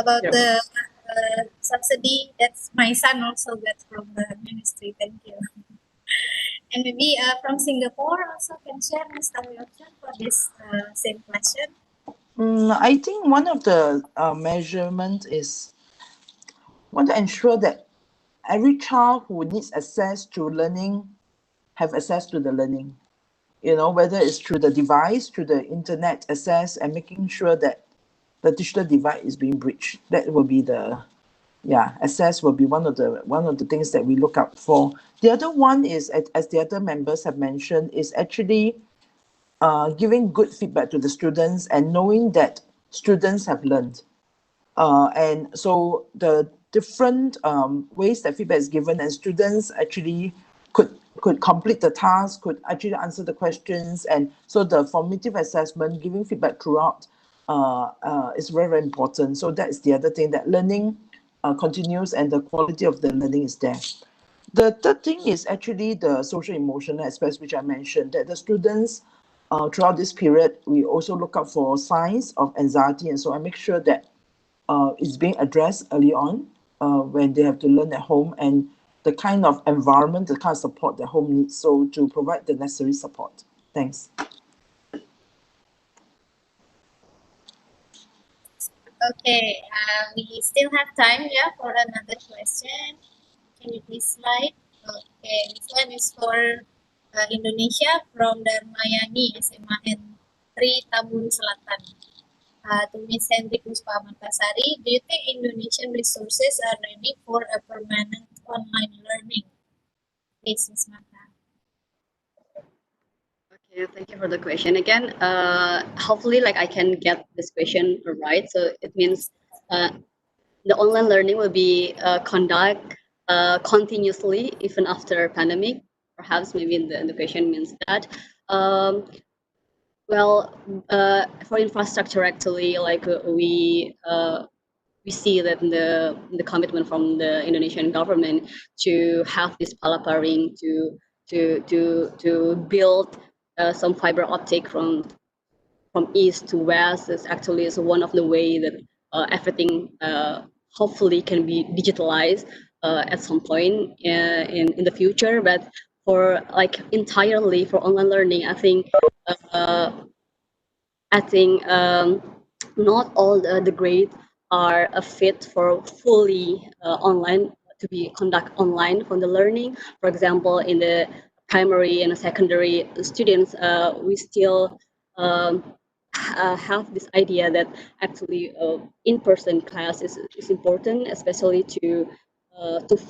About the subsidy, that's my son also got from the ministry. Thank you. And maybe from Singapore also can share Mr. Amirrachman for this same question. I think one of the measurement is want to ensure that every child who needs access to learning have access to the learning. whether it's through the device, through the internet access, and making sure that the digital divide is being breached. That will be access will be one of the things that we look out for. The other one is, as the other members have mentioned, is actually giving good feedback to the students and knowing that students have learned. And so the different ways that feedback is given, and students actually could complete the task, could actually answer the questions, and so the formative assessment, giving feedback throughout, is very, very important. So that's the other thing, that learning continues and the quality of the learning is there. The third thing is actually the social emotional aspects, which I mentioned, that the students throughout this period, we also look out for signs of anxiety, and so I make sure that it's being addressed early on when they have to learn at home, and the kind of environment, the kind of support that home needs, so to provide the necessary support. Thanks. Okay, we still have time, for another question. Can you please slide? Okay, this one is for Indonesia from Darmayani SMAN 3 Tambun Selatan. To Ms. Hendrik Puspa Martasari, do you think Indonesian resources are ready for a permanent online learning? Please, Ms. Marta. Okay, thank you for the question again. Hopefully, I can get this question right. So it means the online learning will be conduct continuously even after pandemic. Perhaps maybe the question means that. For infrastructure, actually, we see that the commitment from the Indonesian government to have this palaparing to build some fiber optic from east to west is one of the way that everything hopefully can be digitalized at some point in the future. But for entirely for online learning, I think not all the grades are fit for fully online, to be conduct online for the learning. For example, in the primary and secondary students, we still have this idea that actually in-person class is important, especially to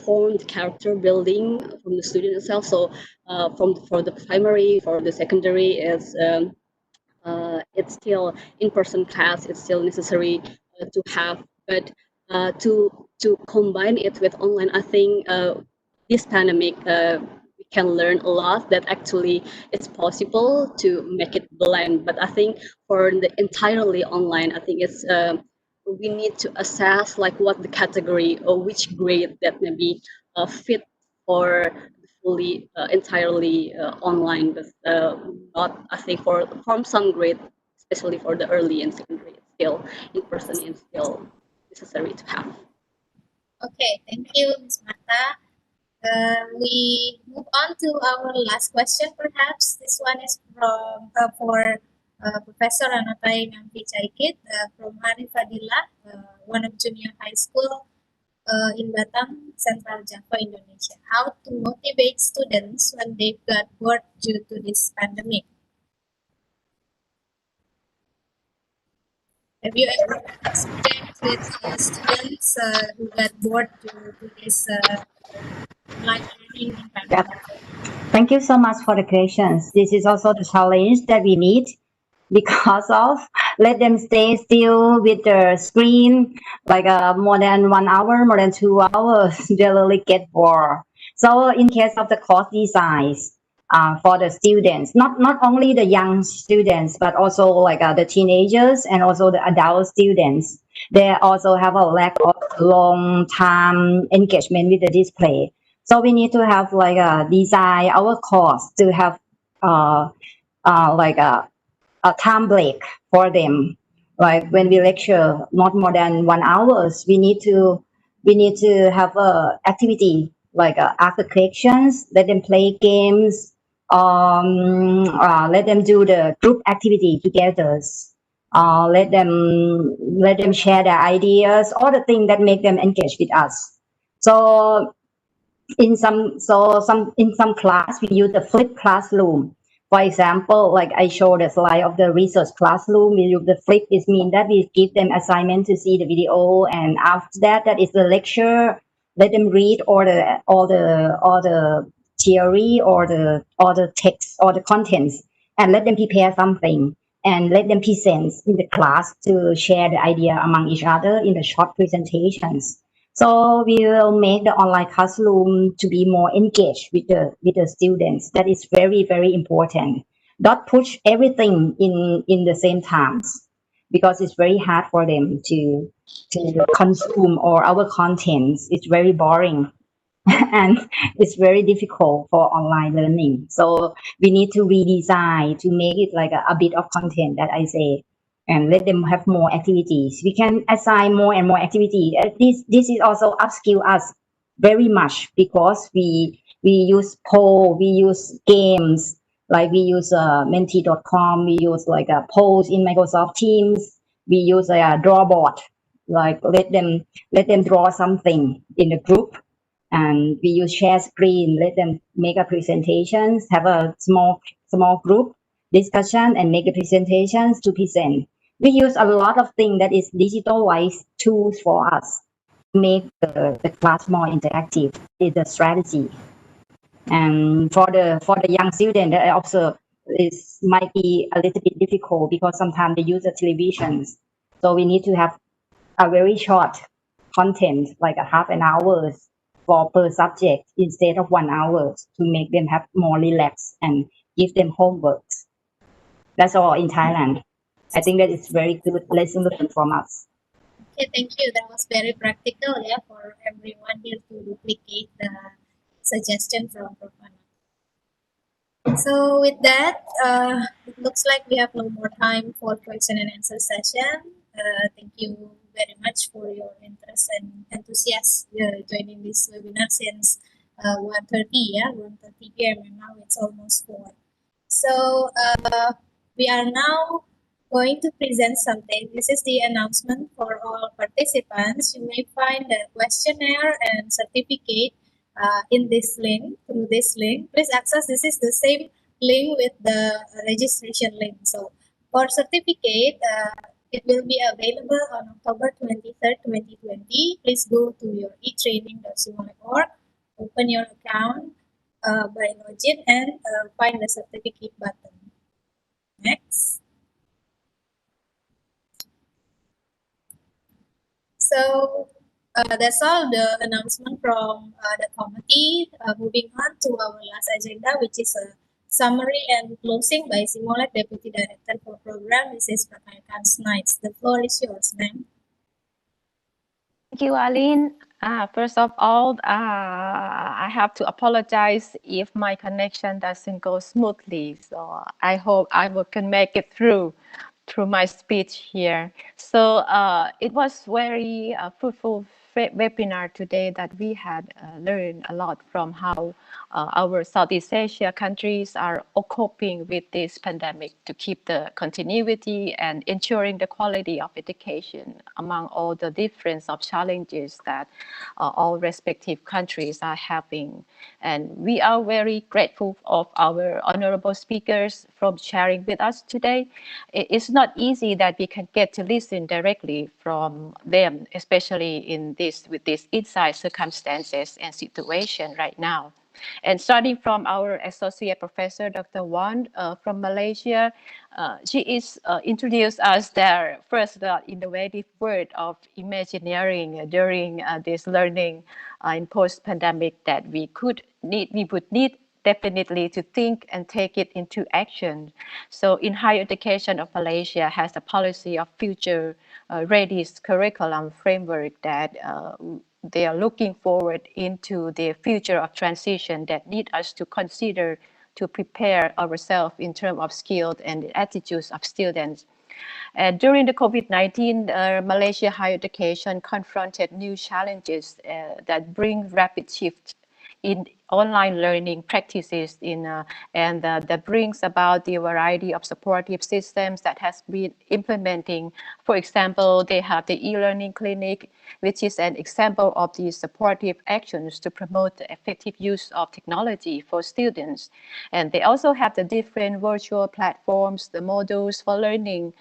form the character building from the student itself. So for the primary, for the secondary, it's still in-person class. It's still necessary to have, but to combine it with online, I think this pandemic we can learn a lot that actually it's possible to make it blend. But I think for the entirely online, I think it's we need to assess what the category or which grade that may be fit for fully entirely online, but not, I think, from some grade, especially for the early and secondary, still in person is still necessary to have. Okay, thank you, Ms. Marta. We move on to our last question, perhaps. This one is from for Professor Anothai Ngamvichaikit from Arifadillah, one of junior high school in Batam, Central Java, Indonesia. How to motivate students when they got bored due to this pandemic? Have you ever experienced with students who got bored due to this online learning in pandemic? Thank you so much for the questions. This is also the challenge that we meet because of let them stay still with the screen more than 1 hour, more than 2 hours, they really get bored. So in case of the course designs for the students, not only the young students, but also the teenagers and also the adult students, they also have a lack of long time engagement with the display. So we need to have design our course to have a time break for them. Like when we lecture not more than 1 hour, we need to have a activity after collections, let them play games, let them do the group activity together. Let them share their ideas, all the things that make them engage with us. So in some class we use the flipped classroom. For example, like I showed the slide of the research classroom, we use the flip. This means that we give them assignment to see the video, and after that, that is the lecture. Let them read all the theory or the text or the contents, and let them prepare something and let them present in the class to share the idea among each other in the short presentations. So we will make the online classroom to be more engaged with the students. That is very, very important. Don't push everything in the same times, because it's very hard for them to consume or our contents. It's very boring. And it's very difficult for online learning. So we need to redesign to make it like a bit of content that I say, and let them have more activities. We can assign more and more activity. This is also upskill us very much, because we use poll, we use games, like we use menti.com, we use like a polls in Microsoft Teams, we use a drawboard, like let them draw something in the group, and we use share screen, let them make a presentations, have a small group discussion and make a presentations to present. We use a lot of things that is digitalized tools for us to make the class more interactive. Is the strategy. And for the young student that I observe, is might be a little bit difficult, because sometimes they use the televisions. So we need to have a very short content, like a half an hour for per subject instead of 1 hour, to make them have more relaxed and give them homework. That's all in Thailand. I think that is very good lesson learned from us. Okay, thank you. That was very practical, yeah, for everyone here to duplicate the suggestion from Prof. So with that, it looks like we have no more time for question and answer session. Thank you very much for your interest and enthusiasm joining this webinar since 1:30, yeah, 1:30 p.m. and now it's almost 4. So we are now going to present something. This is the announcement for all participants. You may find the questionnaire and certificate in this link, through this link. Please access, this is the same link with the registration link. So for certificate, it will be available on October 23rd, 2020. Please go to your etraining.seamolec.org, open your account by login and find the certificate button. Next. So that's all the announcement from the committee. Moving on to our last agenda, which is a summary and closing by SEAMOLEC Deputy Director for Program, Mrs. Prakarkan Knights. The floor is yours, ma'am. Thank you, Aline. First of all, I have to apologize if my connection doesn't go smoothly. So I hope I can make it through my speech here. So it was very fruitful webinar today that we had learned a lot from how our Southeast Asia countries are coping with this pandemic to keep the continuity and ensuring the quality of education among all the difference of challenges that all respective countries are having. And we are very grateful of our honorable speakers from sharing with us today. It's not easy that we can get to listen directly from them, especially with these inside circumstances and situation right now. And starting from our associate professor, Dr. Wan from Malaysia, she is introduced us their first innovative word of imagineering during this learning in post-pandemic that we would need definitely to think and take it into action. So in higher education of Malaysia has a policy of future ready curriculum framework that they are looking forward into the future of transition that need us to consider to prepare ourselves in terms of skills and attitudes of students. During the COVID-19, Malaysia higher education confronted new challenges that bring rapid shifts in online learning practices that brings about the variety of supportive systems that has been implementing. For example, they have the e-learning clinic, which is an example of these supportive actions to promote the effective use of technology for students. And they also have the different virtual platforms, the modules for learning.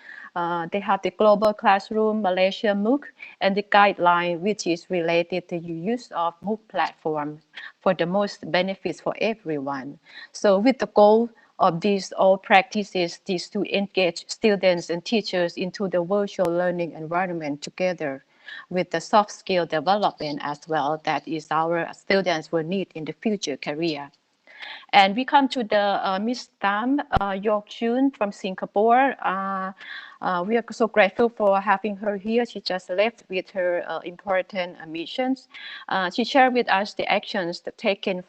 They have the global classroom, Malaysia MOOC, and the guideline, which is related to the use of MOOC platform for the most benefits for everyone. So with the goal of these all practices is to engage students and teachers into the virtual learning environment together with the soft skill development as well that is our students will need in the future career. And we come to the Miss Tham, Yoke Chun from Singapore. We are so grateful for having her here. She just left with her important missions. She shared with us the actions taken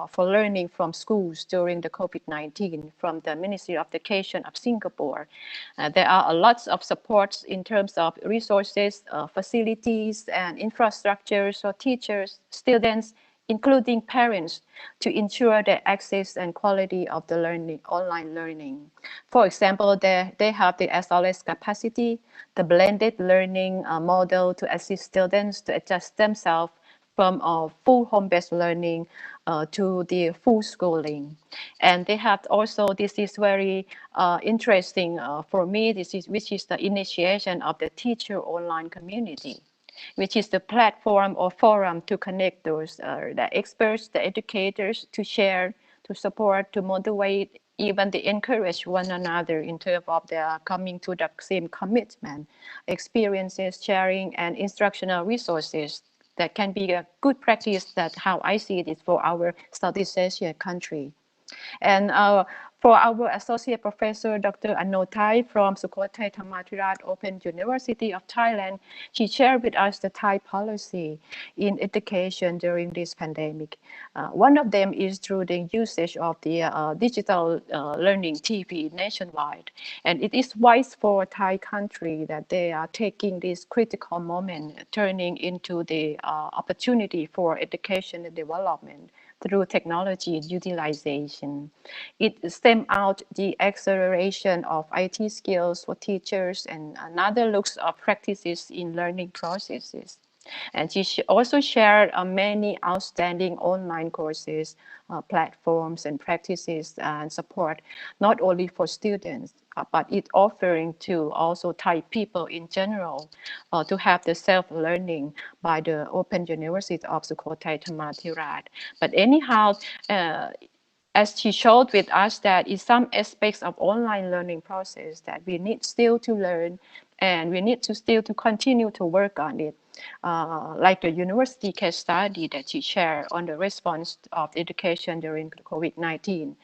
for learning from schools during the COVID-19 from the Ministry of Education of Singapore. There are lots of supports in terms of resources, facilities, and infrastructures for teachers, students, including parents, to ensure the access and quality of the online learning. For example, they have the SLS capacity, the blended learning model to assist students to adjust themselves from full home-based learning to the full schooling. And they have also, this is very interesting for me, which is the initiation of the teacher online community, which is the platform or forum to connect those the experts, the educators, to share, to support, to motivate, even to encourage one another in terms of their coming to the same commitment, experiences, sharing, and instructional resources. That can be a good practice. That how I see it is for our Southeast Asia country. And for our Associate Professor, Dr. Anothai from Sukhothai Thammathirat Open University of Thailand, she shared with us the Thai policy in education during this pandemic. One of them is through the usage of the digital learning TV nationwide. And it is wise for Thai country that they are taking this critical moment, turning into the opportunity for education and development through technology utilization. It stem out the acceleration of IT skills for teachers and another looks of practices in learning processes. And she also shared many outstanding online courses, platforms, and practices and support, not only for students, but it offering to also Thai people in general to have the self-learning by the Open University of Sukhothai Thammathirat. But anyhow, as she showed with us that in some aspects of online learning process that we need still to learn and we need to still to continue to work on it. Like the university case study that she shared on the response of education during COVID-19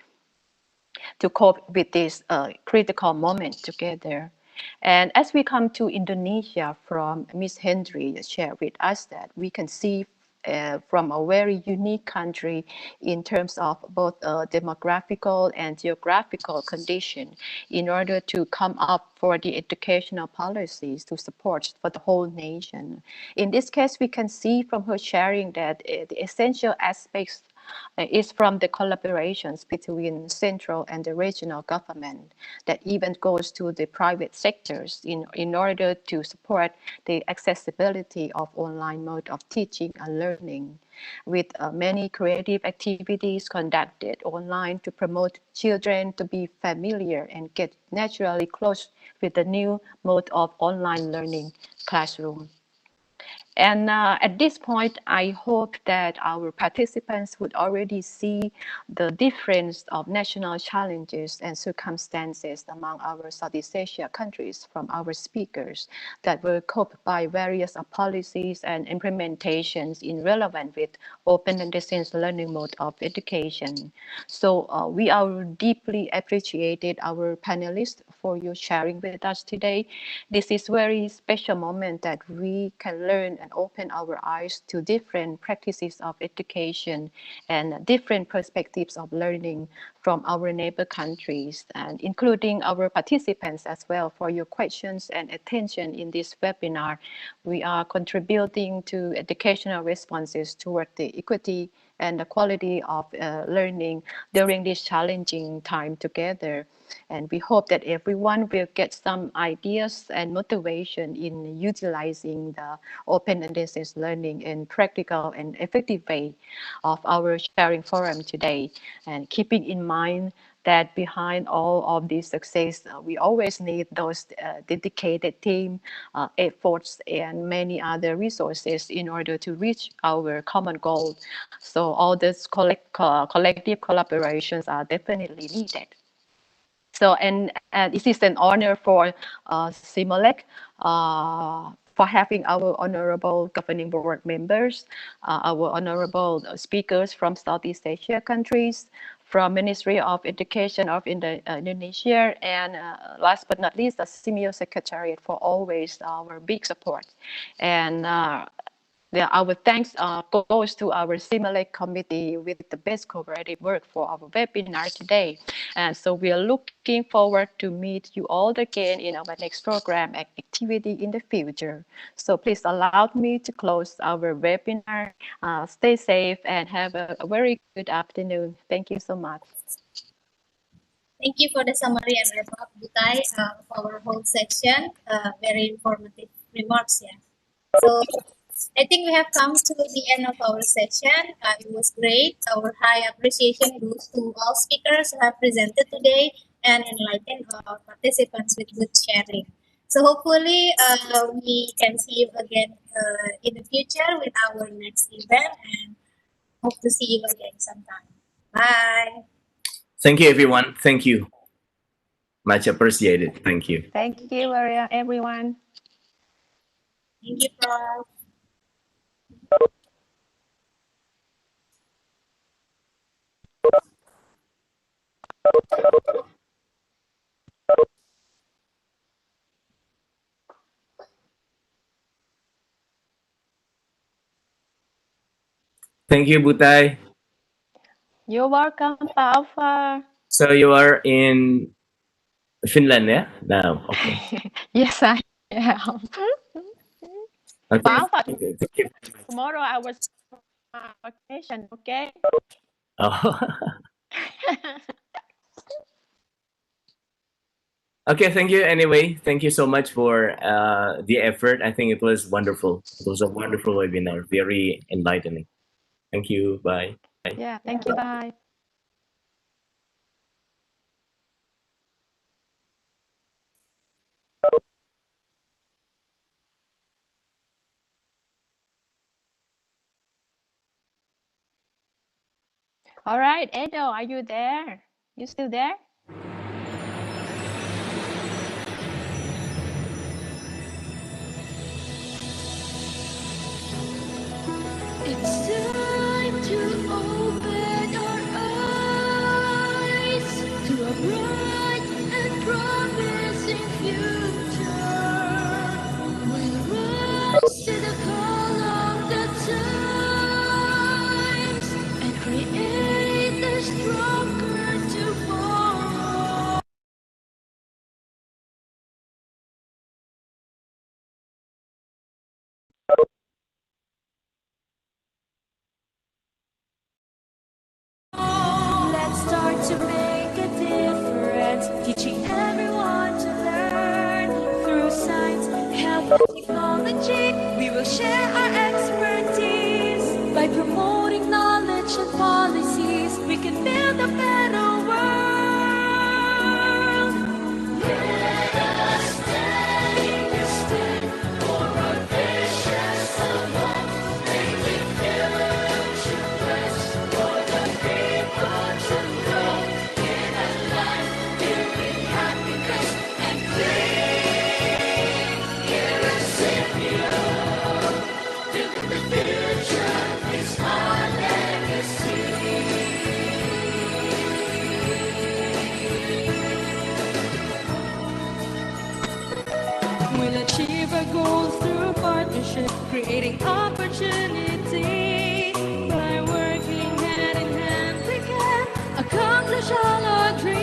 to cope with this critical moment together. And as we come to Indonesia from Ms. Hendry shared with us that we can see from a very unique country in terms of both demographical and geographical condition in order to come up for the educational policies to support for the whole nation. In this case, we can see from her sharing that the essential aspects is from the collaborations between central and the regional government that even goes to the private sectors in order to support the accessibility of online mode of teaching and learning with many creative activities conducted online to promote children to be familiar and get naturally close with the new mode of online learning classroom. And at this point, I hope that our participants would already see the difference of national challenges and circumstances among our Southeast Asia countries from our speakers that were coped by various policies and implementations in relevant with open and distance learning mode of education. So we are deeply appreciated our panelists for your sharing with us today. This is very special moment that we can learn and open our eyes to different practices of education and different perspectives of learning from our neighbor countries, and including our participants as well for your questions and attention in this webinar. We are contributing to educational responses toward the equity and the quality of learning during this challenging time together. And we hope that everyone will get some ideas and motivation in utilizing the open and distance learning in practical and effective way of our sharing forum today. And keeping in mind that behind all of this success, we always need those dedicated team efforts and many other resources in order to reach our common goal. So all these collective collaborations are definitely needed. So, and it is an honor for SEAMOLEC for having our honorable governing board members, our honorable speakers from Southeast Asia countries, from Ministry of Education of Indonesia, and last but not least, the SEAMEO Secretariat for always our big support. And our thanks goes to our SEAMOLEC committee with the best cooperative work for our webinar today. And so we are looking forward to meet you all again in our next program and activity in the future. So please allow me to close our webinar. Stay safe and have a very good afternoon. Thank you so much. Thank you for the summary and wrap-up, Butai, of our whole section. Very informative remarks, yeah. So I think we have come to the end of our session. It was great. Our high appreciation goes to all speakers who have presented today and enlightened our participants with good sharing. So hopefully we can see you again in the future with our next event, and hope to see you again sometime. Bye. Thank you, everyone. Thank you. Much appreciated. Thank you. Thank you, everyone. Thank you, Prof. Thank you, Butai. You're welcome, Alpha. So you are in Finland, yeah? No, okay. Yes, I am. Okay. Alpha, Thank you. tomorrow I was on vacation, okay? Oh. Okay, thank you. Anyway, thank you so much for the effort. I think it was wonderful. It was a wonderful webinar, very enlightening. Thank you. Bye. Yeah, thank you. Bye. All right, Ethel, are you there? You still there? It's time to open our eyes to a bright and promising future. We'll rise to the call of the times and create a stronger tomorrow. Let's start to make a difference, teaching everyone to learn. Through science, health, and technology, we will share our expertise. By promoting knowledge and policies, we can build a better world. Let us take a step for our visions alone, making future blessed for the people to grow in a life filled with happiness and clean. Here at SEAMEO, building the future is our legacy. We'll achieve our goals through partnership, creating opportunity. By working hand in hand, we can accomplish all our dreams.